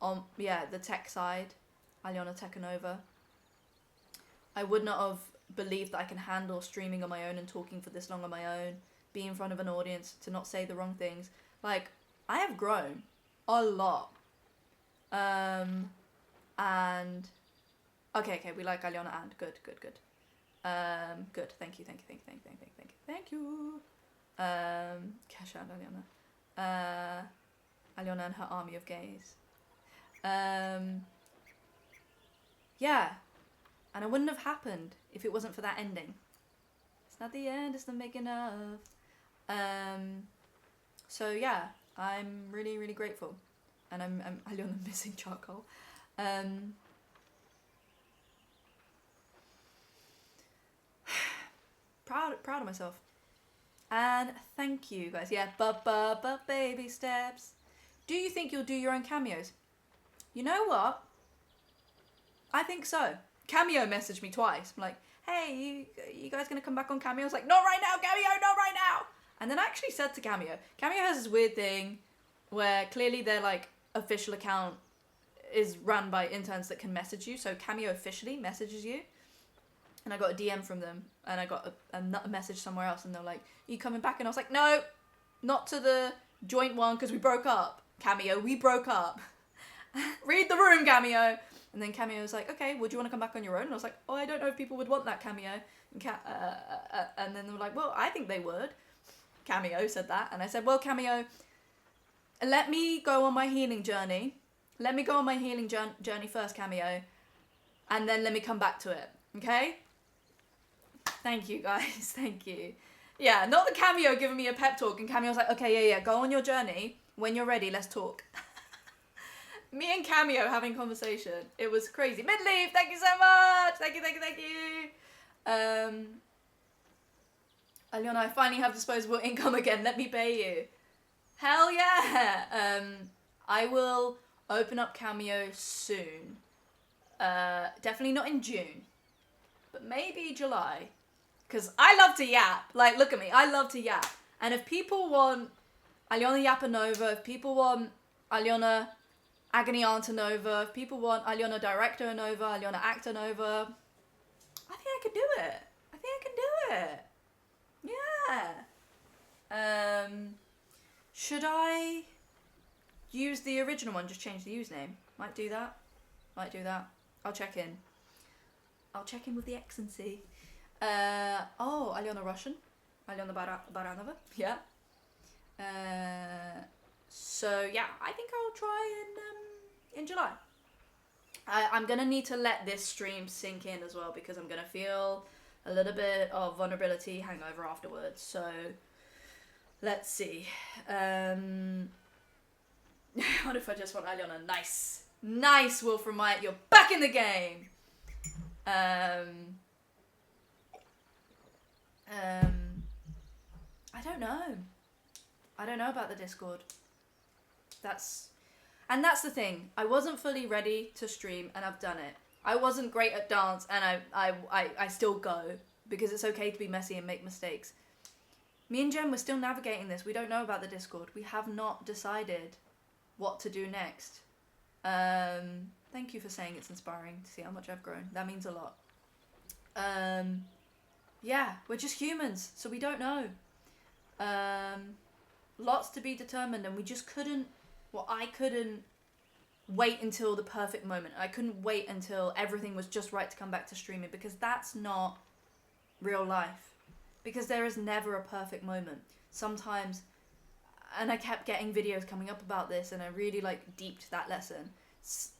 on, the tech side, Aliona Tekanova. I would not have believed that I can handle streaming on my own and talking for this long on my own, be in front of an audience, to not say the wrong things. Like, I have grown a lot. And, okay, we like Aliona and, good. Good, thank you. Kesha and Aliona. Aliona and her army of gays. Yeah. And it wouldn't have happened if it wasn't for that ending. It's not the end, it's the making of. So yeah, I'm really, really grateful. And I'm Aliona missing charcoal. Proud of myself. And thank you guys. Yeah, but baby steps. Do you think you'll do your own cameos? You know what? I think so. Cameo messaged me twice. I'm like, hey, you guys gonna come back on Cameo? I was like, not right now, Cameo, not right now. And then I actually said to Cameo has this weird thing where clearly their like official account is run by interns that can message you. So Cameo officially messages you. And I got a DM from them, and I got a message somewhere else, and they're like, are you coming back? And I was like, no, not to the joint one, because we broke up. Cameo, we broke up. Read the room, Cameo. And then Cameo was like, okay, would you want to come back on your own? And I was like, oh, I don't know if people would want that, Cameo. And then they were like, well, I think they would. Cameo said that. And I said, well, Cameo, let me go on my healing journey. Let me go on my healing journey first, Cameo. And then let me come back to it. Okay? Thank you, guys. Thank you. Yeah, not the Cameo giving me a pep talk. And Cameo's like, okay, yeah, go on your journey. When you're ready, let's talk. Me and Cameo having conversation. It was crazy. Midleaf, thank you so much. Thank you. Aliona, I finally have disposable income again. Let me pay you. Hell yeah. I will open up Cameo soon. Definitely not in June. But maybe July. Because I love to yap. Like, look at me. I love to yap. And if people want Aliona Yapanova, if people want Aliona Agony Antonova, if people want Aliona Director Nova, Aliona Actor Nova, I think I could do it. Yeah. Should I use the original one, just change the username? Might do that. I'll check in. With the X and C. Aliona Russian. Aliona Baranova. Yeah. So yeah, I think I'll try in July. I'm gonna need to let this stream sink in as well because I'm gonna feel a little bit of vulnerability hangover afterwards. So let's see. What if I just want Aliona? Nice, Wolfram White, you're back in the game. I don't know. I don't know about the Discord. That's the thing. I wasn't fully ready to stream, and I've done it. I wasn't great at dance, and I still go because it's okay to be messy and make mistakes. Me and Jen, we're still navigating this. We don't know about the Discord. We have not decided what to do next. Thank you for saying it's inspiring to see how much I've grown. That means a lot. Yeah, we're just humans, so we don't know. Lots to be determined, and we just couldn't, I couldn't wait until the perfect moment. I couldn't wait until everything was just right to come back to streaming, because that's not real life. Because there is never a perfect moment. Sometimes, and I kept getting videos coming up about this, and I really deeped that lesson.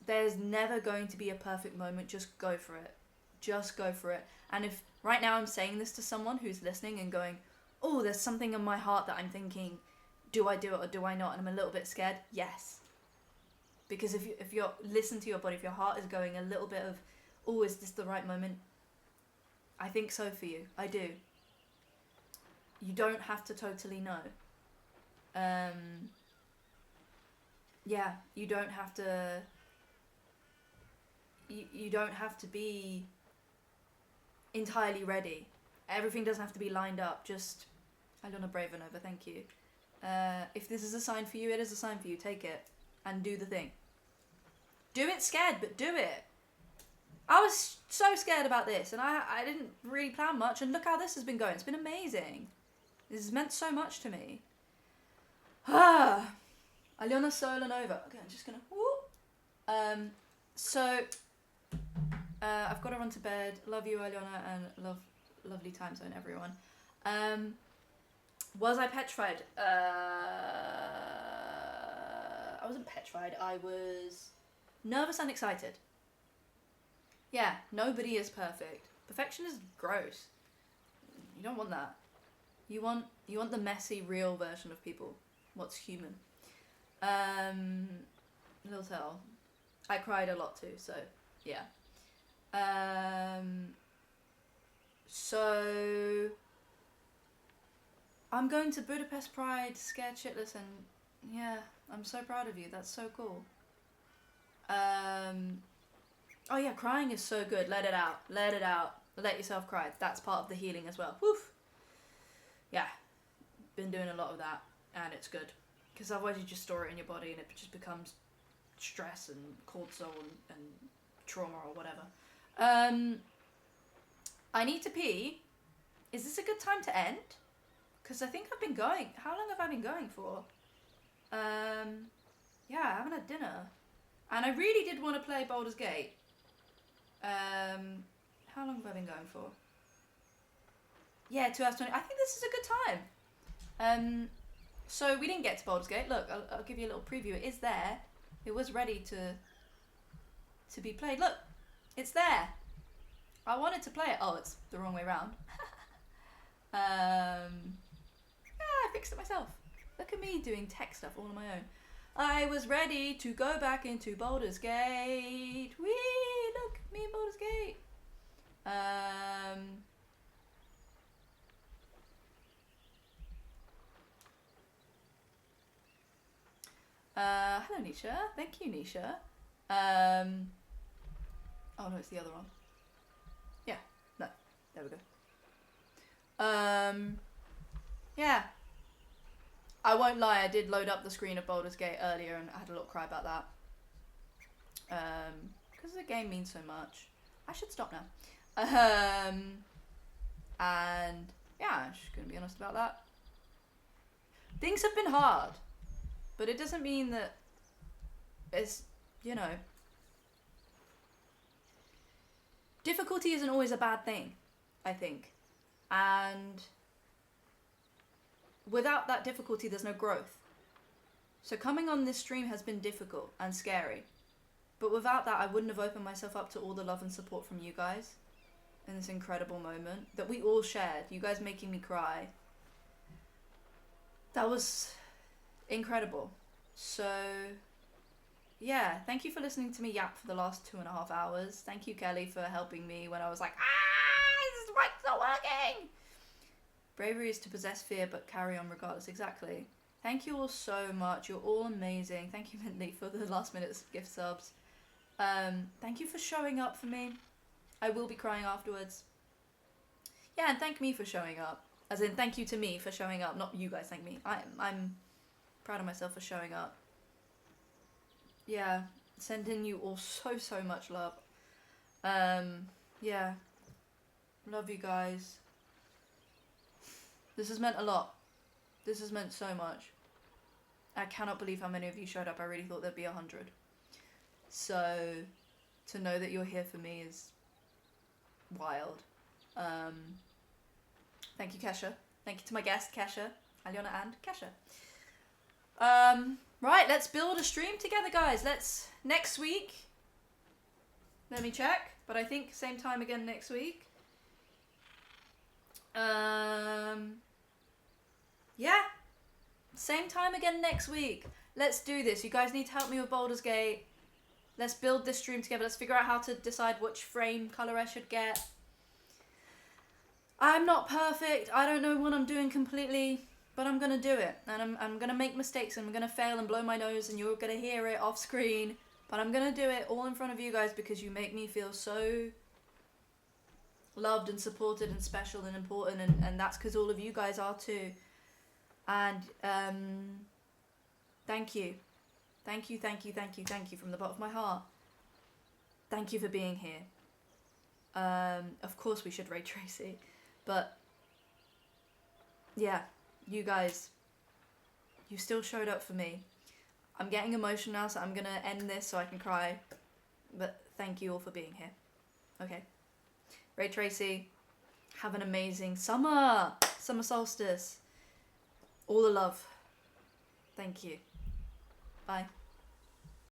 There's never going to be a perfect moment. Just go for it. Just go for it. And if right now I'm saying this to someone who's listening and going, oh, there's something in my heart that I'm thinking, do I do it or do I not? And I'm a little bit scared. Yes. Because if you're, listen to your body, if your heart is going a little bit of, oh, is this the right moment? I think so for you. I do. You don't have to totally know. Yeah, you don't have to, you don't have to be entirely ready. Everything doesn't have to be lined up. Just, Aliona Bravenova, thank you. If this is a sign for you, it is a sign for you. Take it and do the thing. Do it scared, but do it. I was so scared about this, and I didn't really plan much, and look how this has been going. It's been amazing. This has meant so much to me. Aliona Solanova. Okay, I'm just gonna whoop. I've got to run to bed. Love you, Aliona, and lovely time zone, everyone. Was I petrified? I wasn't petrified. I was nervous and excited. Yeah, nobody is perfect. Perfection is gross. You don't want that. You want the messy, real version of people. What's human. Little tell. I cried a lot too, so yeah. So I'm going to Budapest Pride scared shitless, and yeah, I'm so proud of you. That's so cool. Oh yeah, crying is so good. Let it out. Let it out. Let yourself cry. That's part of the healing as well. Woof. Yeah, been doing a lot of that, and it's good. Because otherwise you just store it in your body and it just becomes stress and cortisol and trauma or whatever. I need to pee. Is this a good time to end? Because I think I've been going. How long have I been going for? Yeah, I haven't had dinner. And I really did want to play Baldur's Gate. How long have I been going for? Yeah, 2 hours 20. I think this is a good time. So we didn't get to Baldur's Gate. Look, I'll give you a little preview. It is there. It was ready to be played. Look, it's there. I wanted to play it. Oh, it's the wrong way around. Yeah, I fixed it myself. Look at me doing tech stuff all on my own. I was ready to go back into Baldur's Gate. Whee! Look, me and Baldur's Gate. Hello, Nisha. Thank you, Nisha. Oh no, it's the other one. Yeah, no, there we go. Yeah. I won't lie, I did load up the screen of Baldur's Gate earlier and I had a little cry about that. Because the game means so much. I should stop now. And yeah, I'm just gonna be honest about that. Things have been hard, but it doesn't mean that it's, you know, difficulty isn't always a bad thing, I think. And without that difficulty, there's no growth. So coming on this stream has been difficult and scary. But without that, I wouldn't have opened myself up to all the love and support from you guys in this incredible moment that we all shared. You guys making me cry. That was incredible. So yeah, thank you for listening to me yap for the last 2.5 hours. Thank you, Kelly, for helping me when I was like, this mic's not working. Bravery is to possess fear but carry on regardless. Exactly. Thank you all so much. You're all amazing. Thank you, Mintley, for the last minute gift subs. Thank you for showing up for me. I will be crying afterwards. Yeah, and thank me for showing up. As in, thank you to me for showing up. Not you guys thank me. I'm proud of myself for showing up. Yeah, sending you all so much love. Yeah. Love you guys. This has meant a lot. This has meant so much. I cannot believe how many of you showed up. I really thought there'd be 100. So, to know that you're here for me is wild. Thank you, Kesha. Thank you to my guest, Kesha. Aliona and Kesha. Right, let's build a stream together, guys. Next week. Let me check. But I think same time again next week. Yeah. Same time again next week. Let's do this. You guys need to help me with Baldur's Gate. Let's build this stream together. Let's figure out how to decide which frame color I should get. I'm not perfect. I don't know what I'm doing completely, but I'm gonna do it. And I'm gonna make mistakes and I'm gonna fail and blow my nose and you're gonna hear it off screen. But I'm gonna do it all in front of you guys because you make me feel so loved and supported and special and important, and that's because all of you guys are too. And thank you from the bottom of my heart. Thank you for being here. Of course we should ray Tracy, but yeah, you guys, you still showed up for me. I'm getting emotional now, so I'm gonna end this so I can cry, but thank you all for being here. Okay, Ray Tracy, have an amazing summer solstice. All the love. Thank you. Bye.